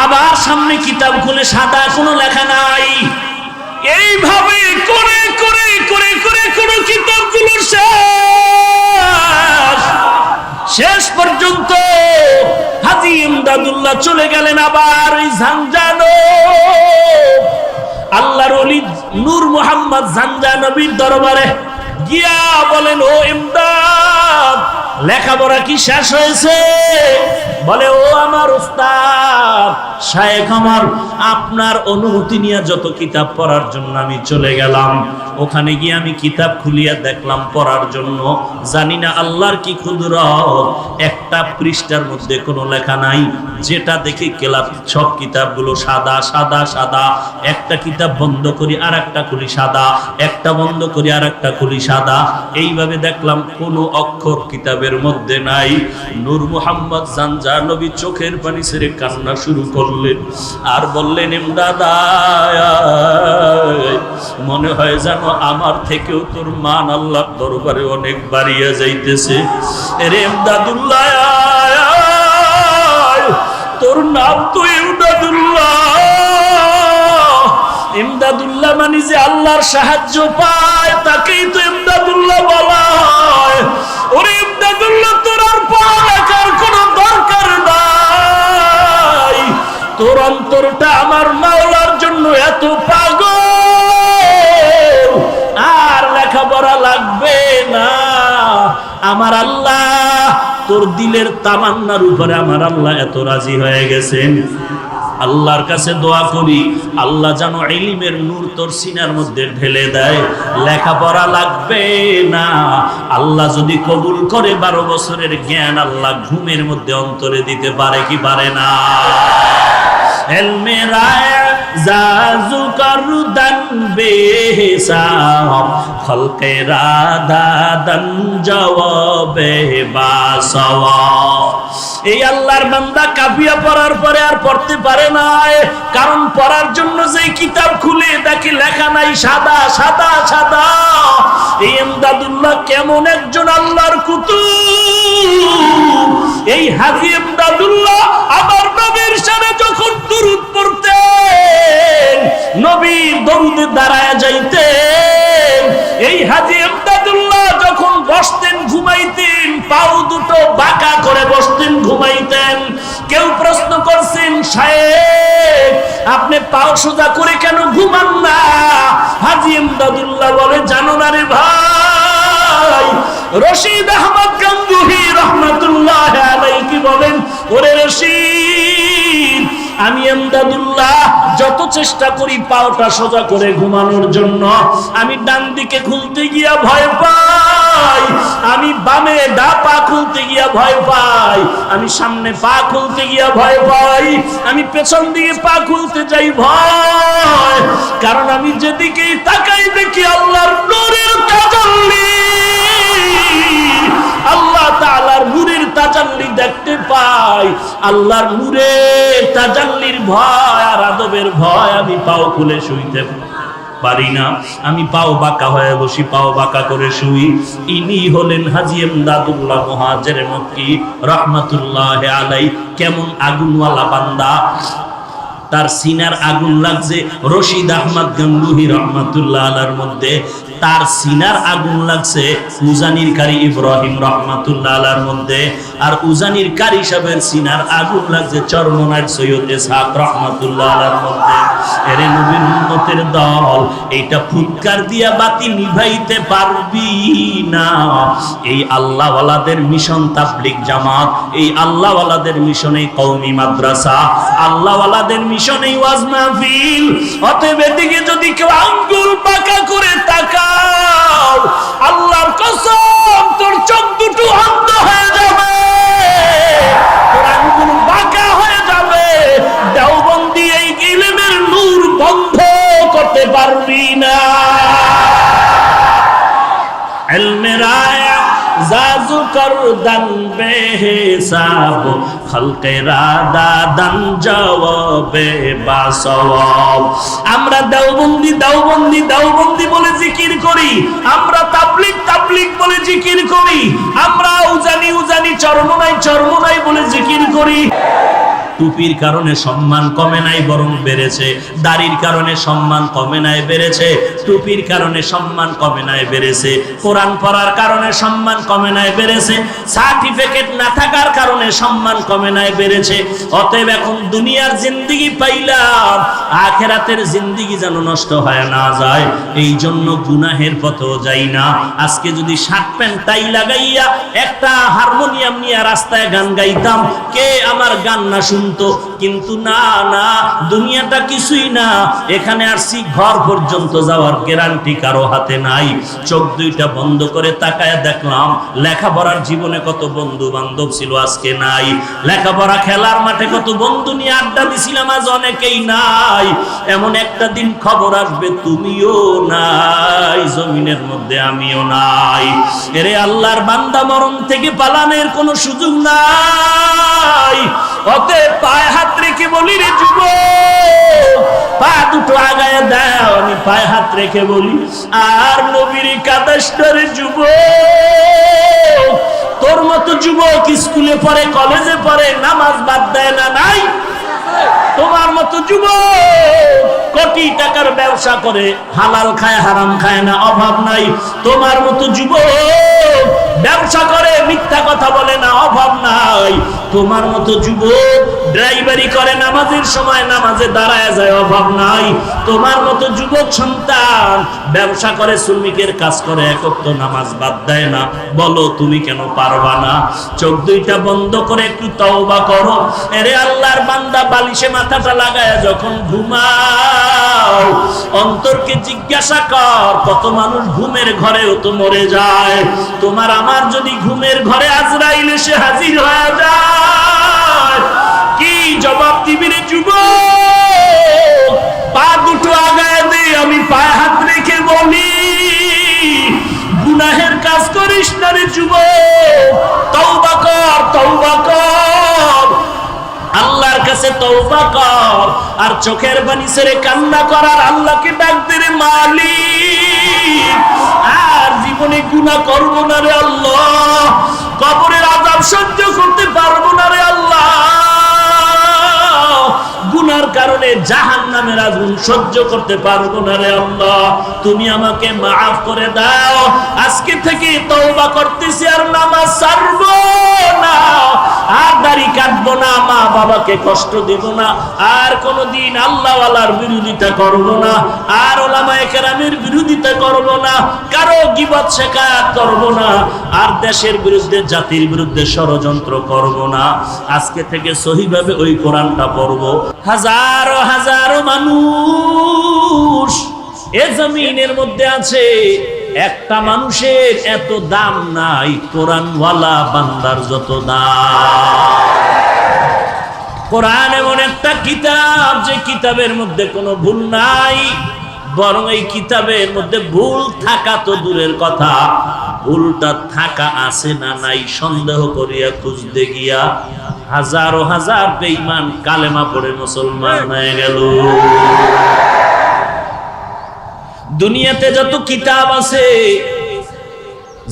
Speaker 3: আবার সামনে কিতাব খুলে সাদা, কোনো লেখা নাই। এইভাবে করে করে করে করে কোন কিতাবগুলোর শেষ পর্যন্ত হাজী ইমদাদুল্লাহ চলে গেলেন আবার ওই ঝাঞ্ঝানো আল্লাহর ওলি নূর মোহাম্মদ ঝাঞ্ঝানবীর দরবারে গিয়া বলেন, ও ইমদাদ, লেখাপড়া কি শেষ হয়েছে? বলে, ও আমার উস্তাদ শায়েখ আমার, আপনার অনুমতি নিয়ে যত কিতাব পড়ার জন্য আমি চলে গেলাম, ওখানে গিয়ে আমি কিতাব খুলিয়া দেখলাম পড়ার জন্য। জানি না আল্লাহর কি কুদরত, একটা পৃষ্ঠার মধ্যে কোনো লেখা নাই। যেটা দেখি কেলাপ সব কিতাবগুলো সাদা সাদা সাদা। একটা কিতাব বন্ধ করি আর একটা খুলি সাদা, একটা বন্ধ করি আর একটা খুলি সাদা। এইভাবে দেখলাম কোনো অক্ষর কিতাবের মধ্যে নাই। নূর মুহাম্মদ ঝাঞ্ঝানবী চোখের পানি ছেড়ে কান্না শুরু করলেন আর বললেন, ইমদাদ মনে হয় জানো আমার থেকেও তোর মান আল্লাহর দরবারে অনেক বাড়িয়া যাইতেছে। রে ইমদাদুল্লাহ, তোর নাম তো ইমদাদুল্লাহ। ইমদাদুল্লাহ মানে যে আল্লাহর সাহায্য পায় তাকেই তো ইমদাদুল্লাহ বলা হয়। ওরে ইমদাদুল্লাহ, তোর আর পড়ালেখার কোনো দরকার নাই। তোর অন্তরটা আমার মাওলার জন্য এত পাগল, আর লেখাপড়া লাগবে না। আমার আল্লাহ তোর দিলের তামান্নার উপরে আমার আল্লাহ এত রাজি হয়ে গেছেন। আল্লাহর কাছে দোয়া করি, আল্লাহ যেন ইলমের নূর তোর সিনার মধ্যে ঢেলে দেয়। লেখাপড়া লাগবে না। আল্লাহ যদি কবুল করে 12 বছরের জ্ঞান আল্লাহ ঘুমের মধ্যে অন্তরে দিতে পারে কি পারে না? ইলমে রায় জাজু করদান বেহিসাব খলকে রাদাদান জবাবে বাসওয়াব। এই আল্লাহর বান্দা কাফিয়া পড়ার পরে আর পড়তে পারে না, কারণ পড়ার জন্য যে কিতাব খুলে দেখে লেখা নাই সাদা সাদা সাদা। এই ইমদাদুল্লাহ কেমন একজন আল্লাহর কুতুব। এই হাজী ইমদাদুল্লাহ আমার নবীর শানে যখন দুরূদ পড়তেন, নবীর দরুদে দাঁড়ায় যাইতেন। এই হাজী ইমদাদুল্লাহ যখন বসতেন ঘুমাইতেন, পাও দুটো বাঁকা করে বসতেন ঘুমাইতেন। কেউ প্রশ্ন করছেন, শায়েখ আপনি পাও সোজা করে কেন ঘুমান না? হাজী ইমদাদুল্লাহ বলে, জানো না রে ভাই, রশিদ আহমদ গঙ্গুহি রহমাতুল্লাহ আলাইহি কি বলেন, ওরে রশিদ আমি ইমদাদুল্লাহ যত চেষ্টা করি পাওটা সোজা করে ঘুমানোর জন্য, আমি ডান দিকে খুলতে গিয়া ভয় পাই, আমি বামে ডা পা খুলতে গিয়া ভয় পাই, আমি সামনে পা খুলতে গিয়া ভয় পাই, আমি পেছন দিকে পা খুলতে যাই ভয়, কারণ আমি যেদিকেই তাকাই দেখি আল্লাহর নূরের তাজাল্লি, আল্লাহ তাআলার নূরের তাজাল্লি দেখতে পাই। আল্লাহর নূরের তাজাল্লির ভয় আর আদবের ভয় আমি পাও খুলে শুইতে পারি না, আমি পাও বাঁকা হয়ে বসি, পাও বাঁকা করে শুই। ইনি হলেন হাজী ইমদাদুল্লাহ মুহাজির মক্কি রহমাতুল্লাহ আলাইহি। কেমন আগুনওয়ালা বান্দা, তার সিনার আগুন লাগছে রশিদ আহমদ গঙ্গুহি রহমাতুল্লাহ আলাইহির মধ্যে, তার সিনার আগুন লাগছে উজানির কারি ইব্রাহিম রহমাতুল্লাহ আলাইহির মধ্যে, আর উজানির কারি সাহেবের সিনার আগুন লাগছে চরমনার সৈয়দ ইসহাক রহমাতুল্লাহ আলাইহির মধ্যে। এরে নবীর উম্মতের দল, এইটা ফুৎকার দিয়া বাতি নিভাইতে পারবি না। এই আল্লাহওয়ালাদের মিশন তাবলীগ জামাত, এই আল্লাহওয়ালাদের মিশনে কওমি মাদ্রাসা, আল্লাহওয়ালাদের মিশনে ওয়াজ মাহফিল। অতএব এদিকে যদি কেউ আঙ্গুল বাঁকা করে তাকাও, আল্লাহর কসম তোর চোখ দুটো অন্ধ হয়ে যাবে, তোর আঙ্গুল বাঁকা হয়ে যাবে। দেওবন্দি এই ইলমের নূর বন্ধ করতে পারবি না। ইলমে রায় জাজু করদান বেহিসাব খলকে রাদাদান জবাবে বাসওয়াব। আমরা দেওবন্দি দেওবন্দি দেওবন্দি বলে জিকির করি, আমরা তাবলীগ তাবলীগ বলে জিকির করি, আমরা উজানি উজানি চরমনাই চরমনাই বলে জিকির করি। টুপির কারণে সম্মান কমে নাই, বরং বেড়েছে। দাড়ির কারণে সম্মান কমে নাই, বেড়েছে। টুপির কারণে সম্মান কমে নাই, বেড়েছে। কোরআন পড়ার কারণে সম্মান কমে নাই, বেড়েছে। সার্টিফিকেট না থাকার কারণে সম্মান কমে নাই, বেড়েছে। অতএব এখন দুনিয়ার জিন্দেগি পাইলাম, আখিরাতের জিন্দেগি যেন নষ্ট হয় না যায়, এই জন্য গুনাহের পথেও যাই না। আজকে যদি শার্ট প্যান্ট টাই লাগাইয়া একটা হারমোনিয়াম নিয়ে রাস্তায় গান গাইতাম, কে আমার গান না শুনতো? কিন্তু না না, দুনিয়াটা কিছুই না। এখানে আসছি, ঘর পর্যন্ত যাওয়ার গ্যারান্টি কারো হাতে নাই। চোখ দুইটা বন্ধ করে তাকায় দেখলাম লেখাপড়ার জীবনে কত বন্ধু বান্ধব ছিল, আজকে নাই। লেখাপড়া খেলার মাঠে কত বন্ধু নিয়ে আড্ডা দিছিলাম, আজ অনেকেই নাই। এমন একটা দিন খবর আসবে তুমিও নাই, জমিনের মধ্যে আমিও নাই। এরে আল্লাহর বান্দা, মরণ থেকে পালানোর কোনো সুযোগ নাই। অতএব পায়ে হাত রেখে বলি, রে যুবক, পা দুটো আগায় দাও। আমি পায়ে হাত রেখে বলি, আর নবীর কাদাসটারে যুবক, তোর মতো যুবক স্কুলে পড়ে, কলেজে পড়ে, নামাজ বাদ দেয় না, নাই? তোমার মতো যুবক কোটি টাকার ব্যবসা করে, হালাল খায় হারাম খায় না, অভাব নাই। তোমার মতো যুবক ব্যবসা করে, মিথ্যা কথা বলে না, অভাব নাই। তোমার মতো যুবক ড্রাইভারি করে, নামাজের সময় নামাজে দাঁড়ায় যায়, অভাব নাই। তোমার মতো যুবক সন্তান ব্যবসা করে, শ্রমিকের কাজ করে, এক ওয়াক্ত নামাজ বাদ দেয় না। বলো তুমি কেন পারবা না? চোখ দুইটা বন্ধ করে একটু তওবা করো। এরে আল্লাহর বান্দা, বালিশে মাথাটা লাগায় যখন ঘুমাও, অন্তরকে জিজ্ঞাসা কর, কত মানুষ ঘুমের ঘরেও তো মরে যায়। তোমার আমার যদি ঘুমের ঘরে আজরাইল এসে হাজির হয়ে যায়, কি জবাব দিবি রে যুবক। পা দুটো আগায় দে, আমি পায়ে হাত রেখে বলি, গুনাহের কাজ করিস না রে যুবক। তওবা কর, তওবা কর, আল্লাহর কাছে তওবা কর। আর চোখের পানি ছেড়ে কান্না করার আল্লাহকে ডাক দে রে মালিক, আর জীবনে গুনাহ করব না রে আল্লাহ, কবরের আযাব সহ্য করতে পারবো না রে আল্লাহ, গুনার কারণে জাহান্নামের আগুন সহ্য করতে পারবো না রে আল্লাহ, তুমি আমাকে মাফ করে দাও। আজকে থেকে তওবা করতেছি, আর নামাজ ছাড়বো না, আর দাড়ি কাটবো না, মা বাবাকে কষ্ট দেব না, আর কোনোদিন আল্লাহওয়ালার বিরোধিতা করব না, আর ওলামায়ে কেরামের বিরোধিতা করব না, কারো গীবত শেখায়াত করব না, আর দেশের বিরুদ্ধে জাতির বিরুদ্ধে ষড়যন্ত্র করব না। আজকে থেকে সহিভাবে ওই কোরআনটা পড়ব। হাজারো হাজারো মানুষ এ জমিনের মধ্যে আছে, একটা মানুষের এত দাম নাই কোরআনওয়ালা বান্দার যত দাম। কোরআন এমন একটা কিতাব, যে কিতাবের মধ্যে কোনো ভুল নাই, বরং এই কিতাবের মধ্যে ভুল থাকা তো দূরের কথা, ভুলটা থাকা আছে না নাই সন্দেহ করিয়া খুঁজতে গিয়া হাজারো হাজার বেঈমান কালেমা পড়ে মুসলমান হয়ে গেল। দুনিয়াতে যত কিতাব আছে,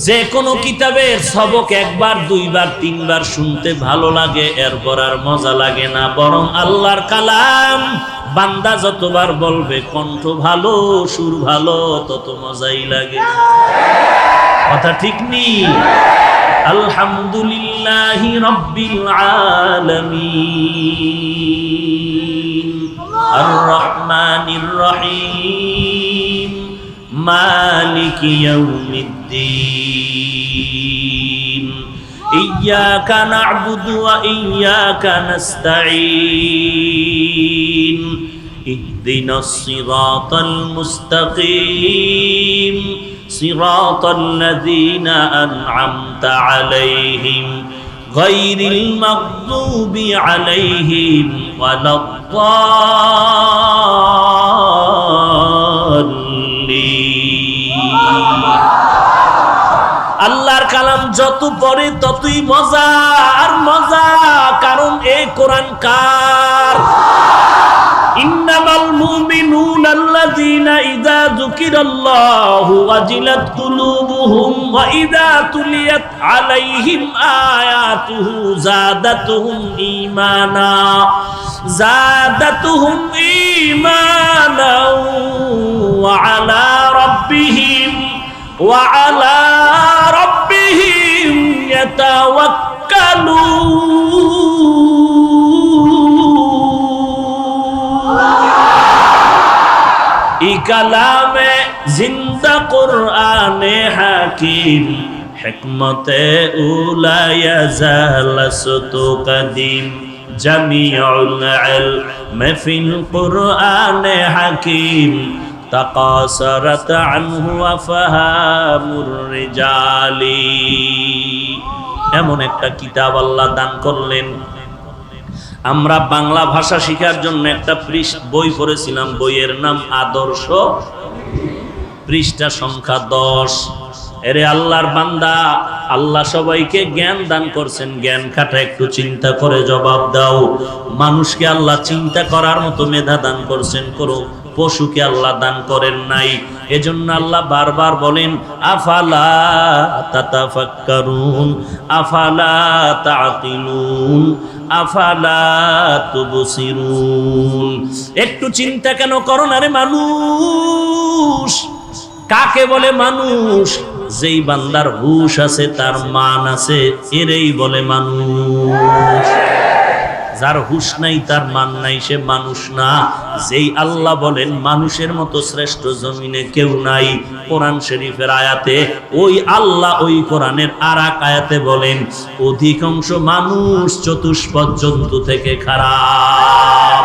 Speaker 3: যে কোনো কিতাবের সবক একবার দুইবার তিনবার শুনতে ভালো লাগে, এরপর আর মজা লাগে না, বরং আল্লাহর কালাম বান্দা যতবার বলবে, কণ্ঠ ভালো সুর ভালো, তত মজাই লাগে। কথা ঠিক নেই? আলহামদুলিল্লাহি রাব্বিল আলামিন আর রহমানির রহিম মালিকি ইয়াউমিদ্দিন ইয়্যাকা না'বুদু ওয়া ইয়্যাকা নাস্তাঈন ইহদিনাস সিরাতাল মুস্তাকিম সিরাতাল লাযীনা আন'আমতা আলাইহিম গায়রিল মাগদুবি আলাইহিম ওয়ালাদ-দাল্লিন। আল্লাহর কালাম যত পড়ে ততই মজা আর মজা, কারণ এই কোরআন কার? ইন্নামাল মুমিনুনা আল্লাযীনা ইযা যুকিরাল্লাহু ওয়াজিলাত কুলুবুহুম ওয়া ইযা তুলিয়াত আলাইহিম আয়াতুহু যাদাতুহুম ঈমানা ওয়া আলা রাব্বিহিম ইয়াতাওয়াক্কালুন। ই কালামে জিন্দা কুরআনে হাকিম, হিকমতে উলা ইয়াজালাসতু কাদিম, জামিউল ইলম ফিল কুরআনে হাকিম, তাকাসারাত আনহু আফহামুর রিজালি। এমন একটা কিতাব আল্লাহ দান করলেন। আমরা বাংলা ভাষা শেখার জন্য একটা বই পড়েছিলাম, বইয়ের নাম আদর্শ, পৃষ্ঠা সংখ্যা 10। এরে আল্লাহর বান্দা, আল্লাহ সবাইকে জ্ঞান দান করছেন, জ্ঞান খাটা একটু চিন্তা করে জবাব দাও। মানুষকে আল্লাহ চিন্তা করার মতো মেধা দান করছেন, করো। পশুকে আল্লাহ দান করেন নাই, এজন্য আল্লাহ বারবার বলেন আফালা তাতাফাক্কারুন, আফালা তাআকিলুন, আফালা তুবসিরুন। একটু চিন্তা কেন করো না রে মানুষ? কাকে বলে মানুষ? যেই বান্দার হুশ আছে, তার মান আছে, এরেই বলে মানুষ। যার হুশ নাই, তার মান নাই, সে মানুষ না। যেই আল্লাহ বলেন মানুষের মতো শ্রেষ্ঠ জমিনে কেউ নাই, কোরআন শরীফের আয়াতে ওই আল্লাহ ওই কোরআনের আরেক আয়াতে বলেন অধিকাংশ মানুষ চতুষ্পদ জন্তু থেকে খারাপ।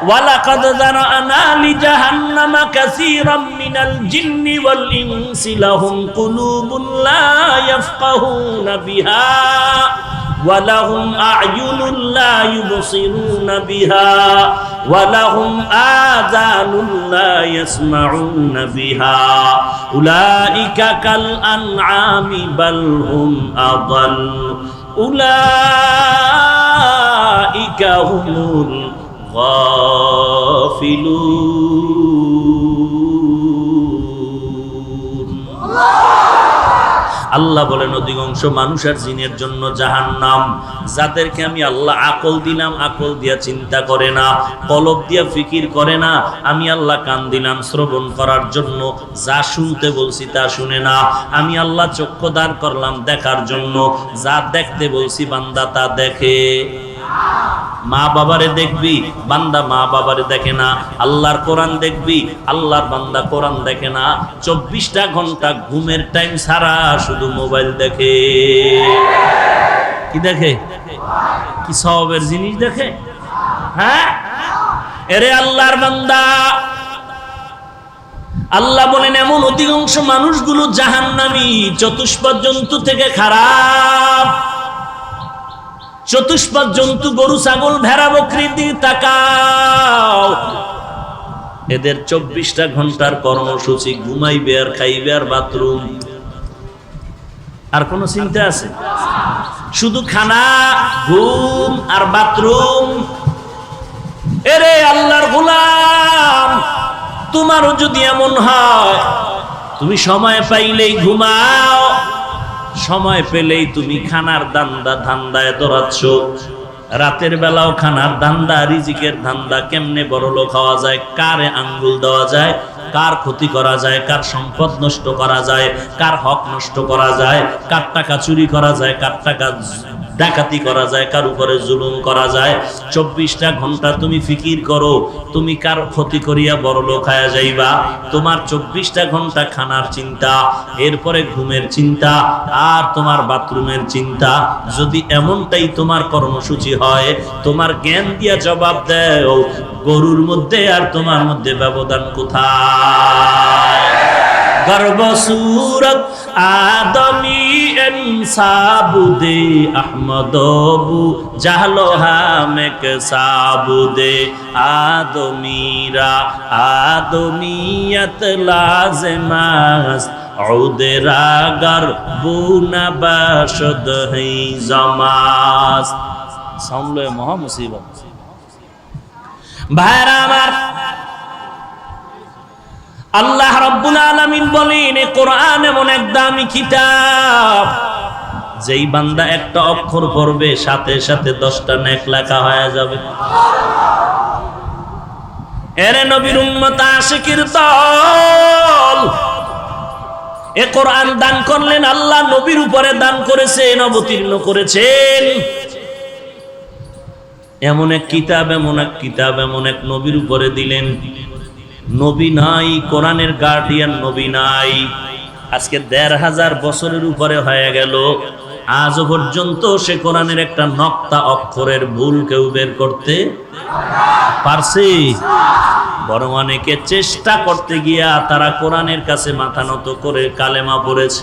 Speaker 3: ওয়ালাকাদ যারানা লিজাহান্নামা কাসীরাম মিনাল জিন্নি ওয়াল ইনসি লাহুম কুলুবুন লা ইয়াফকাহুনা বিহা ওয়ালাহুম আ'য়ুনুন লা ইউবসিরুনা বিহা ওয়ালাহুম আযানুন লা ইয়াসমাউনা বিহা উলাইকা কাল আনআমি বাল হুম আযাল উলাইকা হুমুল গাফিলুন। আল্লাহ বলেন অধিকাংশ মানুষ আর জিনের জন্য জাহান্নাম, যাদেরকে আমি আল্লাহ আকল দিলাম, আকল দিয়া চিন্তা করে না, কলব দিয়া ফিকির করে না। আমি আল্লাহ কান দিলাম শ্রবণ করার জন্য, যা শুনতে বলছি তা শুনে না। আমি আল্লাহ চক্ষু দান করলাম দেখার জন্য, যা দেখতে বলছি বান্দা তা দেখে। মা বাবারে দেখবি, বান্দা মা বাবারে দেখে না। আল্লাহর কোরআন দেখবি, আল্লাহর বান্দা কোরআন দেখে না। 24টা ঘন্টা ঘুমের টাইম ছাড়া শুধু মোবাইল দেখে। কি দেখে? কি সওয়াবের জিনিস দেখে? হ্যাঁ, এরে আল্লাহর বান্দা, আল্লাহ বলেন এমন অধিকাংশ মানুষগুলো জাহান্নামী, চতুষ্পদ জন্তু থেকে খারাপ। চতুষ্পদ জন্তু গরু ছাগল ভেড়া বকরির দিকে তাকাও, এদের 24টা ঘন্টার কর্মসূচি ঘুমাইবে আর খাইবে আর বাথরুম। আর কোন চিন্তা আছে? শুধু খানা, ঘুম আর বাথরুম। এরে আল্লাহর গোলাম, তোমারও যদি এমন হয়, তুমি সময় পাইলেই ঘুমাও, সময় পেলেই তুমি খানার ধান্দায় দৌড়াচ্ছ। রাতের বেলাও খানার ধান্দা, রিজিকের ধান্দা, কেমনে বড়লোক হওয়া যায়, কারে আঙ্গুল দেওয়া যায়, কার ক্ষতি করা যায়, কার সম্পদ নষ্ট করা যায়, কার হক নষ্ট করা যায়, কার টাকা চুরি করা যায়, কার টাকা ডাকাতি করা যায়, কার উপরে জুলুম করা যায়। 24টা ঘন্টা তুমি ফিকির করো, তুমি কার ক্ষতি করিয়া বড়লোক হয়ে যাইবা। তোমার 24টা ঘন্টা খানার চিন্তা, এরপরে ঘুমের চিন্তা, আর তোমার বাথরুমের চিন্তা। যদি এমনটাই তোমার কর্মসূচি হয়, তোমার জ্ঞান দিয়া জবাব দেও, গরুর মধ্যে আর তোমার মধ্যে ব্যবধান কোথায়? গর্ব সুরত আদমি এনসাবুদে আহমদবু জাহলো হামেক সাবুদে আদমিরা আদমিয়ত লাজমাস উদেরা গরবুনা বাশদ হে জামাস। সামলে মহা মুসিবত। ভাইরা আমার, আল্লাহ রাব্বুল আলামিন বলেন এই কোরআন এমন এক দামি কিতাব, যেই বান্দা একটা অক্ষর পড়বে সাথে সাথে 10টা নেক লেখা হয়ে যাবে। এরে নবীর উম্মত আশিকির দল, এ কোরআন দান করলেন আল্লাহ, নবীর উপরে দান করেছেন, অবতীর্ণ করেছেন। এমন এক কিতাব, এমন এক কিতাব, এমন এক নবীর উপরে দিলেন। নবী নাই, কোরআনের গার্ডিয়ান নবী নাই। আজকে 1500 বছরের উপরে হয়ে গেল, আজও পর্যন্ত সে কোরআনের একটা নক্তা অক্ষরের ভুল কেউ বের করতে পারছে? বরং অনেকে চেষ্টা করতে গিয়া তারা কোরআনের কাছে মাথা নত করে কালেমা পড়েছে।